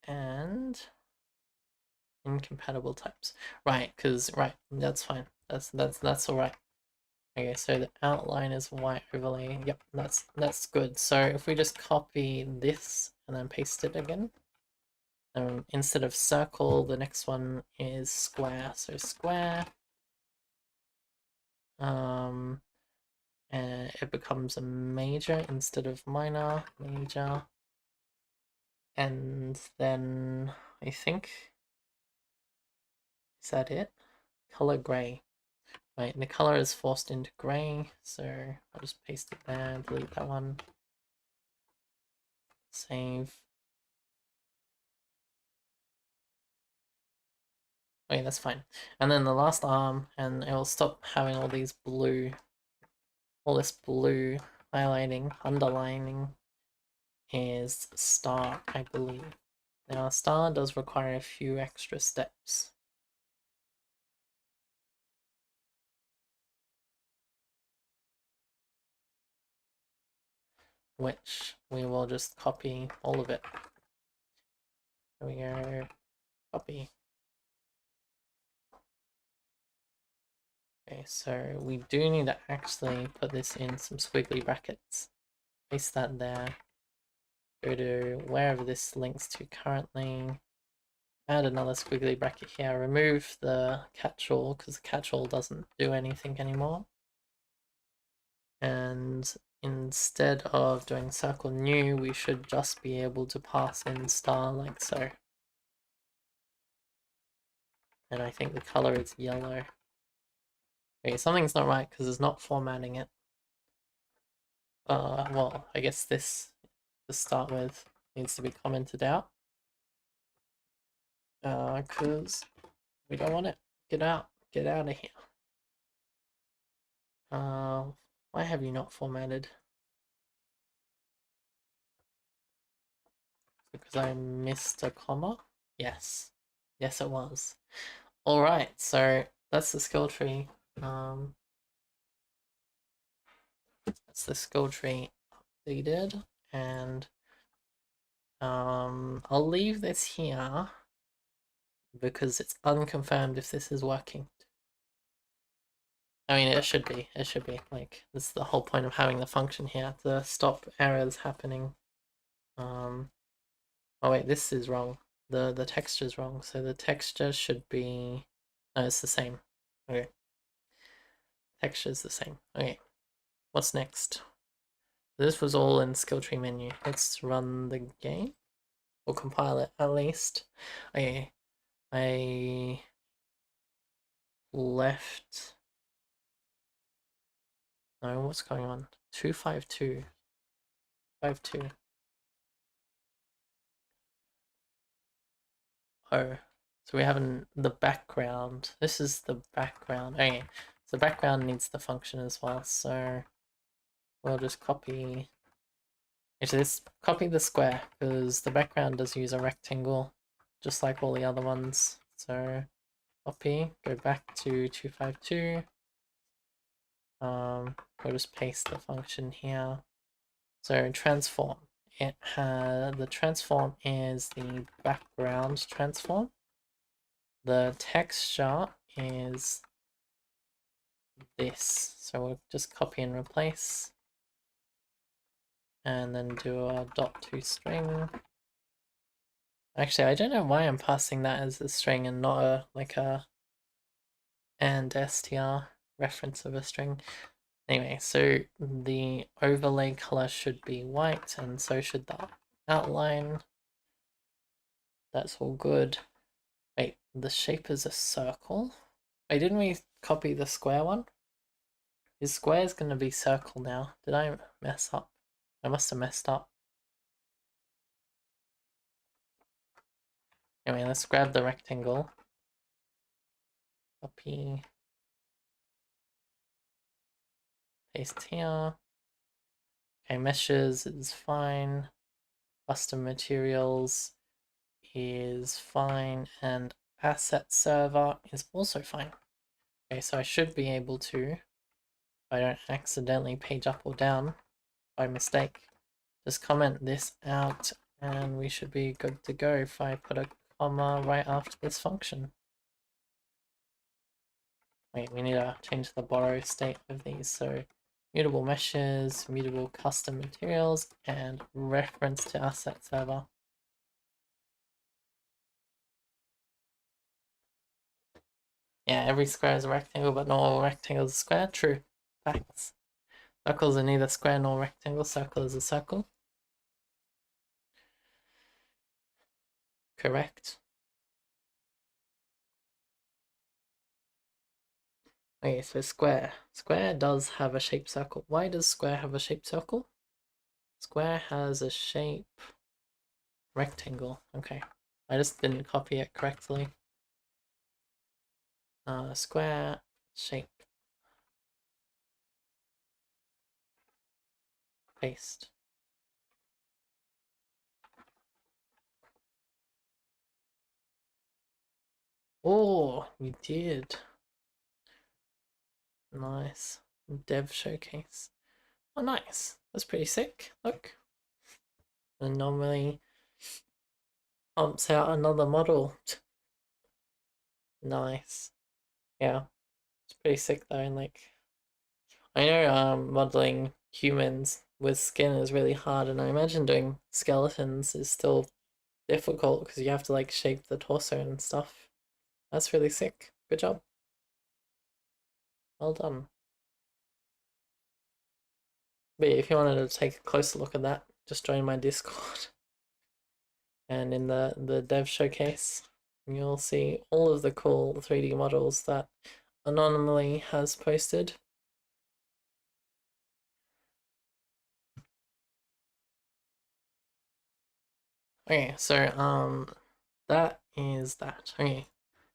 And incompatible types. Right, that's fine. That's all right. Okay, so the outline is white overlay. Yep, that's good. So if we just copy this and then paste it again, instead of circle, the next one is square. So square, and it becomes a major instead of minor. Major, and then I think is that it? Color gray. Right, and the color is forced into gray, so I'll just paste it there, delete that one, save. Okay, that's fine. And then the last arm, and it will stop having all this blue highlighting, underlining is star, I believe. Now, a star does require a few extra steps. Which we will just copy all of it. There we go. Copy. Okay, so we do need to actually put this in some squiggly brackets. Paste that there. Go to wherever this links to currently. Add another squiggly bracket here. Remove the catch-all because the catch-all doesn't do anything anymore. And instead of doing circle new, we should just be able to pass in star like so. And I think the color is yellow. Okay, something's not right because it's not formatting it. Well, I guess this, to start with, needs to be commented out. Because we don't want it. Get out of here. Why have you not formatted? Because I missed a comma? Yes. Yes, it was. Alright, so that's the skill tree. That's the skill tree updated, and I'll leave this here because it's unconfirmed if this is working. I mean, it should be. It should be. Like, that's the whole point of having the function here, to stop errors happening. Oh wait, this is wrong. The texture is wrong, so the texture should be... No, it's the same. Okay. Texture is the same. Okay. What's next? This was all in skill tree menu. Let's run the game. Or compile it, at least. Okay. I left... No, what's going on? 252. 52. Oh. So we have the background. This is the background. Okay. So the background needs the function as well. So we'll just copy... Actually, let's copy the square, because the background does use a rectangle, just like all the other ones. So copy, go back to 252. We'll just paste the function here. So transform. The transform is the background transform. The texture is this. So we'll just copy and replace. And then do a .toString. Actually, I don't know why I'm passing that as a string and not a and str reference of a string. Anyway, so the overlay color should be white, and so should the outline. That's all good. Wait, the shape is a circle? Wait, didn't we copy the square one? Is square is going to be circle now? Did I mess up? I must have messed up. Anyway, let's grab the rectangle. Copy. Paste here. Okay, meshes is fine. Custom materials is fine, and asset server is also fine. Okay, so I should be able to, if I don't accidentally page up or down by mistake, just comment this out and we should be good to go if I put a comma right after this function. Wait, we need to change the borrow state of these. So mutable meshes, mutable custom materials, and reference to asset server. Yeah, every square is a rectangle, but not all rectangles are square. True. Facts. Circles are neither square nor rectangle. Circle is a circle. Correct. Okay, so square. Square does have a shaped circle. Why does square have a shaped circle? Square has a shape rectangle. Okay. I just didn't copy it correctly. Square shape. Paste. Oh, you did. Nice. Dev showcase. Oh, nice. That's pretty sick. Look. And normally pumps out another model. Nice. Yeah. It's pretty sick though. And like, I know modeling humans with skin is really hard, and I imagine doing skeletons is still difficult because you have to like shape the torso and stuff. That's really sick. Good job. Well done. But yeah, if you wanted to take a closer look at that, just join my Discord. And in the dev showcase, you'll see all of the cool 3D models that Anonymously has posted. Okay, so that is that. Okay,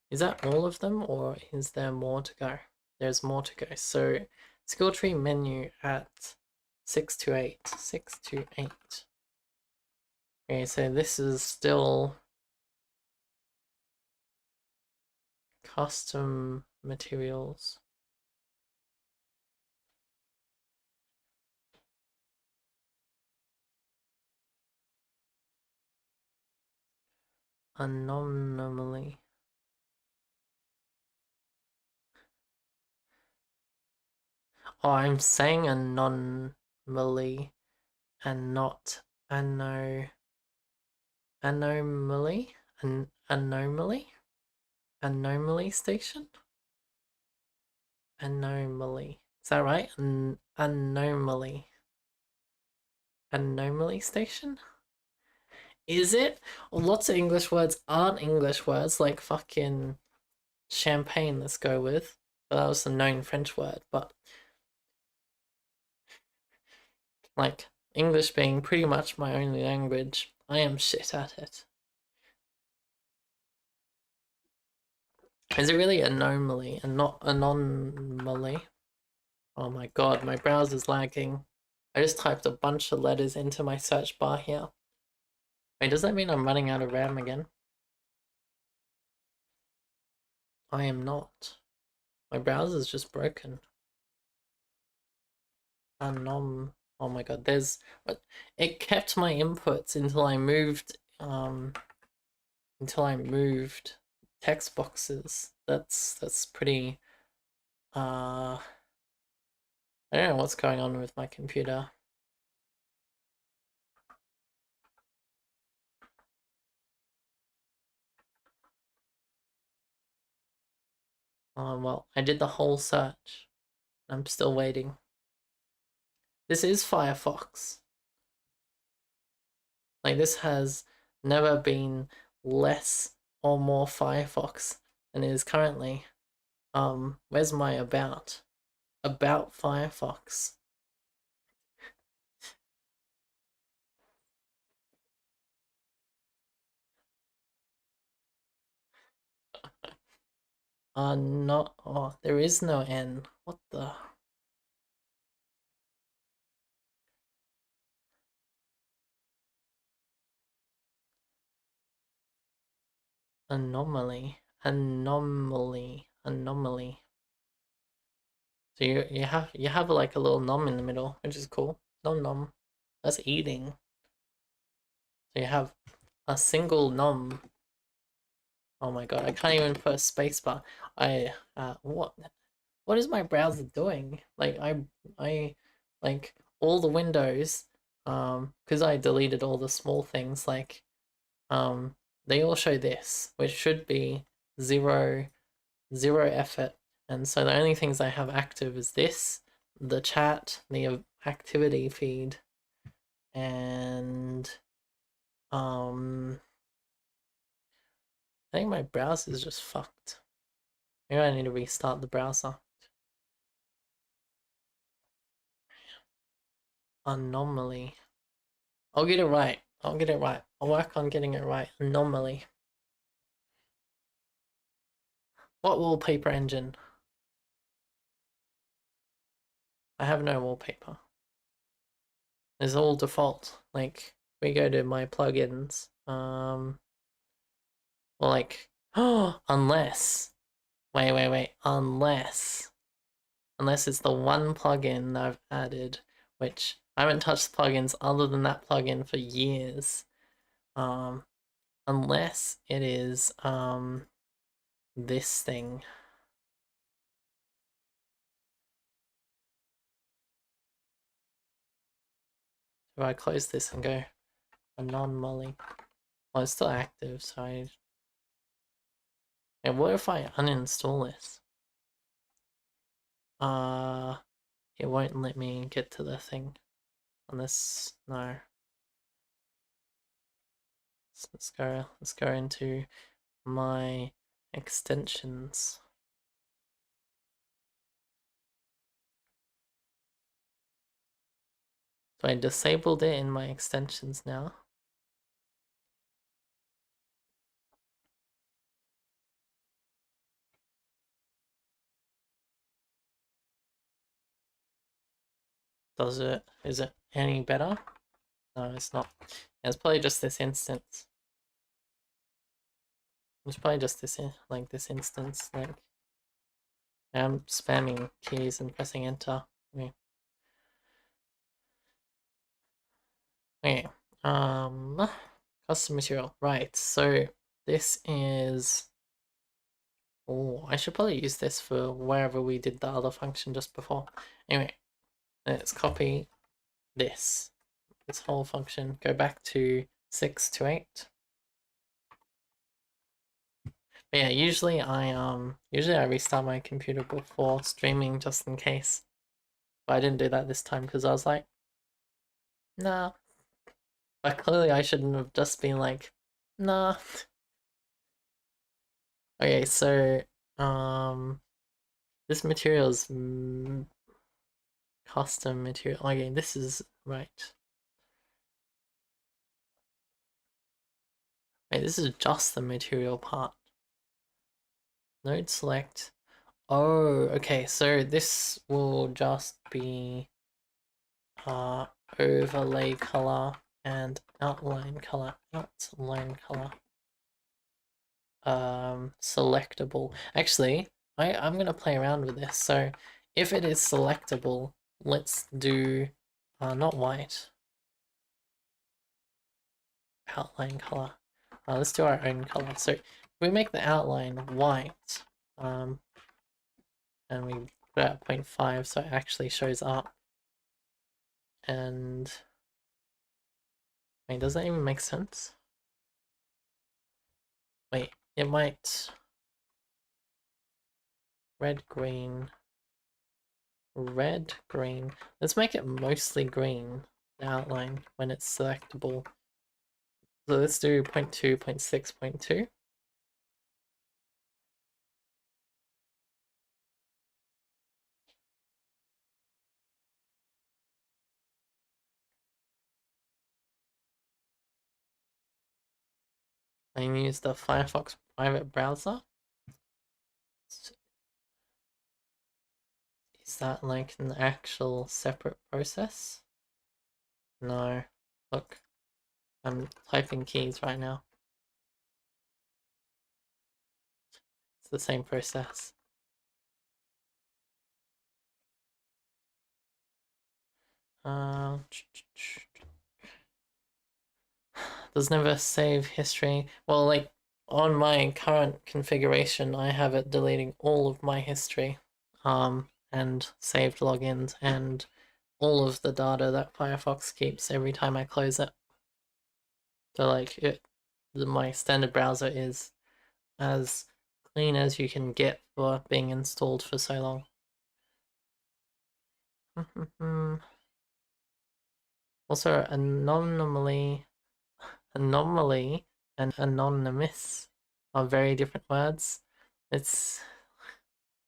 is that all of them or is there more to go? There's more to go. So skill tree menu at 6 to 8. 6 to 8. Okay, so this is still custom materials. Anomaly. Oh, I'm saying anomaly and not anomaly? Anomaly? Anomaly station? Anomaly. Is that right? Anomaly. Anomaly station? Is it? Lots of English words aren't English words, like fucking champagne, let's go with. But that was a known French word, but like English being pretty much my only language, I am shit at it. Is it really anomaly and not anomaly? Oh my god, my browser's lagging. I just typed a bunch of letters into my search bar here. Wait, does that mean I'm running out of RAM again? I am not. My browser's just broken. Anom. Oh my god, there's. It kept my inputs until I moved text boxes. That's pretty. I don't know what's going on with my computer. Well, I did the whole search. I'm still waiting. This is Firefox. Like, this has never been less or more Firefox than it is currently. Where's my about? About Firefox. Not. Oh, there is no N. What the? Anomaly. Anomaly. Anomaly. So you have like a little nom in the middle, which is cool. Nom nom. That's eating. So you have a single nom. Oh my god, I can't even put a spacebar. What is my browser doing? Like I like all the windows, because I deleted all the small things, like they all show this, which should be zero effort. And so the only things I have active is this, the chat, the activity feed, and I think my browser is just fucked. Maybe I need to restart the browser. Anomaly. I'll get it right. I'll get it right. I'll work on getting it right. Anomaly. What wallpaper engine? I have no wallpaper. It's all default. Like, we go to my plugins, well, like, oh, wait, unless it's the one plugin I've added, which I haven't touched plugins other than that plugin for years. Unless it is, this thing. If I close this and go anomaly, well, it's still active, so and what if I uninstall this? It won't let me get to the thing on this. No. So let's go into my extensions. So I disabled it in my extensions now. Is it any better? No, it's not. It's probably just this instance. It's probably just this, like this instance, like I'm spamming keys and pressing enter. Okay. Okay. Custom material. Right, so this is, oh, I should probably use this for wherever we did the other function just before. Anyway, let's copy this whole function, go back to 6 to 8. But yeah, usually I restart my computer before streaming just in case. But I didn't do that this time because I was like, nah. But clearly I shouldn't have just been like, nah. Okay, so this material is custom material. Okay, this is right. Wait, this is just the material part. Node select. Oh, okay, so this will just be overlay color and outline color. Selectable. Actually, I'm gonna play around with this. So if it is selectable, let's do not white. Outline color. Let's do our own color. So if we make the outline white, and we put it at 0.5 so it actually shows up. And wait, does that even make sense? Wait, it might red, green. Let's make it mostly green, the outline, when it's selectable. So let's do 0.2, 0.6, 0.2. And use the Firefox private browser. Is that like an actual separate process? No. Look, I'm typing keys right now. It's the same process. Does never save history. Well, like on my current configuration, I have it deleting all of my history, and saved logins and all of the data that Firefox keeps every time I close it. So like my standard browser is as clean as you can get for being installed for so long. Also, anomaly and anonymous are very different words. I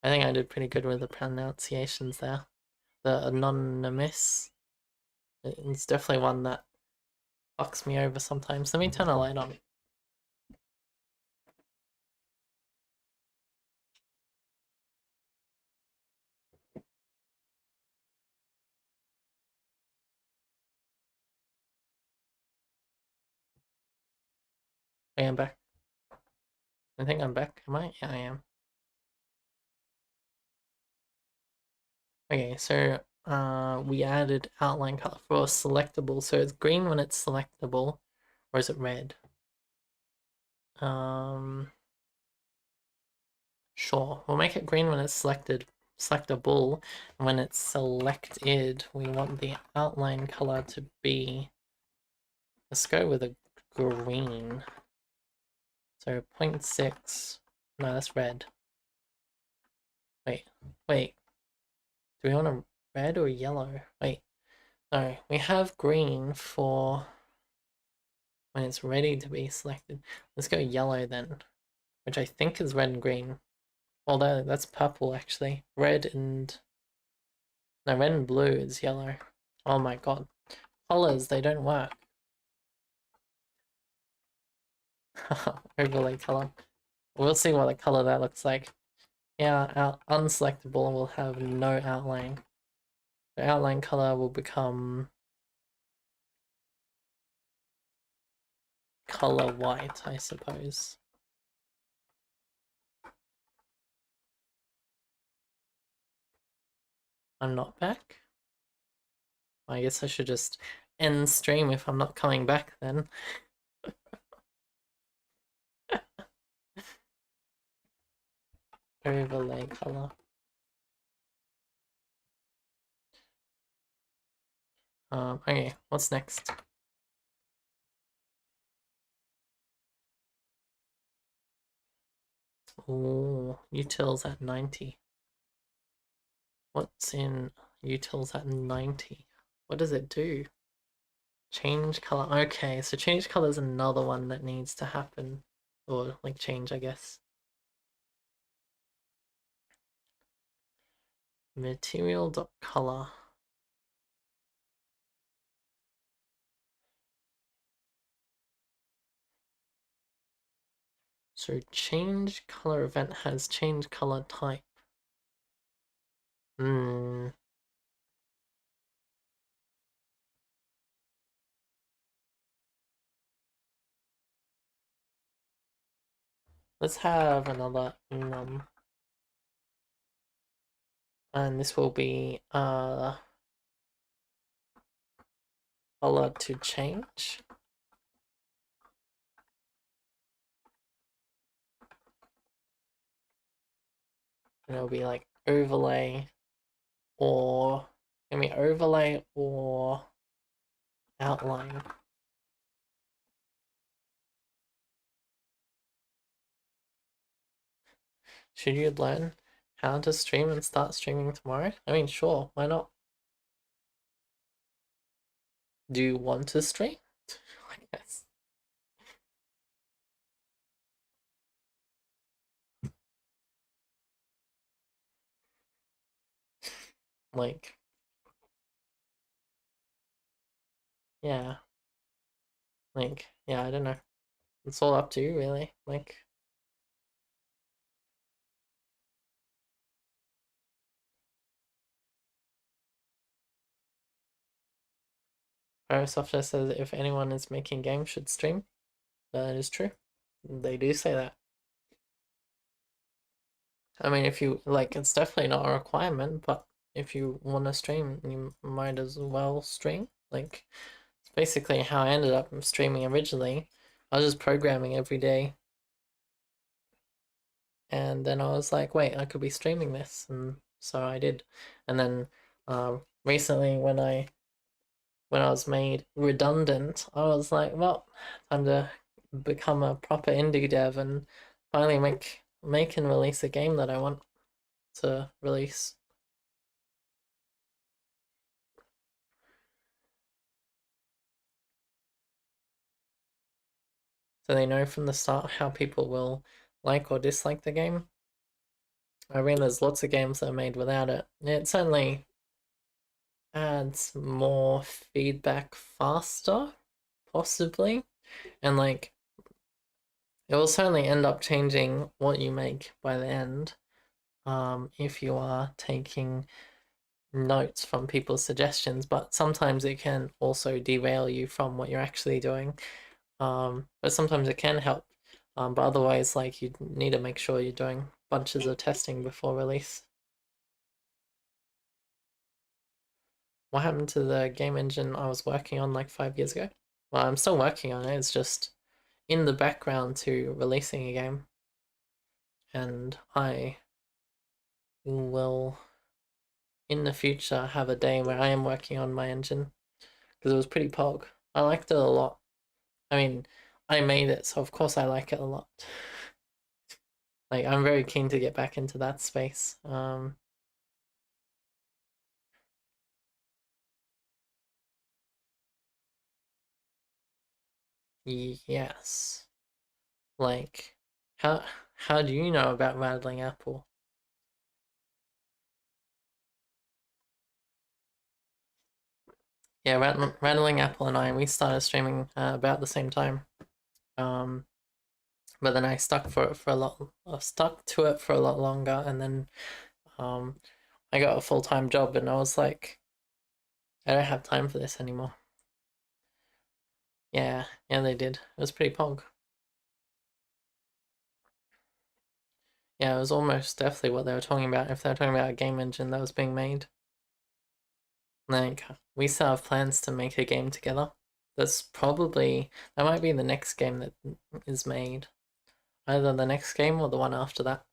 think I did pretty good with the pronunciations there. The anonymous, it's definitely one that fucks me over sometimes. Let me turn a light on. I am back. I think I'm back. Am I? Yeah, I am. Okay, so we added outline color for selectable. So it's green when it's selectable, or is it red? Sure. We'll make it green when it's selectable. And when it's selected, we want the outline color to be. Let's go with a green. So 0.6. No, that's red. Wait. Do we want a red or yellow? Wait. No, we have green for when it's ready to be selected. Let's go yellow then, which I think is red and green. Although that's purple actually. Red and blue is yellow. Oh my god. Colors, they don't work. Overlay color. We'll see what the color that looks like. Yeah, unselectable will have no outline. The outline color will become color white, I suppose. I'm not back. I guess I should just end stream if I'm not coming back then. Overlay color. Okay, what's next? Oh, utils at 90. What's in utils at 90? What does it do? Change color. Okay, so change color is another one that needs to happen. Or, like, change, I guess. Material.color. So change color event has change color type. Let's have another num. And this will be color to change. And it'll be like overlay or overlay or outline. Should you learn how to stream and start streaming tomorrow? I mean, sure, why not? Do you want to stream? I guess. Like, yeah. Like, yeah, I don't know. It's all up to you, really. Like, Software says if anyone is making games should stream. That is true. They do say that. I mean, if you like, it's definitely not a requirement, but if you want to stream, you might as well stream. Like, it's basically how I ended up streaming originally. I was just programming every day. And then I was like, wait, I could be streaming this. And so I did. And then recently, when I was made redundant, I was like, well, time to become a proper indie dev and finally make and release a game that I want to release. So they know from the start how people will like or dislike the game. I mean, there's lots of games that are made without it. It certainly adds more feedback faster, possibly, and like it will certainly end up changing what you make by the end. If you are taking notes from people's suggestions, but sometimes it can also derail you from what you're actually doing. But sometimes it can help But otherwise, like you need to make sure you're doing bunches of testing before release. What happened to the game engine I was working on like 5 years ago? Well, I'm still working on it. It's just in the background to releasing a game, and I will in the future have a day where I am working on my engine because it was pretty pog. I liked it a lot. I mean, I made it, so of course I like it a lot. Like I'm very keen to get back into that space. Yes. Like how how do you know about Rattling Apple? Yeah, Rattling Apple and we started streaming about the same time. Um, but then I stuck to it for a lot longer, and then um, I got a full-time job, and I was like, I don't have time for this anymore. Yeah, yeah, they did. It was pretty pog. Yeah, it was almost definitely what they were talking about. If they were talking about a game engine that was being made, like we still have plans to make a game together. That might be the next game that is made. Either the next game or the one after that.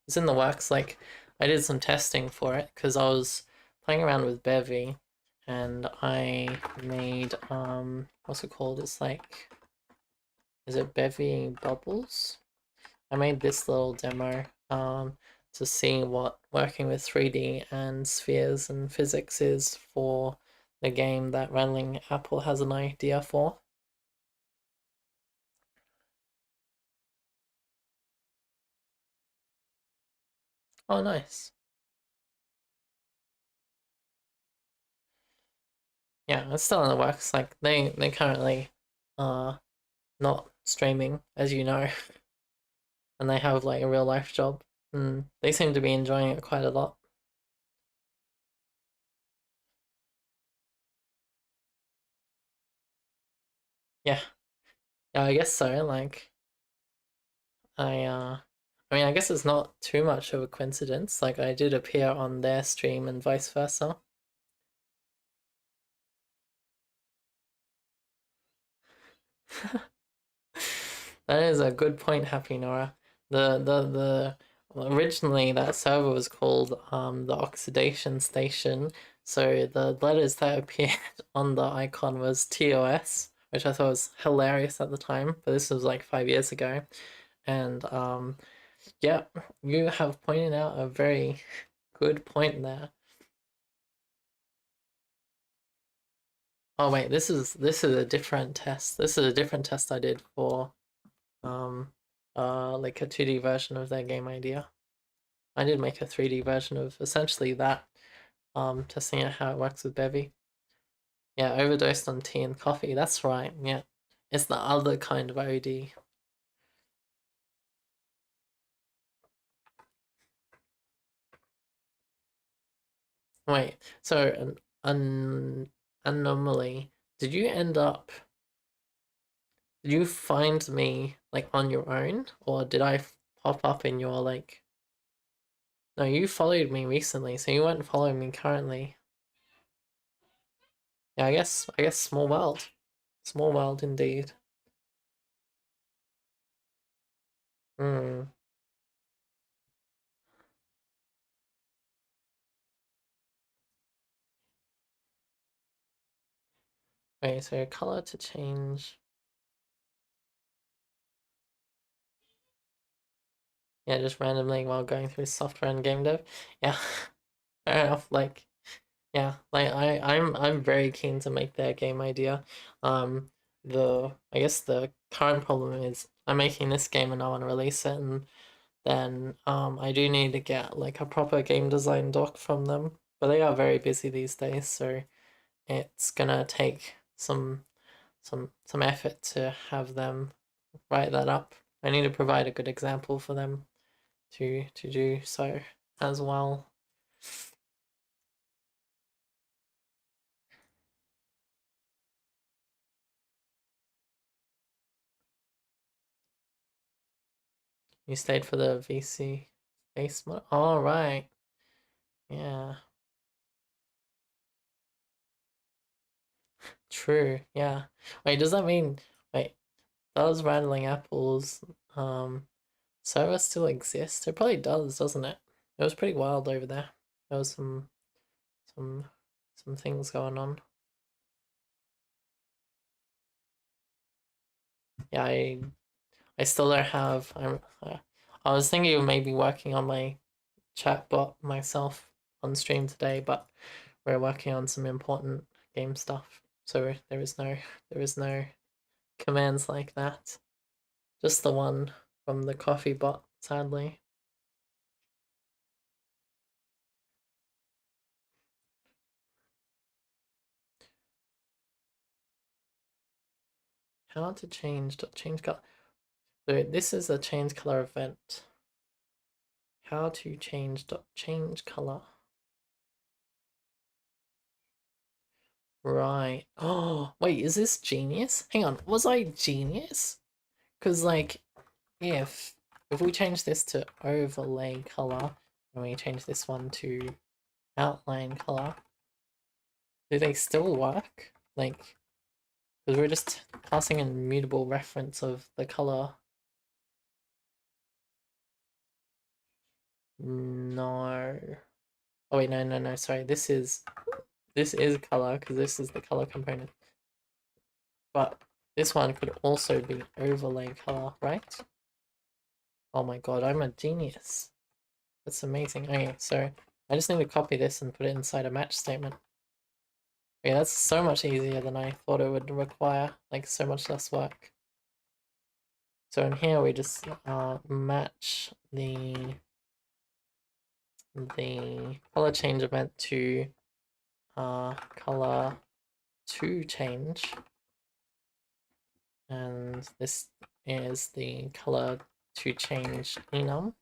It's in the works. Like I did some testing for it because I was playing around with Bevy, and I made what's it called? It's like, is it Bevy Bubbles? I made this little demo to see what working with 3D and spheres and physics is for the game that Rattling Apple has an idea for. Oh, nice. Yeah, it's still in the works. Like they currently are not streaming, as you know, and they have like a real life job. And they seem to be enjoying it quite a lot. Yeah, yeah, I guess so. Like I mean, I guess it's not too much of a coincidence. Like I did appear on their stream and vice versa. That is a good point, Happy Nora. The well, originally that server was called the oxidation station. So the letters that appeared on the icon was TOS, which I thought was hilarious at the time, but this was like 5 years ago. And yeah, you have pointed out a very good point there. Oh wait, this is a different test. This is a different test I did for um like a 2D version of their game idea. I did make a 3D version of essentially that, testing out how it works with Bevy. Yeah, overdosed on tea and coffee. That's right. Yeah, it's the other kind of OD. Wait, so anomaly. Did you end up? Did you find me like on your own, or did I pop up in your like? No, you followed me recently, so you weren't following me currently. Yeah, I guess small world. Small world indeed. Hmm. Wait, so color to change. Yeah, just randomly while going through software and game dev. Yeah, fair enough. Like, yeah, like I'm very keen to make their game idea. Um, I guess the current problem is I'm making this game and I want to release it, and then I do need to get like a proper game design doc from them. But they are very busy these days, so it's gonna take some effort to have them write that up. I need to provide a good example for them to do so as well. You stayed for the VC face mod? All right. Yeah. True. Yeah. Wait, does that mean wait, does Rattling Apples server still exist? It probably does, doesn't it? It was pretty wild over there. There was some some things going on. Yeah, I still don't have. I was thinking of maybe working on my chatbot myself on stream today, but we're working on some important game stuff, so there is no commands like that. Just the one from the coffee bot, sadly. How to change color? So this is a change color event. How to change color? Right. Oh, wait, is this genius? Hang on, was I genius? Because like, if we change this to overlay color and we change this one to outline color, do they still work? Like, because we're just passing an immutable reference of the color. No. Oh wait, no, sorry. This is color because this is the color component. But this one could also be overlay color, right? Oh my god, I'm a genius. That's amazing. Okay, so I just need to copy this and put it inside a match statement. Yeah, that's so much easier than I thought it would require, like so much less work. So in here we just match the color change event to color to change, and this is the color to change enum.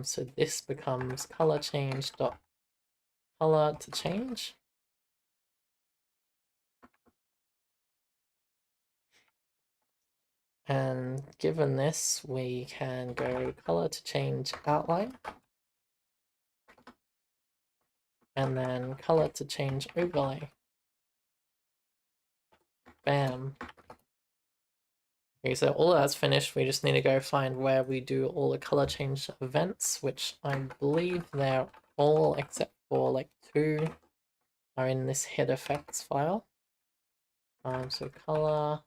So this becomes color change dot color to change. And given this, we can go color to change outline. And then color to change overlay. Bam. Okay, so all that's finished. We just need to go find where we do all the color change events, which I believe they're all except for like 2 are in this head effects file. So color,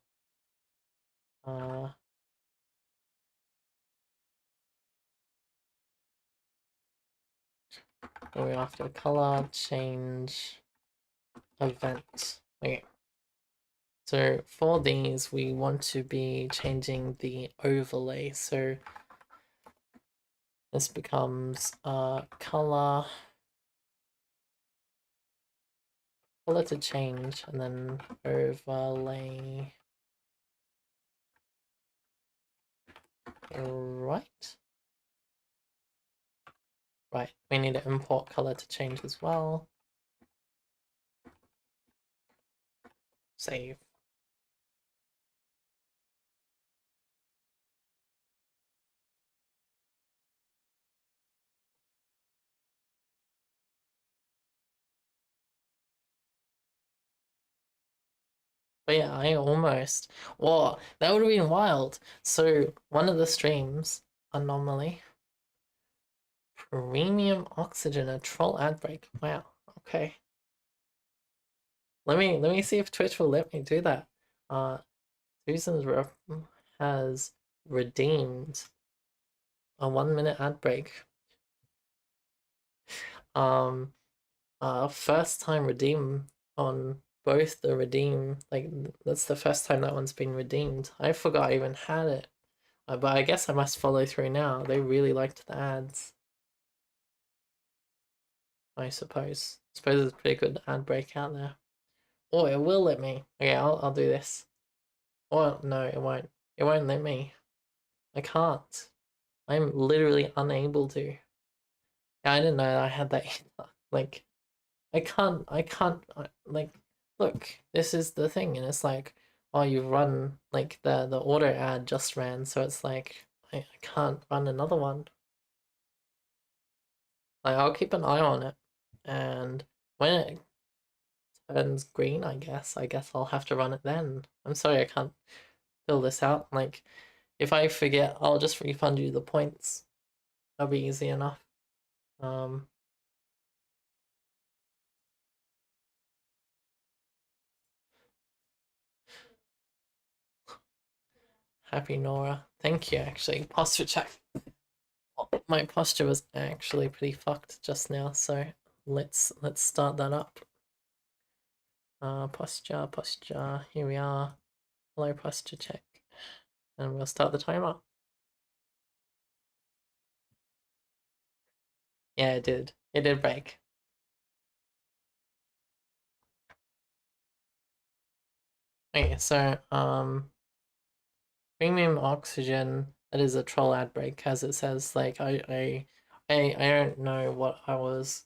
we after color change event. Okay. So for these, we want to be changing the overlay. So this becomes color to change, and then overlay. Right. Right. We need to import color to change as well. Save. But yeah, I almost. Whoa, that would have been wild. So one of the streams, anomaly, premium oxygen, a troll ad break. Wow. Okay. Let me see if Twitch will let me do that. Susan's has redeemed a 1 minute ad break. First time redeem on both the redeem, like that's the first time that one's been redeemed. I forgot I even had it, but I guess I must follow through now. They really liked the ads. I suppose. It's a pretty good ad break out there. Oh, it will let me. Okay, I'll do this. Oh no, it won't. It won't let me. I can't. I'm literally unable to. Yeah, I didn't know I had that either. Like, I can't, like, look, this is the thing, and it's like, oh, you've run like the auto ad just ran, so it's like I can't run another one. Like I'll keep an eye on it, and when it turns green, I guess I'll have to run it then. I'm sorry I can't fill this out. Like if I forget, I'll just refund you the points. That'll be easy enough. Um, Happy Nora. Thank you, actually. Posture check. My posture was actually pretty fucked just now, so let's start that up. Posture. Here we are. Hello, posture check, and we'll start the timer. Yeah, it did. It did break. Okay, so premium oxygen. That is a troll ad break, as it says. Like I don't know what I was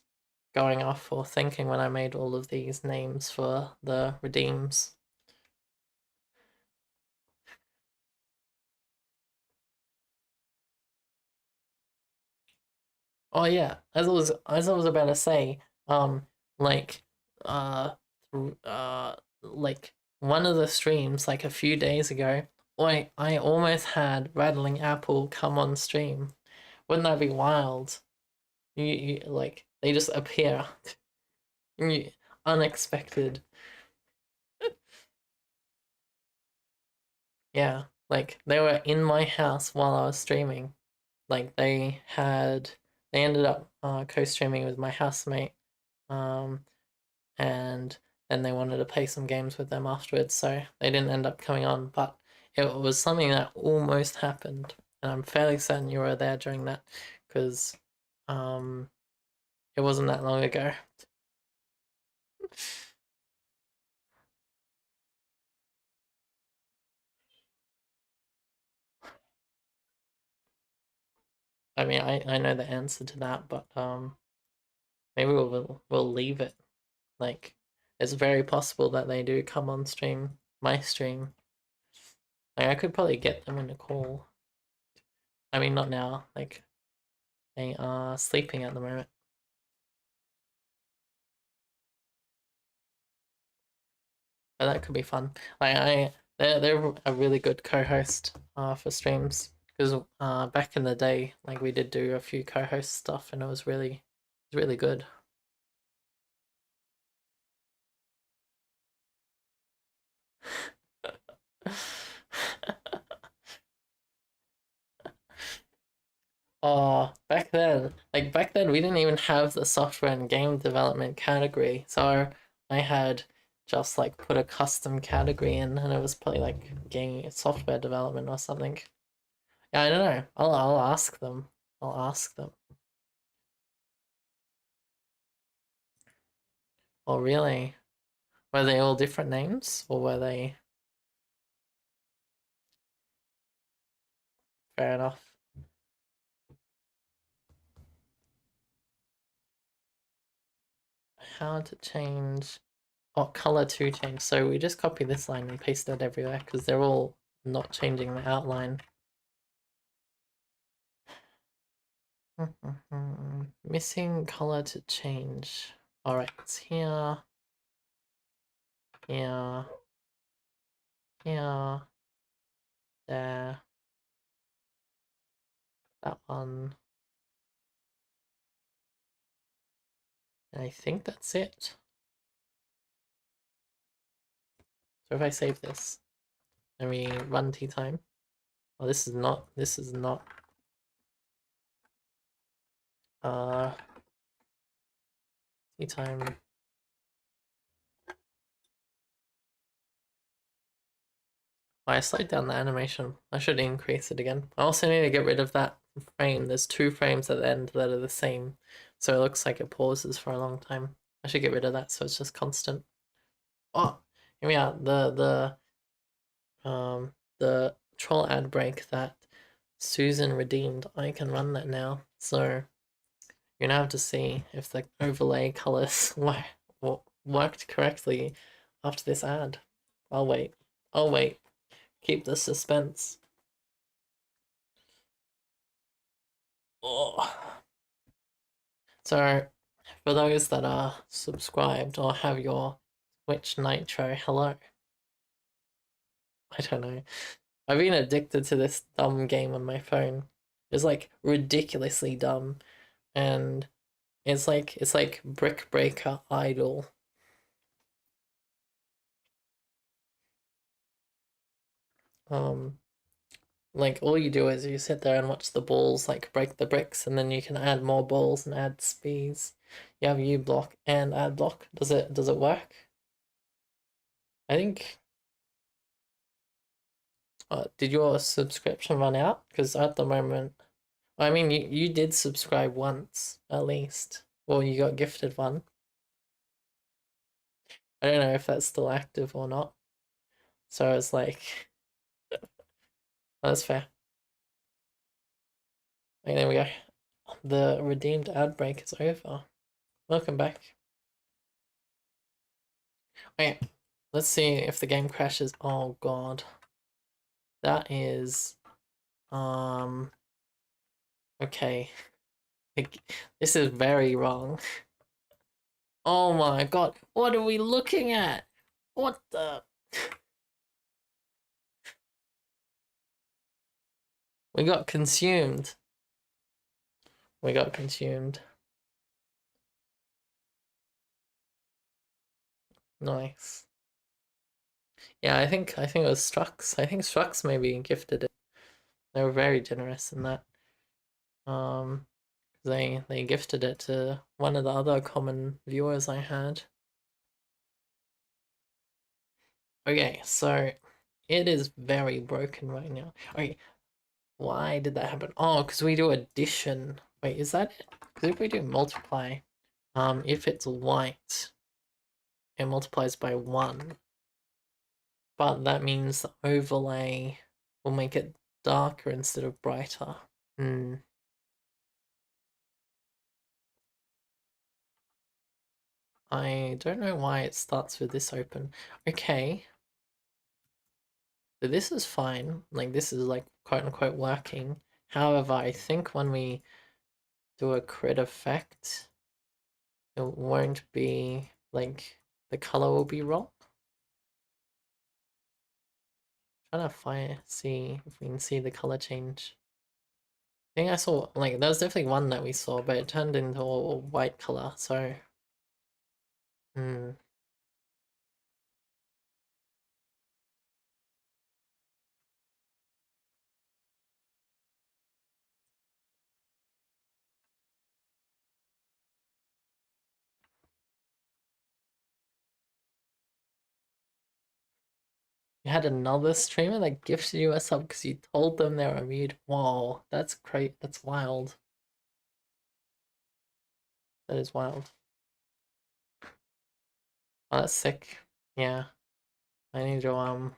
going off or thinking when I made all of these names for the redeems. Oh yeah, as I was about to say, like uh like one of the streams like a few days ago, I almost had Rattling Apple come on stream. Wouldn't that be wild? You like they just appear. You, unexpected. Yeah, like they were in my house while I was streaming. Like they ended up co-streaming with my housemate. Um and then they wanted to play some games with them afterwards, so they didn't end up coming on. But it was something that almost happened, and I'm fairly certain you were there during that because um, it wasn't that long ago. I mean, I know the answer to that, but maybe we'll leave it. Like, it's very possible that they do come on stream, my stream. Like, I could probably get them in a call. I mean, not now. Like, they are sleeping at the moment. But that could be fun. Like they're a really good co-host for streams because back in the day, like we did do a few co-host stuff, and it was really good. Oh, back then we didn't even have the software and game development category, so I had just like put a custom category in, and it was probably like game software development or something. Yeah, I don't know. I'll ask them. I'll ask them. Oh, really? Were they all different names, or were they fair enough? How to change? Oh, color to change. So we just copy this line and paste it everywhere because they're all not changing the outline. Missing color to change. All right, it's here, here, here, there, that one. And I think that's it. So if I save this and we run tea time. Oh, this is not uh tea time. I slowed down the animation. I should increase it again. I also need to get rid of that frame. There's two frames at the end that are the same, so it looks like it pauses for a long time. I should get rid of that so it's just constant. Oh, here we are. The troll ad break that Susan redeemed. I can run that now. So you're gonna have to see if the overlay colors worked correctly after this ad. I'll wait. Oh wait, keep the suspense. Oh. So, for those that are subscribed or have your Twitch Nitro, hello. I don't know. I've been addicted to this dumb game on my phone. It's like ridiculously dumb, and it's like Brick Breaker Idol. Um, like all you do is you sit there and watch the balls like break the bricks, and then you can add more balls and add speeds. You have U block and add block. Does it work? I think. Did your subscription run out? Because at the moment, I mean, you did subscribe once at least, or you got gifted one. I don't know if that's still active or not. So it's like, that's fair. Okay, there we go. The redeemed ad break is over. Welcome back. Okay, let's see if the game crashes. Oh god. That is, um, okay. This is very wrong. Oh my god, what are we looking at? What the? We got consumed. We got consumed. Nice. Yeah, I think it was Strux. I think Strux maybe gifted it. They were very generous in that. Um, they gifted it to one of the other common viewers I had. Okay, so it is very broken right now. Okay, why did that happen? Oh, because we do addition. Wait, is that it? Because if we do multiply, if it's white, it multiplies by 1. But that means the overlay will make it darker instead of brighter. Hmm. I don't know why it starts with this open. Okay. So this is fine. Like this is like quote unquote working. However, I think when we do a crit effect, it won't be like the color will be wrong. Trying to see if we can see the color change. I think I saw like there was definitely one that we saw, but it turned into a white color. So, hmm. You had another streamer that gifted you a sub because you told them they were mute. Whoa, that's great. That's wild. That is wild. Oh, that's sick. Yeah. I need to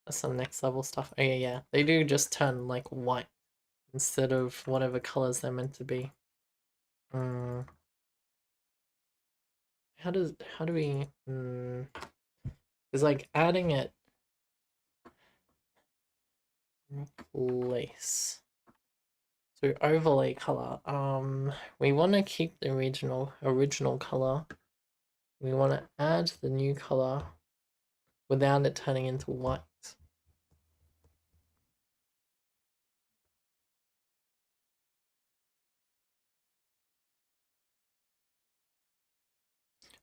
that's some next level stuff. Oh yeah, yeah. They do just turn like white instead of whatever colors they're meant to be. Hmm. How do we it's like adding it replace. So overlay color. We wanna keep the original color. We wanna add the new color without it turning into white.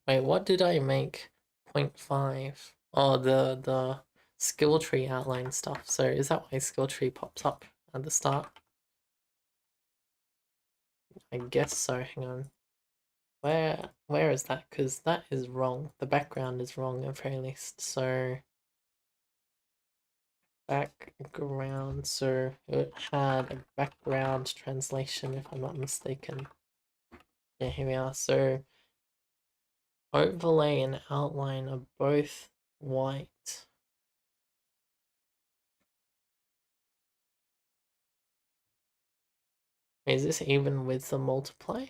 Wait, what did I make 0.5? Oh, the skill tree outline stuff. So is that why skill tree pops up at the start? I guess so. Hang on. Where is that? Because that is wrong. The background is wrong at very least. So background. So it had a background translation, if I'm not mistaken. Yeah, here we are. So overlay and outline are both white. Is this even with the multiply?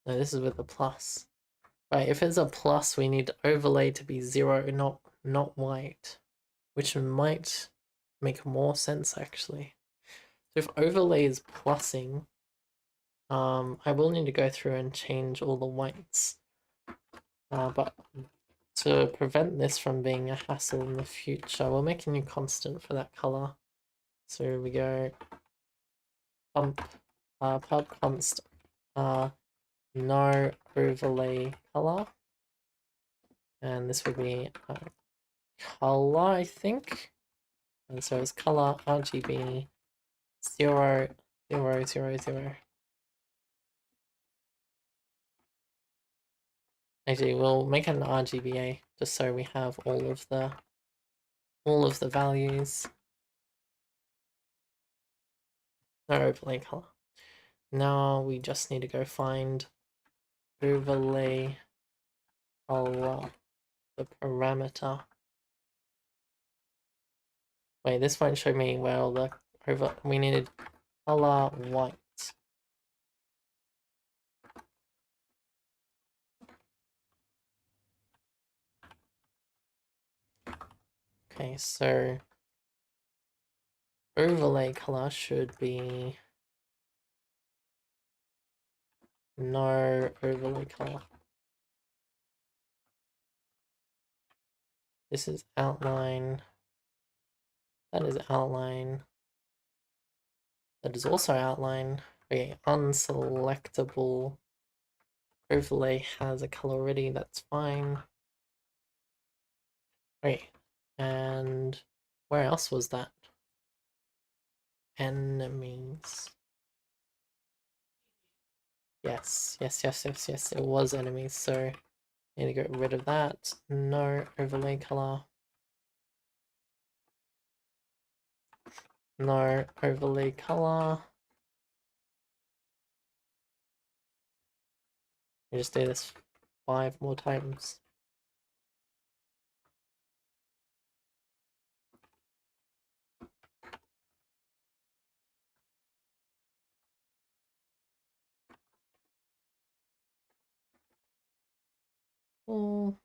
No, this is with the plus. Right, if it's a plus, we need overlay to be 0, not white, which might make more sense actually. So if overlay is plussing, I will need to go through and change all the whites. But to prevent this from being a hassle in the future, we'll make a new constant for that color. So we go pub const no overlay color, and this would be color, I think. And so it's color RGB 0, 0, 0, 0. Actually, we'll make an RGBA just so we have all of the values. No overlay color. Now we just need to go find overlay color, the parameter. Wait, this won't show me where all the we needed color white. Okay, so overlay color should be no overlay color. This is outline. That is outline. That is also outline. Okay, unselectable. Overlay has a color already, that's fine. Okay, and where else was that? Enemies. Yes, yes, yes, yes, yes, it was enemies, so need to get rid of that. No overlay color. No overlay color. We just do this 5 more times. Oh.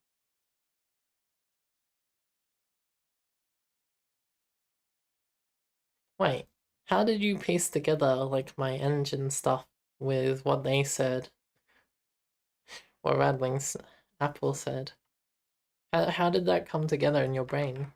Wait, how did you piece together like my engine stuff with what they said? What Radling's Apple said? How did that come together in your brain?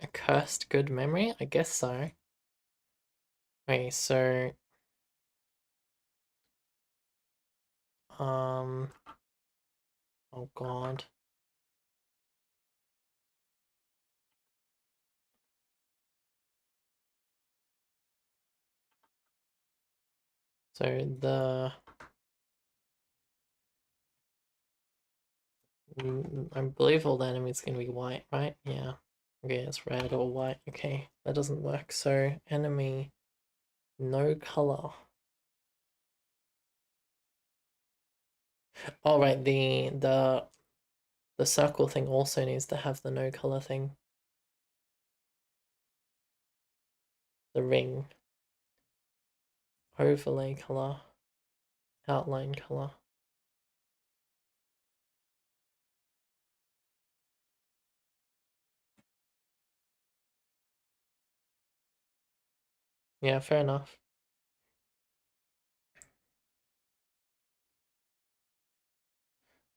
A cursed good memory? I guess so. Wait, so oh god. So I believe all the enemies can be white, right? Yeah. Okay, it's red or white. Okay, that doesn't work. So enemy, no color. Oh right, the circle thing also needs to have the no color thing. The ring. Overlay color. Outline color. Yeah, fair enough.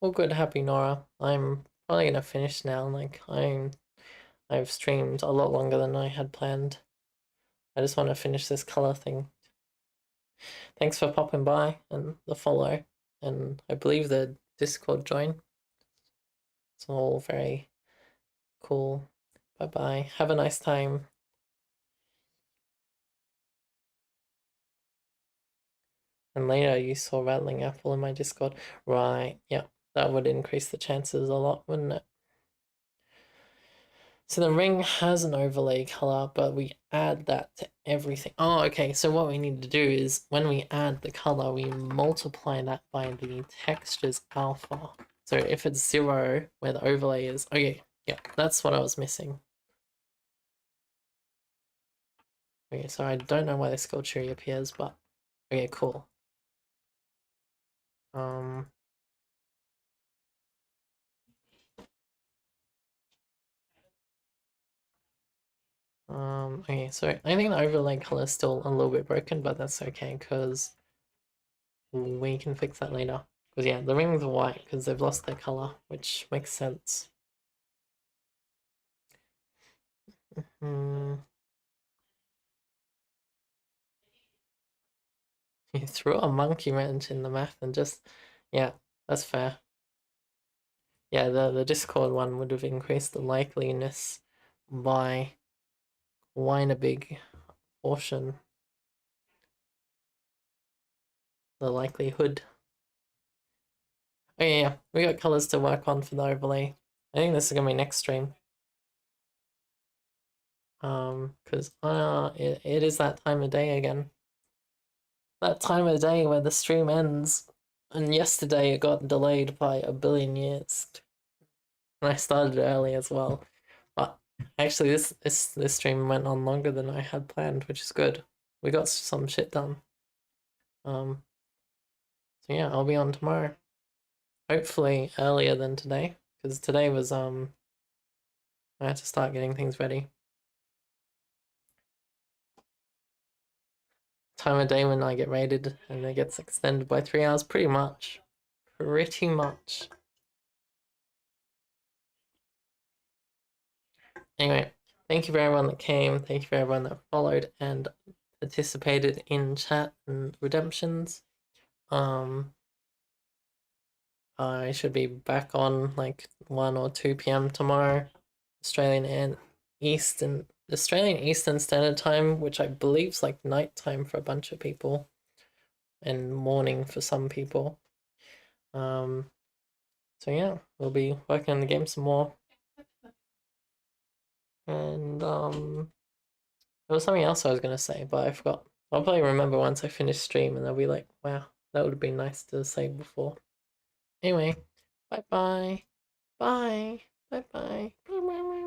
All good, happy Nora. I'm probably gonna finish now. Like I've streamed a lot longer than I had planned. I just want to finish this color thing. Thanks for popping by and the follow, and I believe the Discord join. It's all very cool. Bye bye. Have a nice time. And later you saw Rattling Apple in my Discord. Right, yeah. That would increase the chances a lot, wouldn't it? So the ring has an overlay color, but we add that to everything. Oh, okay. So what we need to do is when we add the color, we multiply that by the texture's alpha. So if it's 0, where the overlay is, okay, yeah, that's what I was missing. Okay, so I don't know why the skull tree appears, but okay, cool. Um, okay, so I think the overlay color is still a little bit broken, but that's okay because we can fix that later. Because yeah, the ring's white because they've lost their color, which makes sense. Hmm. You threw a monkey wrench in the math and just, yeah, that's fair. Yeah, the Discord one would have increased the likeliness by quite a big portion. The likelihood. Oh yeah, we got colors to work on for the overlay. I think this is gonna be next stream. Because it is that time of day again. That time of day where the stream ends. And yesterday it got delayed by a billion years. And I started early as well. But actually this stream went on longer than I had planned, which is good. We got some shit done. Um so yeah, I'll be on tomorrow. Hopefully earlier than today. Because today was I had to start getting things ready. Time of day when I get raided and it gets extended by 3 hours, pretty much. Pretty much. Anyway, thank you for everyone that came. Thank you for everyone that followed and participated in chat and redemptions. I should be back on like 1 or 2 p.m. tomorrow, Australian and Australian Eastern Standard Time, which I believe is like night time for a bunch of people and morning for some people. So yeah, we'll be working on the game some more. And there was something else I was gonna say, but I forgot. I'll probably remember once I finish stream, and I'll be like, wow, that would have been nice to say before. Anyway, bye bye, bye, bye bye, bye.